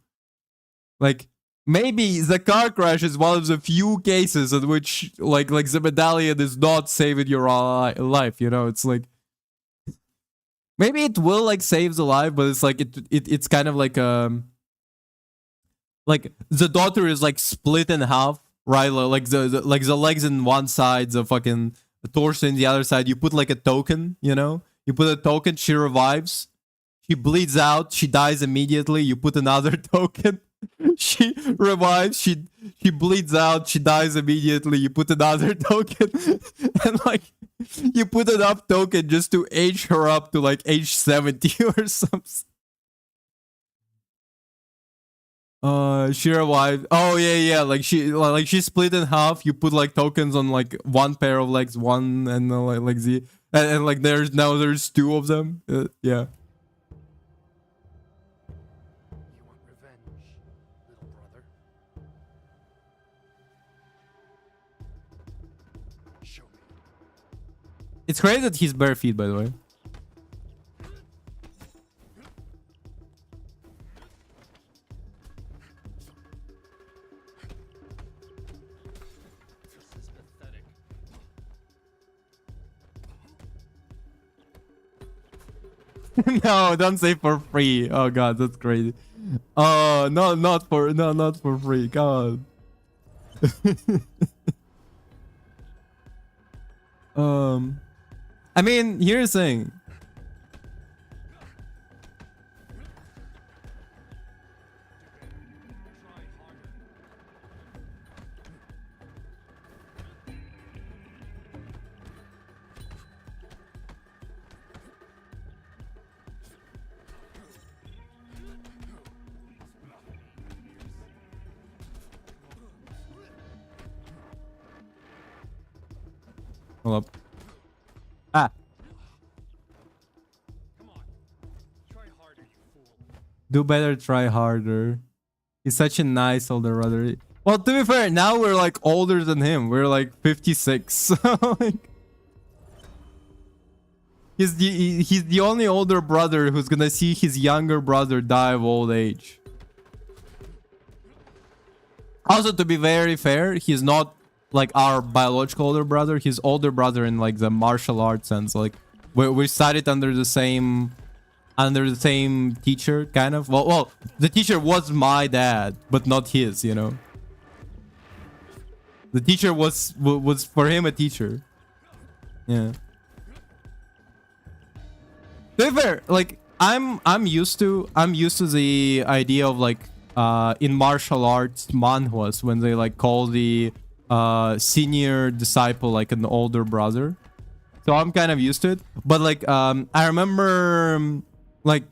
Like maybe the car crash is one of the few cases in which like the medallion is not saving your life, you know? It's like maybe it will like save the life, but it's like it's kind of like the daughter is like split in half, right? Like the legs in one side, the fucking torso in the other side. You put like a token, you know? You put a token, she revives. She bleeds out, she dies immediately. You put another token, she revives, she bleeds out, she dies immediately. You put another token, and like you put enough token just to age her up to like age 70 or something. She revived. Oh yeah, like she split in half. You put like tokens on like one pair of legs, one and like the and like there's two of them. Yeah. You want revenge, little brother? Show me. It's crazy that he's bare feet, by the way. This is pathetic. No, don't say for free. Oh god, that's crazy. Oh no, not for free. God. I mean, here's the thing. Try harder. Hold up. Ah, Come on. Try harder, you fool. do better, try harder. He's such a nice older brother. Well, to be fair, now we're like older than him. We're like 56. So, like, he's the only older brother who's gonna see his younger brother die of old age. Also, to be very fair, he's not like our biological older brother. He's older brother in like the martial arts sense. Like we studied under the same teacher, kind of. Well, the teacher was my dad, but not his. You know, the teacher was for him a teacher. Yeah. To be fair, like I'm used to the idea of like in martial arts manhwas when they like call the senior disciple like an older brother. So I'm kind of used to it. But like I remember like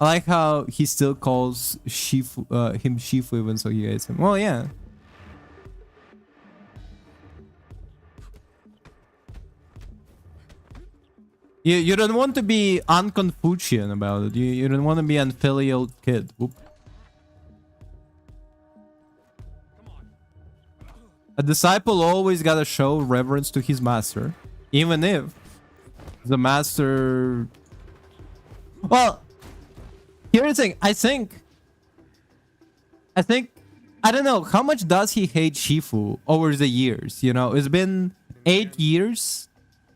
I like how he still calls Shifu him Shifu even so he hates him. Well, yeah. You don't want to be unconfucian about it. You don't want to be unfilial kid. Whoop. A disciple always gotta show reverence to his master, even if the master... Well, here's the thing. I think... I don't know. How much does he hate Shifu over the years? You know, it's been 8 years.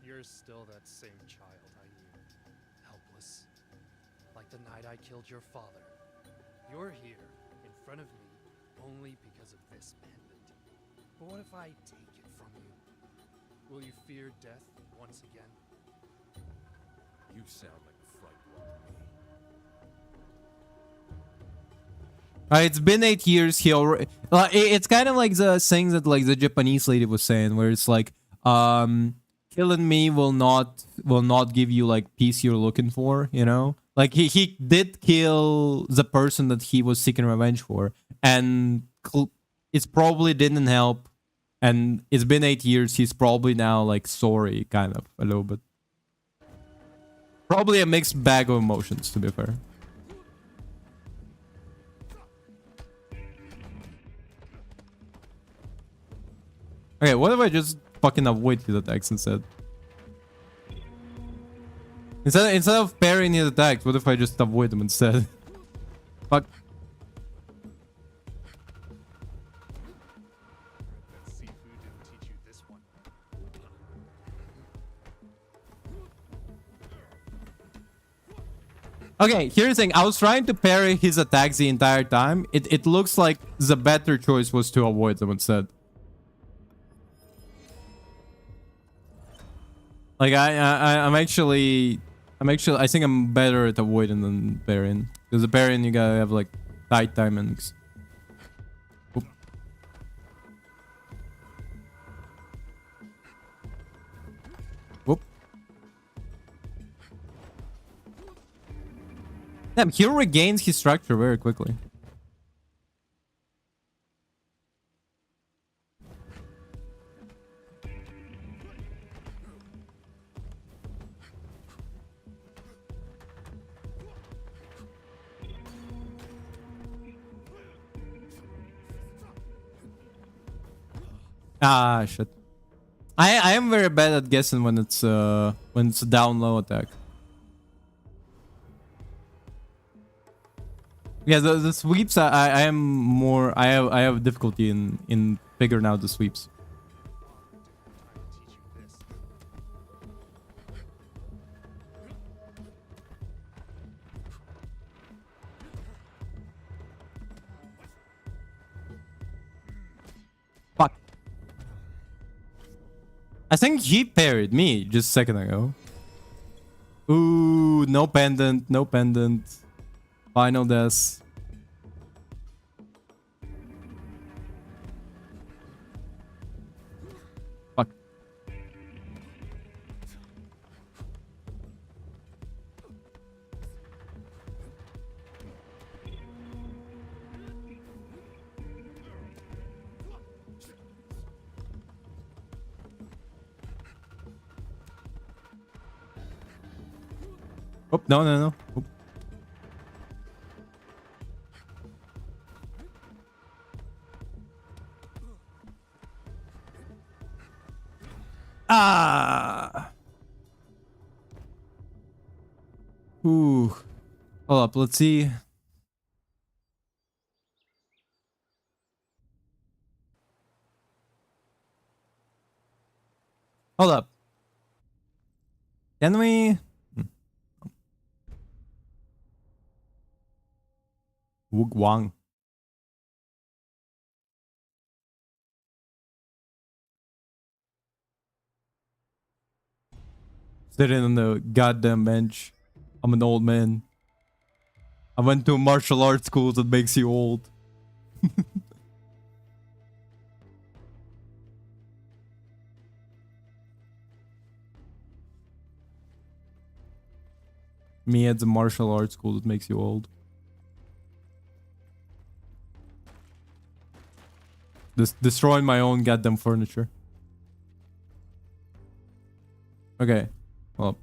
You're still that same child I knew. Helpless. Like the night I killed your father. You're here, in front of me, only because of this pendant. But what if I take it from you? Will you fear death once again? You sound like a frightened one to me. It's been 8 years. He already... it's kind of like the thing that like the Japanese lady was saying, where it's like, killing me will not give you like peace you're looking for. You know, like he did kill the person that he was seeking revenge for, and it probably didn't help. And it's been 8 years. He's probably now like sorry, kind of a little bit. Probably a mixed bag of emotions, to be fair. Okay, what if I just fucking avoid his attacks instead? Instead of parrying his attacks, what if I just avoid them instead? Fuck. That Sifu didn't teach you this one. Okay, here's the thing. I was trying to parry his attacks the entire time. It looks like the better choice was to avoid them instead. Like I'm actually I think I'm better at avoiding than parrying. Because the parrying you gotta have like tight timings. Oop. Whoop. Damn, he regains his structure very quickly. Ah, shit. I am very bad at guessing when it's a down low attack. Yeah, the sweeps I am more I have difficulty in figuring out the sweeps. Time to teach you this. Fuck. I think he parried me just a second ago. Ooh, no pendant, no pendant. Final death. Fuck. Oh, no. Oh. Ah. Hold up, let's see. Hold up. Can we? Wang. Sitting on the goddamn bench. I'm an old man. I went to a martial arts school that makes you old. Me at the martial arts school that makes you old. Destroying my own goddamn furniture. Okay. Well.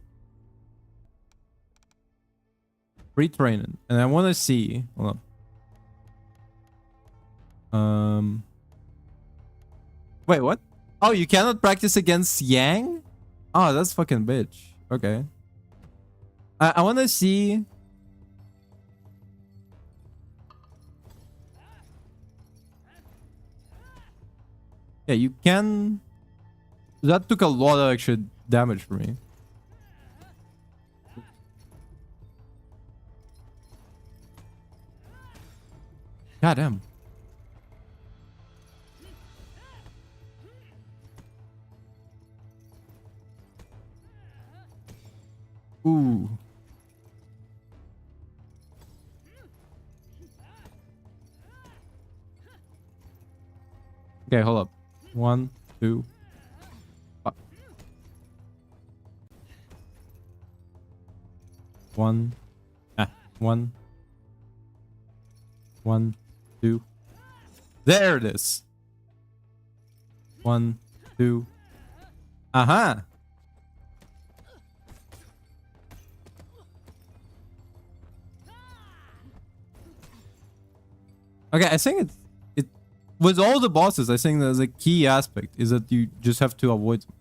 Pre-training. And I want to see... Hold up. Wait, what? Oh, you cannot practice against Yang? Oh, that's fucking bitch. Okay. I want to see... Yeah, you can... That took a lot of extra damage for me. God damn. Ooh. Okay, hold up. 1, 2. 1. 1. 1, 2. There it is. 1, 2. Aha. Okay, I think it with all the bosses, I think there's a key aspect is that you just have to avoid them.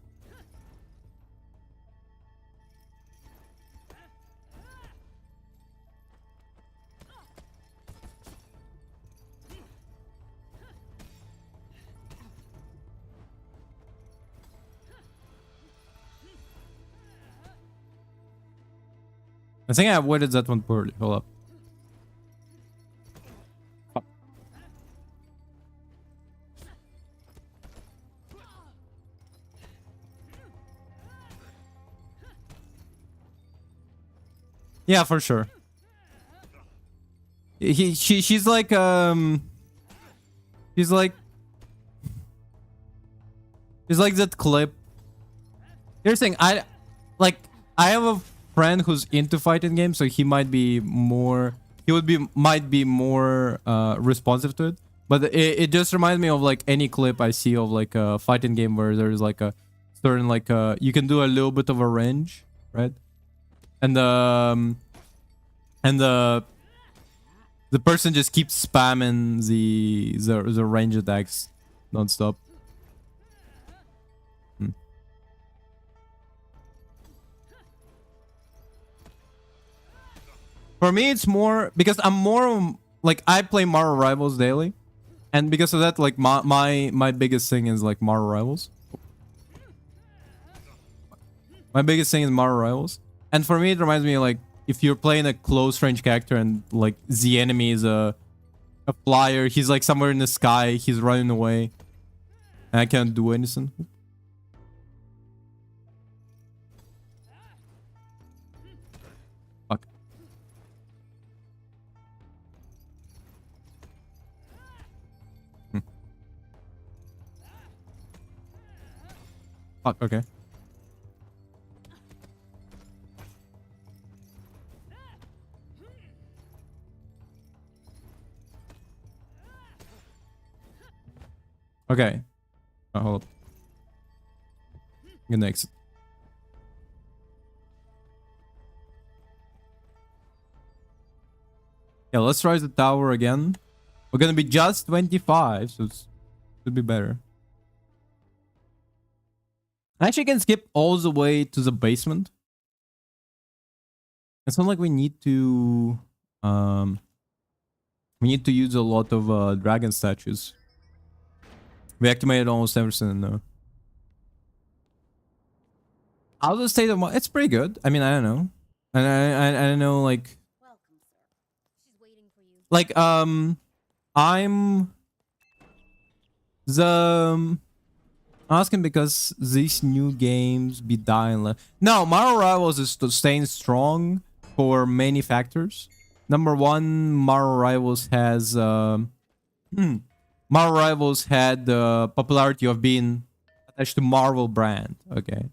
I think I avoided that one poorly. Hold up. Yeah, for sure. She's like she's like that clip. Here's the thing, I have a friend who's into fighting games, so he might be more might be more responsive to it. But it just reminds me of like any clip I see of like a fighting game where there's like a certain like you can do a little bit of a range, right? And the person just keeps spamming the range attacks non-stop. For me, it's more because I'm more like I play Marvel Rivals daily, and because of that, like my biggest thing is like Marvel Rivals. My biggest thing is Marvel Rivals, and for me, it reminds me of, like, if you're playing a close range character and like the enemy is a flyer, he's like somewhere in the sky, he's running away, and I can't do anything. Fuck. Fuck. Okay. Okay. Hold up. I'm gonna exit. Yeah, let's try the tower again. We're gonna be just 25, so it should be better. I actually can skip all the way to the basement. It's not like we need to We need to use a lot of dragon statues. We activated almost everything now. How's the state of my... It's pretty good. I mean, I don't know. And I don't know, like... Welcome, sir. She's waiting for you. Like, I'm... Asking because these new games be dying. No, Marvel Rivals is staying strong for many factors. Number one, Marvel Rivals has... Marvel Rivals had the popularity of being attached to Marvel brand. Okay.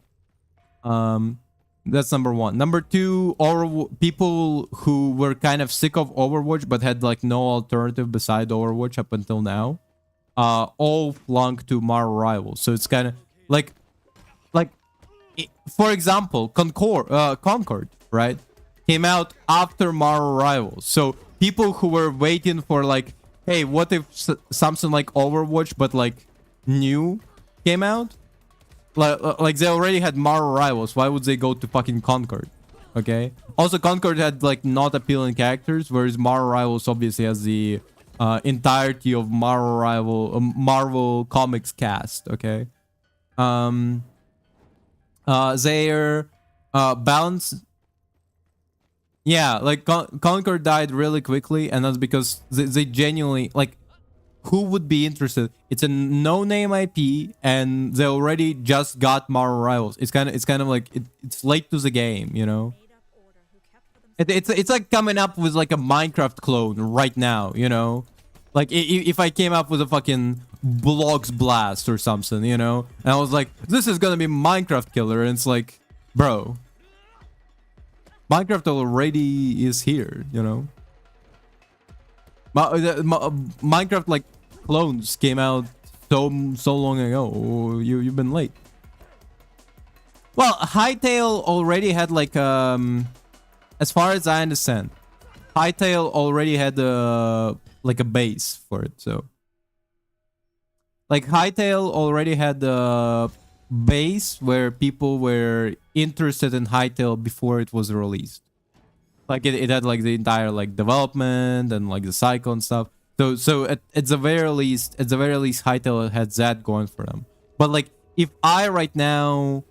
That's number one. Number two, people who were kind of sick of Overwatch but had like no alternative beside Overwatch up until now, all flung to Marvel Rivals. So it's kind of like, for example, Concord, right, came out after Marvel Rivals. So people who were waiting for like, hey, what if something like Overwatch but like new came out? Like they already had Marvel Rivals. Why would they go to fucking Concord? Okay. Also, Concord had like not appealing characters, whereas Marvel Rivals obviously has the entirety of Marvel comics cast. Okay. Their balance. Yeah, like Concord died really quickly, and that's because they genuinely like. Who would be interested? It's a no-name IP, and they already just got Marvel Rivals. It's kind of like it's late to the game, you know. It's like coming up with like a Minecraft clone right now, you know. Like if I came up with a fucking Blocks Blast or something, you know, and I was like, this is gonna be Minecraft killer, and it's like, bro, Minecraft already is here, you know. Minecraft like clones came out so long ago. You've been late. Well, Hytale already had like as far as I understand, Hytale already had like a base for it. So like Hytale already had the base where people were interested in Hytale before it was released. Like it had like the entire like development and like the cycle and stuff. So at the very least, Hytale had that going for them. But like if I right now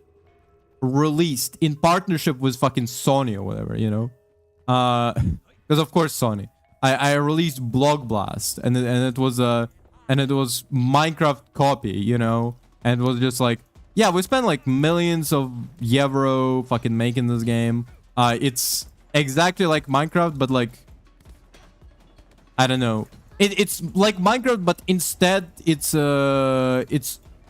released in partnership with fucking Sony or whatever, you know, because of course Sony, I released Block Blast and it was Minecraft copy, you know, and it was just like, yeah, we spent like millions of euro fucking making this game. It's exactly like Minecraft, but like I don't know. It's like Minecraft, but instead it's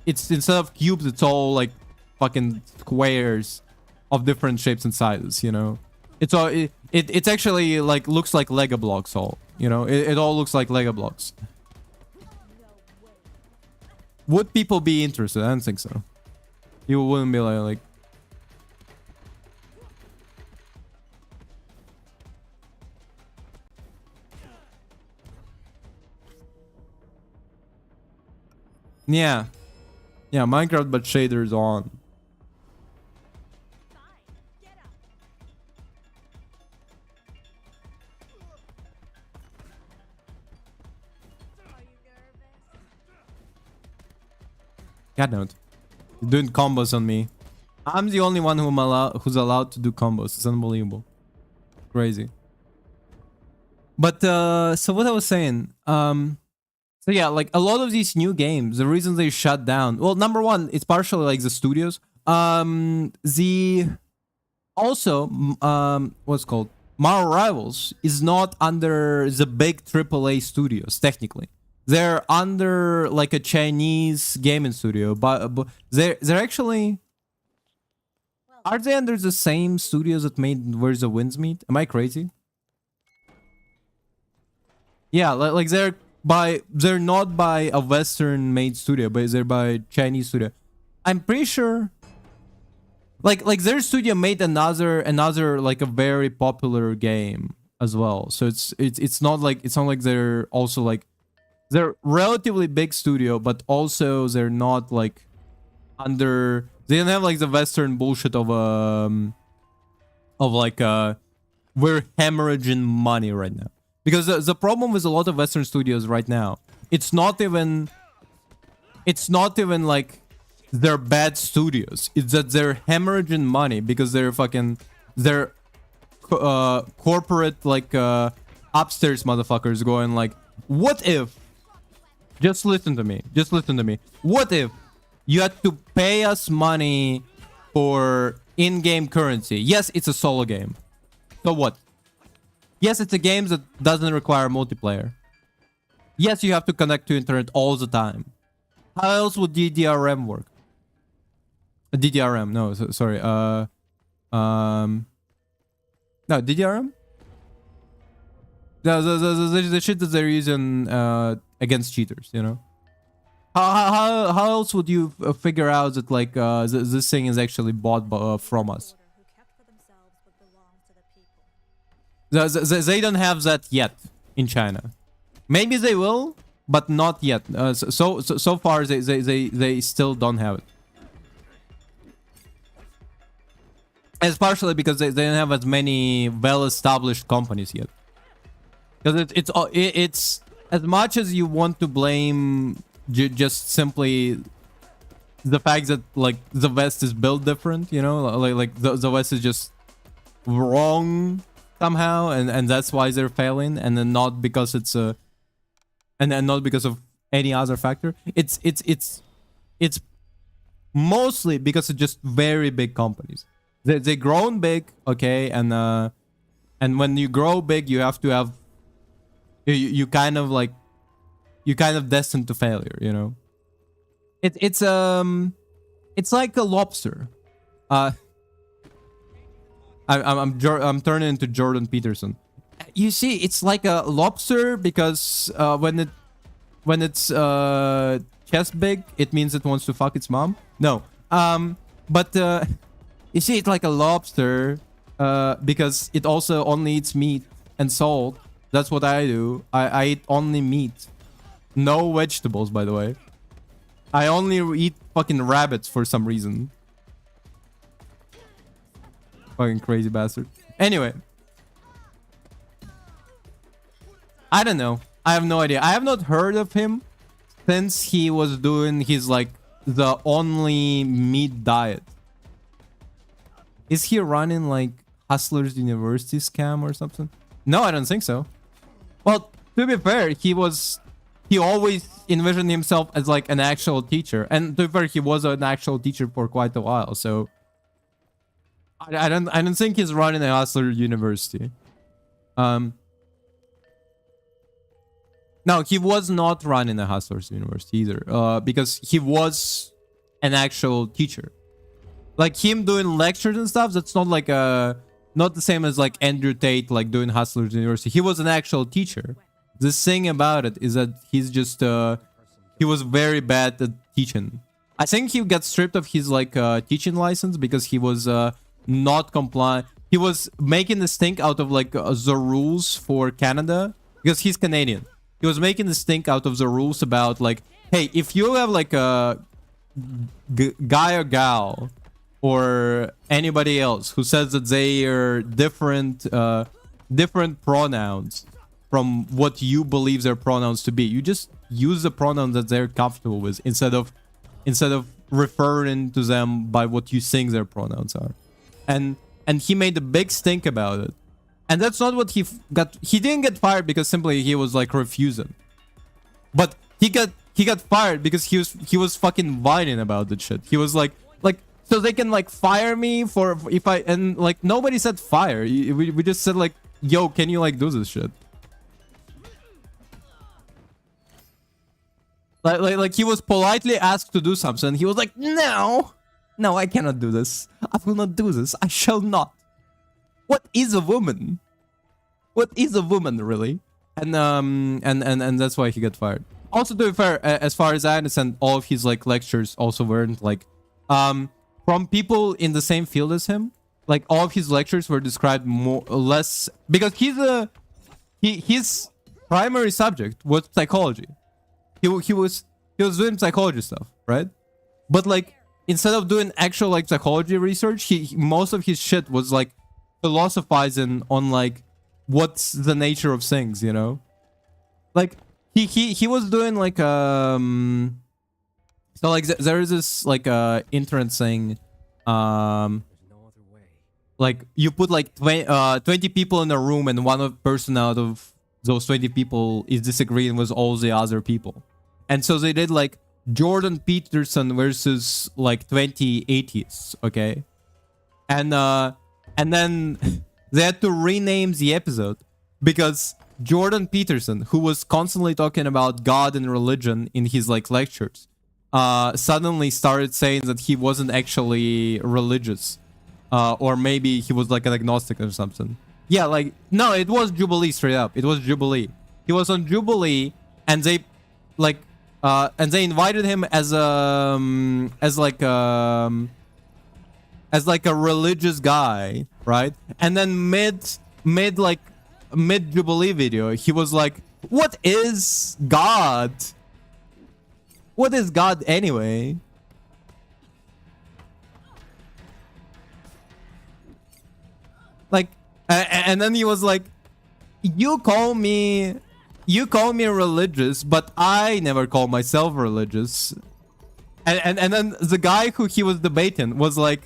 instead of cubes, it's all like fucking squares of different shapes and sizes. You know, it's all it's actually like looks like Lego blocks. All you know, it all looks like Lego blocks. Would people be interested? I don't think so. You wouldn't be like. Yeah. Yeah, Minecraft but shaders on. God no. You're doing combos on me. I'm the only one who's allowed to do combos. It's unbelievable. Crazy. But so what I was saying, so yeah, like a lot of these new games, the reason they shut down, well, number one, it's partially like the studios. What's called Marvel Rivals is not under the big AAA studios technically. They're under like a Chinese gaming studio, but they're actually, are they under the same studios that made Where the Winds Meet? Am I crazy? Yeah, like they're not by a Western made studio, but they're by Chinese studio. I'm pretty sure like their studio made another like a very popular game as well. So it's not like they're also like, they're relatively big studio, but also they're not like under, they don't have like the Western bullshit of like we're hemorrhaging money right now. Because the problem with a lot of Western studios right now, it's not even like they're bad studios. It's that they're hemorrhaging money because they're corporate like upstairs motherfuckers going like, what if? Just listen to me. Just listen to me. What if you had to pay us money for in-game currency? Yes, it's a solo game. So what? Yes, it's a game that doesn't require multiplayer. Yes, you have to connect to internet all the time. How else would DDRM work? DDRM, no, sorry. No, DDRM? The shit that they're using against cheaters, you know? How else would you figure out that like this thing is actually bought from us? Who kept for themselves what belongs to the people. They don't have that yet in China. Maybe they will, but not yet. So far they still don't have it. It's partially because they don't have as many well-established companies yet. Because it's as much as you want to blame just simply the fact that like the West is built different, you know, like the West is just wrong somehow, and that's why they're failing, and then not because it's a and not because of any other factor. It's mostly because it's just very big companies. They grown big, okay, and when you grow big, you have to have you kind of destined to failure, you know. It's like a lobster. I'm turning into Jordan Peterson. You see, it's like a lobster because when it's chest big, it means it wants to fuck its mom. No, but you see, it's like a lobster because it also only eats meat and salt. That's what I do. I eat only meat, no vegetables, by the way. I only eat fucking rabbits for some reason. Fucking crazy bastard. Anyway. I don't know. I have no idea. I have not heard of him since he was doing his, like, the only meat diet. Is he running, like, Hustlers University scam or something? No, I don't think so. Well, to be fair, he always envisioned himself as, like, an actual teacher. And to be fair, he was an actual teacher for quite a while, so... I don't think he's running a Hustler University. No, he was not running a Hustlers University either. Because he was an actual teacher. Like him doing lectures and stuff, that's not like not the same as like Andrew Tate like doing Hustlers University. He was an actual teacher. The thing about it is that he's just he was very bad at teaching. I think he got stripped of his like teaching license because he was not compliant. He was making this thing out of like the rules for Canada because he's Canadian. He was making this thing out of the rules about like, hey, if you have like a guy or gal or anybody else who says that they are different pronouns from what you believe their pronouns to be, you just use the pronouns that they're comfortable with instead of referring to them by what you think their pronouns are. And he made a big stink about it. And that's not what he didn't get fired because simply he was like refusing. But he got fired because he was fucking whining about that shit. He was like so they can like fire me for if I, and like nobody said fire. We just said like, yo, can you like do this shit? Like he was politely asked to do something. He was like, no, I cannot do this. I will not do this. I shall not. What is a woman? What is a woman really? And that's why he got fired. Also, to be fair, as far as I understand, all of his like lectures also weren't like from people in the same field as him. Like all of his lectures were described more or less because his primary subject was psychology. He was doing psychology stuff, right? But like instead of doing actual like psychology research, most of his shit was like philosophizing on like what's the nature of things, you know? Like he was doing like so like there is this like internet thing There's no other way. like you put like 20 people in a room and person out of those 20 people is disagreeing with all the other people. And so they did like Jordan Peterson versus like 20 atheists, okay? And then they had to rename the episode because Jordan Peterson, who was constantly talking about God and religion in his like lectures, suddenly started saying that he wasn't actually religious. Or maybe he was like an agnostic or something. Yeah, like, no, it was Jubilee straight up. It was Jubilee. He was on Jubilee and they like, and they invited him as like a religious guy, right? And then mid Jubilee video, he was like, what is God? What is God anyway? Like, and then he was like, you call me religious, but I never call myself religious. And then the guy who he was debating was like,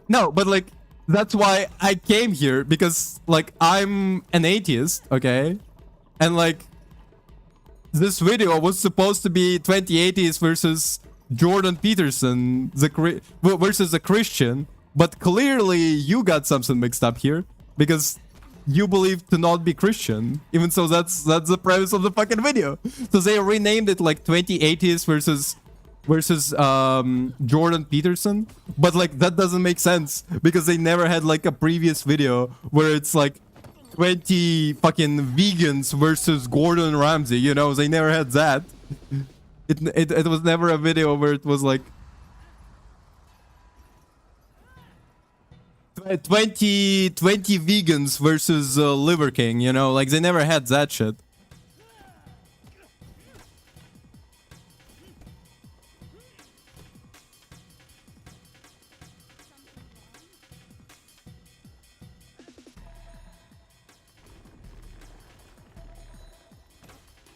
no, but like, that's why I came here, because like I'm an atheist, okay? And like this video was supposed to be 20 atheists versus Jordan Peterson versus a Christian, but clearly you got something mixed up here because you believe to not be Christian. Even so, that's the premise of the fucking video. So they renamed it like 20 atheists versus Jordan Peterson, but like that doesn't make sense because they never had like a previous video where it's like 20 fucking vegans versus Gordon Ramsay, you know? They never had that. It was never a video where it was like 20 vegans versus Liver King, you know? Like they never had that shit.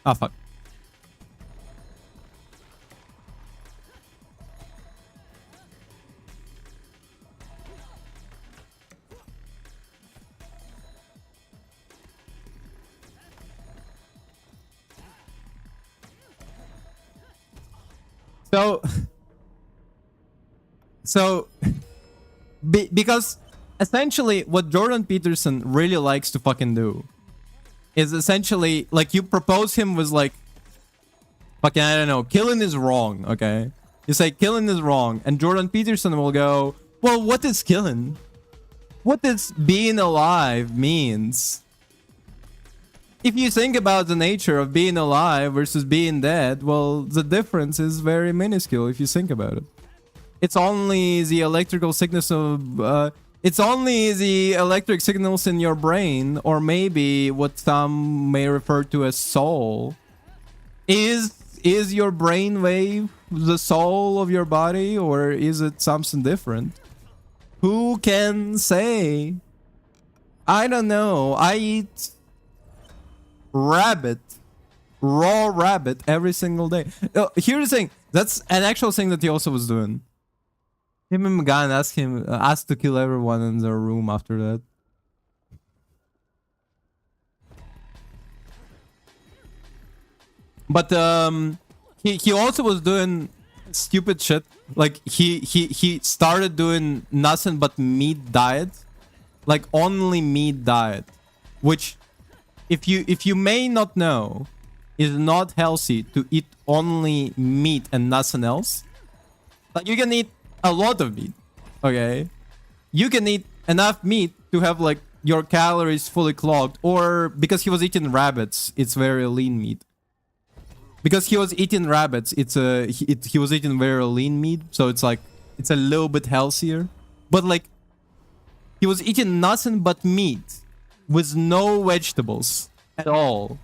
Ah, fuck. So, because essentially what Jordan Peterson really likes to fucking do is essentially like you propose him with like fucking, I don't know, killing is wrong, okay? You say killing is wrong, and Jordan Peterson will go, well, what is killing? What does being alive means? If you think about the nature of being alive versus being dead, well, the difference is very minuscule if you think about it. It's only the electrical sickness of it's only the electric signals in your brain, or maybe what some may refer to as soul. Is your brain wave the soul of your body, or is it something different? Who can say? I don't know. I eat raw rabbit every single day. Here's the thing. That's an actual thing that he also was doing. Him and Magan asked to kill everyone in their room after that. But he also was doing stupid shit. Like he started doing nothing but meat diet, like only meat diet, which if you may not know, is not healthy to eat only meat and nothing else. Like you can eat a lot of meat, okay? You can eat enough meat to have like your calories fully clogged, or because he was eating rabbits, it's very lean meat. Because he was eating rabbits, he was eating very lean meat, so it's like it's a little bit healthier. But like he was eating nothing but meat with no vegetables at all,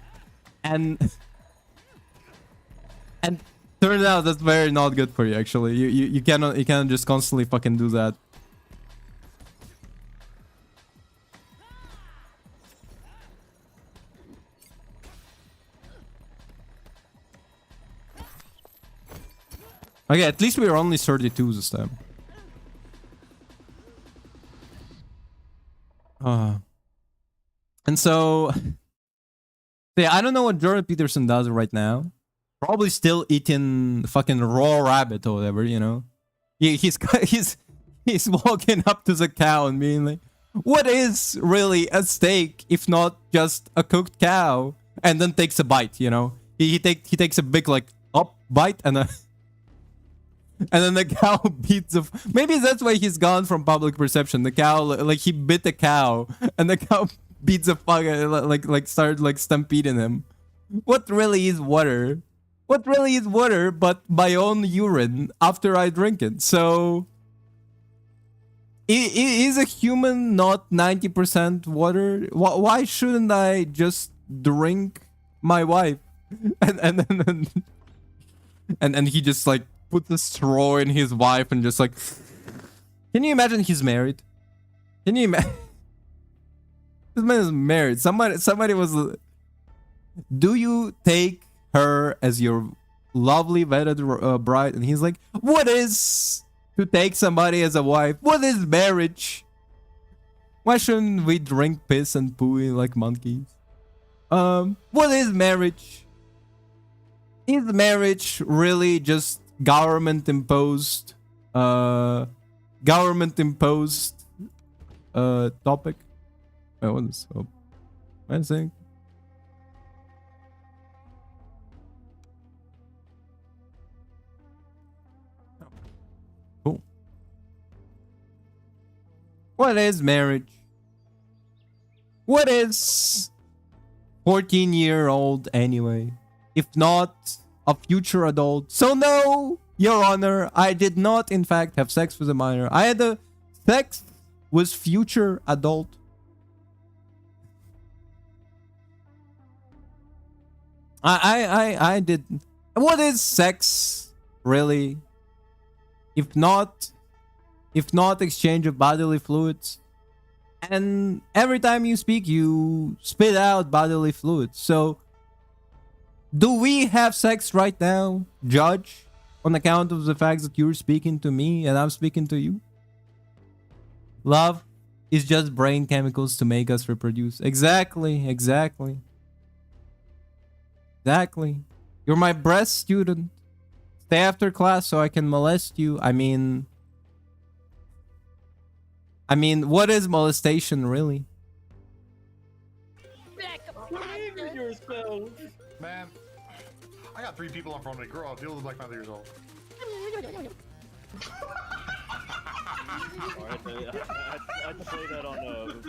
and turns out that's very not good for you. Actually, you cannot just constantly fucking do that. Okay, at least we are only 32 this time. And so, yeah, I don't know what Jordan Peterson does right now. Probably still eating fucking raw rabbit or whatever, you know. He's walking up to the cow and being like, "What is really a steak if not just a cooked cow?" And then takes a bite, you know. He takes a big like up bite and a. And then the cow beats the. Maybe that's why he's gone from public perception. The cow, like he bit the cow, and the cow beats the fuck, like started like stampeding him. What really is water? What really is water but my own urine after I drink it? So, is a human not 90% water? Why shouldn't I just drink my wife? And he just like put the straw in his wife and just like, can you imagine he's married? Can you imagine? This man is married. Somebody was, do you take her as your lovely vetted bride? And he's like, what is to take somebody as a wife? What is marriage? Why shouldn't we drink piss and poo like monkeys? What is marriage? Is marriage really just government imposed topic? Wait, what is I think cool. What is marriage? What is 14-year-old anyway? If not a future adult. So no, Your Honor, I did not in fact have sex with a minor. I had a sex with future adult. I did. What is sex really? If not exchange of bodily fluids? And every time you speak, you spit out bodily fluids. So, do we have sex right now, Judge? On account of the fact that you're speaking to me and I'm speaking to you? Love is just brain chemicals to make us reproduce. Exactly. You're my breast student. Stay after class so I can molest you. I mean, what is molestation really? Man, I got 3 people in front of me. Girl, deal with like 5 years old. I'd say that on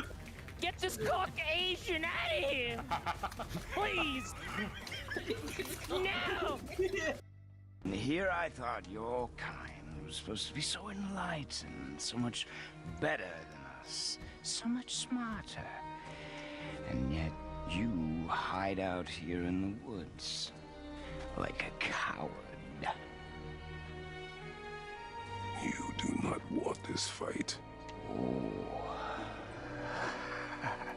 Get this Caucasian out of here! Please! No! Here I thought your kind was supposed to be so enlightened, so much better than us, so much smarter. And yet you hide out here in the woods like a coward. You do not want this fight.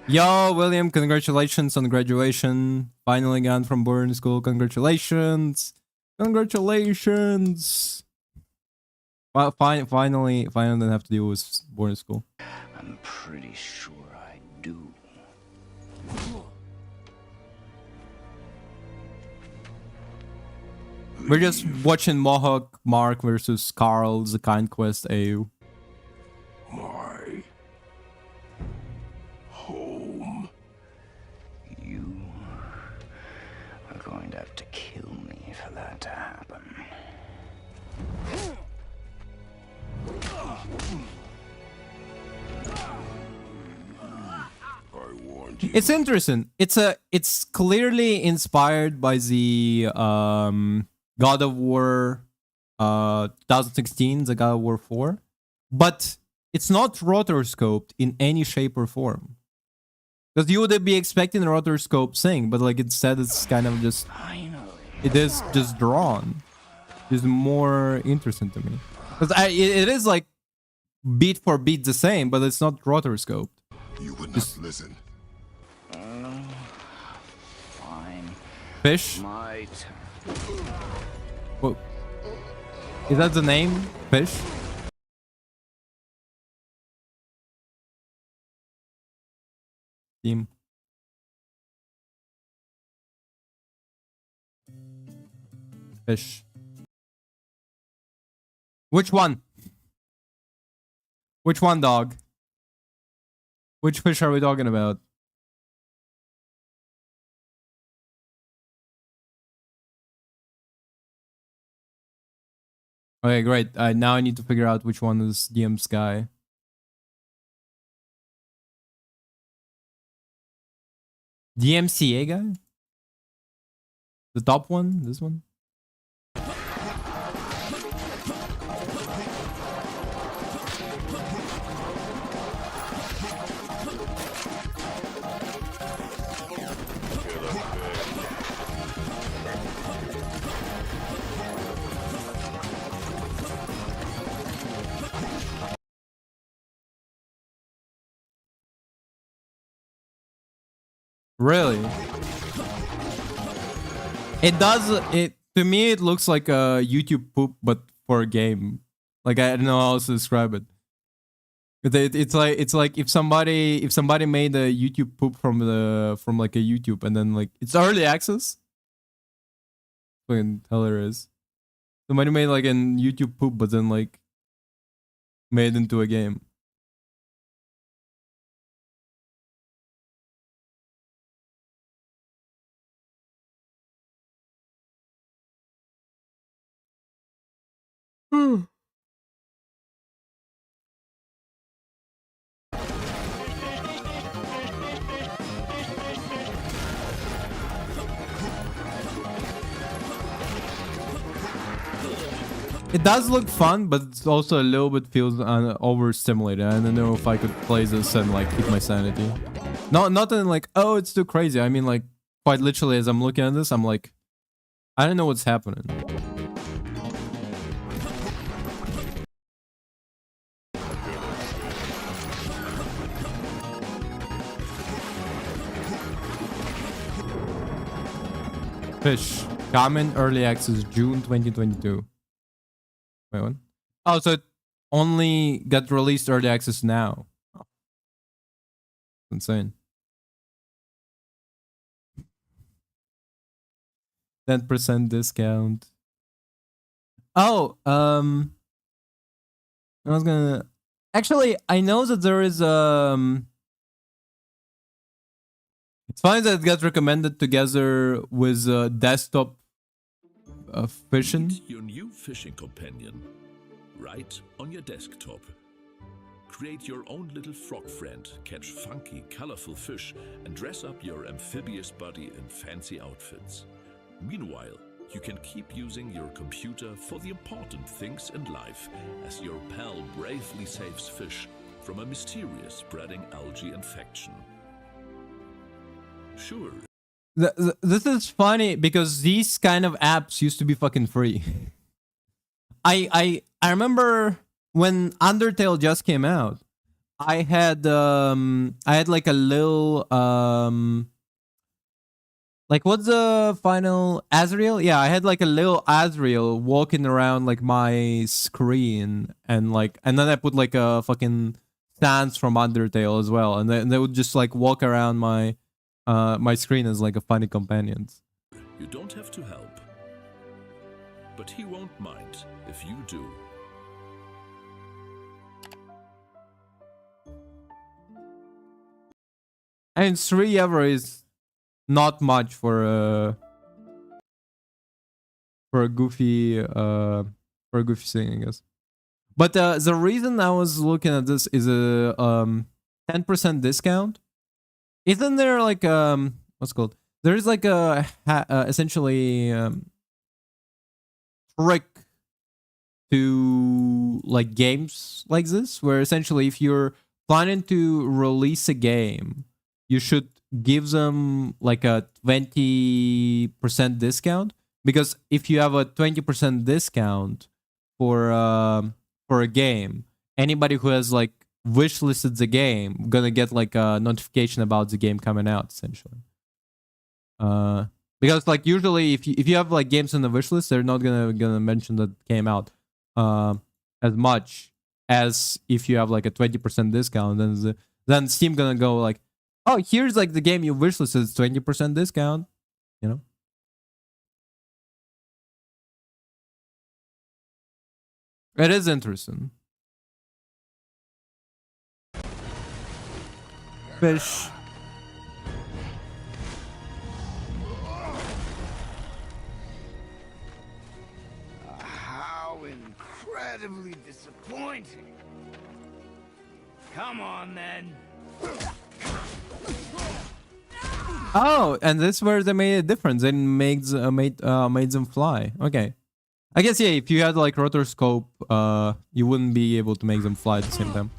Yo, William, congratulations on graduation. Finally gone from boarding school. Congratulations. Congratulations. Well, finally don't have to deal with boarding school. I'm pretty sure I do. We're just watching Mohawk Mark versus Carl, the Kind Quest AU. My home. You are going to have to kill me for that to happen. I warned you. It's interesting. It's clearly inspired by the God of War 2016, the God of War 4, but it's not rotoscoped in any shape or form. Because you would be expecting a rotoscope thing, but like instead it's kind of just, it is just drawn. It's more interesting to me. Because it is like beat for beat the same, but it's not rotoscoped. You would not listen. Fine. Fish? My turn. Whoa. Is that the name? Fish? Team. Fish. Which one? Which one, dog? Which fish are we talking about? Okay, great. Now I need to figure out which one is DM Sky. DMCA guy? The top one? This one? Really? It does. It to me, it looks like a YouTube poop, but for a game. Like I don't know how else to describe it. It's like if somebody made a YouTube poop from like a YouTube and then like it's early access. Fucking hilarious. Somebody made like a YouTube poop, but then like made into a game. It does look fun, but it's also a little bit feels overstimulated. I don't know if I could play this and like keep my sanity. Not in like, oh, it's too crazy. I mean, like, quite literally, as I'm looking at this, I'm like, I don't know what's happening. Fish. Common early access June 2022. Wait, what? Oh, so it only got released early access now. Oh. Insane. 10% discount. Oh, I was gonna actually I know that there is it's funny that it got recommended together with desktop fishing. Your new fishing companion, right on your desktop. Create your own little frog friend, catch funky, colorful fish, and dress up your amphibious body in fancy outfits. Meanwhile, you can keep using your computer for the important things in life as your pal bravely saves fish from a mysterious spreading algae infection. Sure. This is funny because these kind of apps used to be fucking free. I remember when Undertale just came out, I had like a little like what's the final Azrael? Yeah, I had like a little Azrael walking around like my screen and then I put like a fucking stance from Undertale as well, and they would just like walk around my my screen as like a funny companion. You don't have to help, but he won't mind if you do. And 3 ever is not much for a goofy thing, I guess. But the reason I was looking at this is a 10% discount. Isn't there like what's it called? There is like a essentially trick to like games like this, where essentially if you're planning to release a game, you should give them like a 20% discount, because if you have a 20% discount for a game, anybody who has like wishlisted the game gonna get like a notification about the game coming out, essentially. Because like usually if you have like games in the wishlist, they're not gonna mention that it came out. as much as if you have like a 20% discount. Then Steam gonna go like, oh, here's like the game you wishlisted, it's 20% discount, you know. It is interesting. Fish. How incredibly disappointing. Come on, then. Oh, and that's where they made a difference. It made them fly. Okay. I guess, yeah, if you had like rotor scope, you wouldn't be able to make them fly at the same time.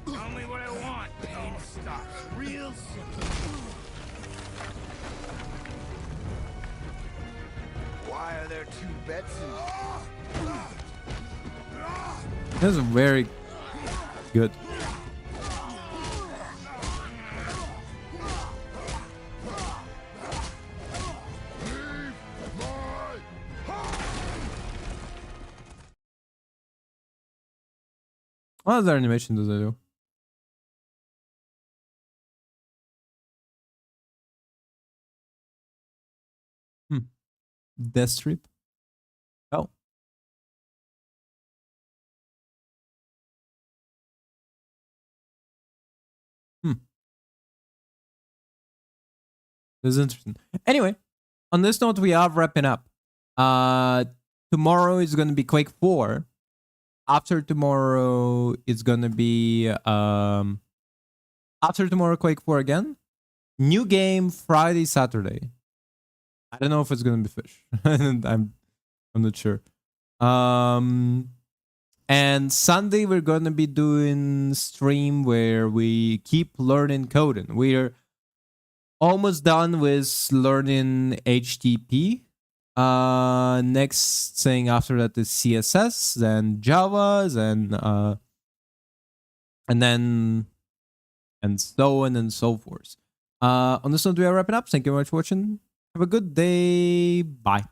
Tell me what I want. Pain stops real soon. Why are there two bets in? That's very good. What other animation does it do? Death Strip? Oh. This is interesting. Anyway, on this note, we are wrapping up. Tomorrow is gonna be Quake 4. After tomorrow, it's gonna be after tomorrow, Quake 4 again. New game Friday, Saturday. I don't know if it's gonna be Fish. I'm not sure. And Sunday we're gonna be doing stream where we keep learning coding. We're almost done with learning HTTP. Next thing after that is CSS, then Java, and so on and so forth. On this note, we are wrapping up. Thank you very much for watching. Have a good day. Bye.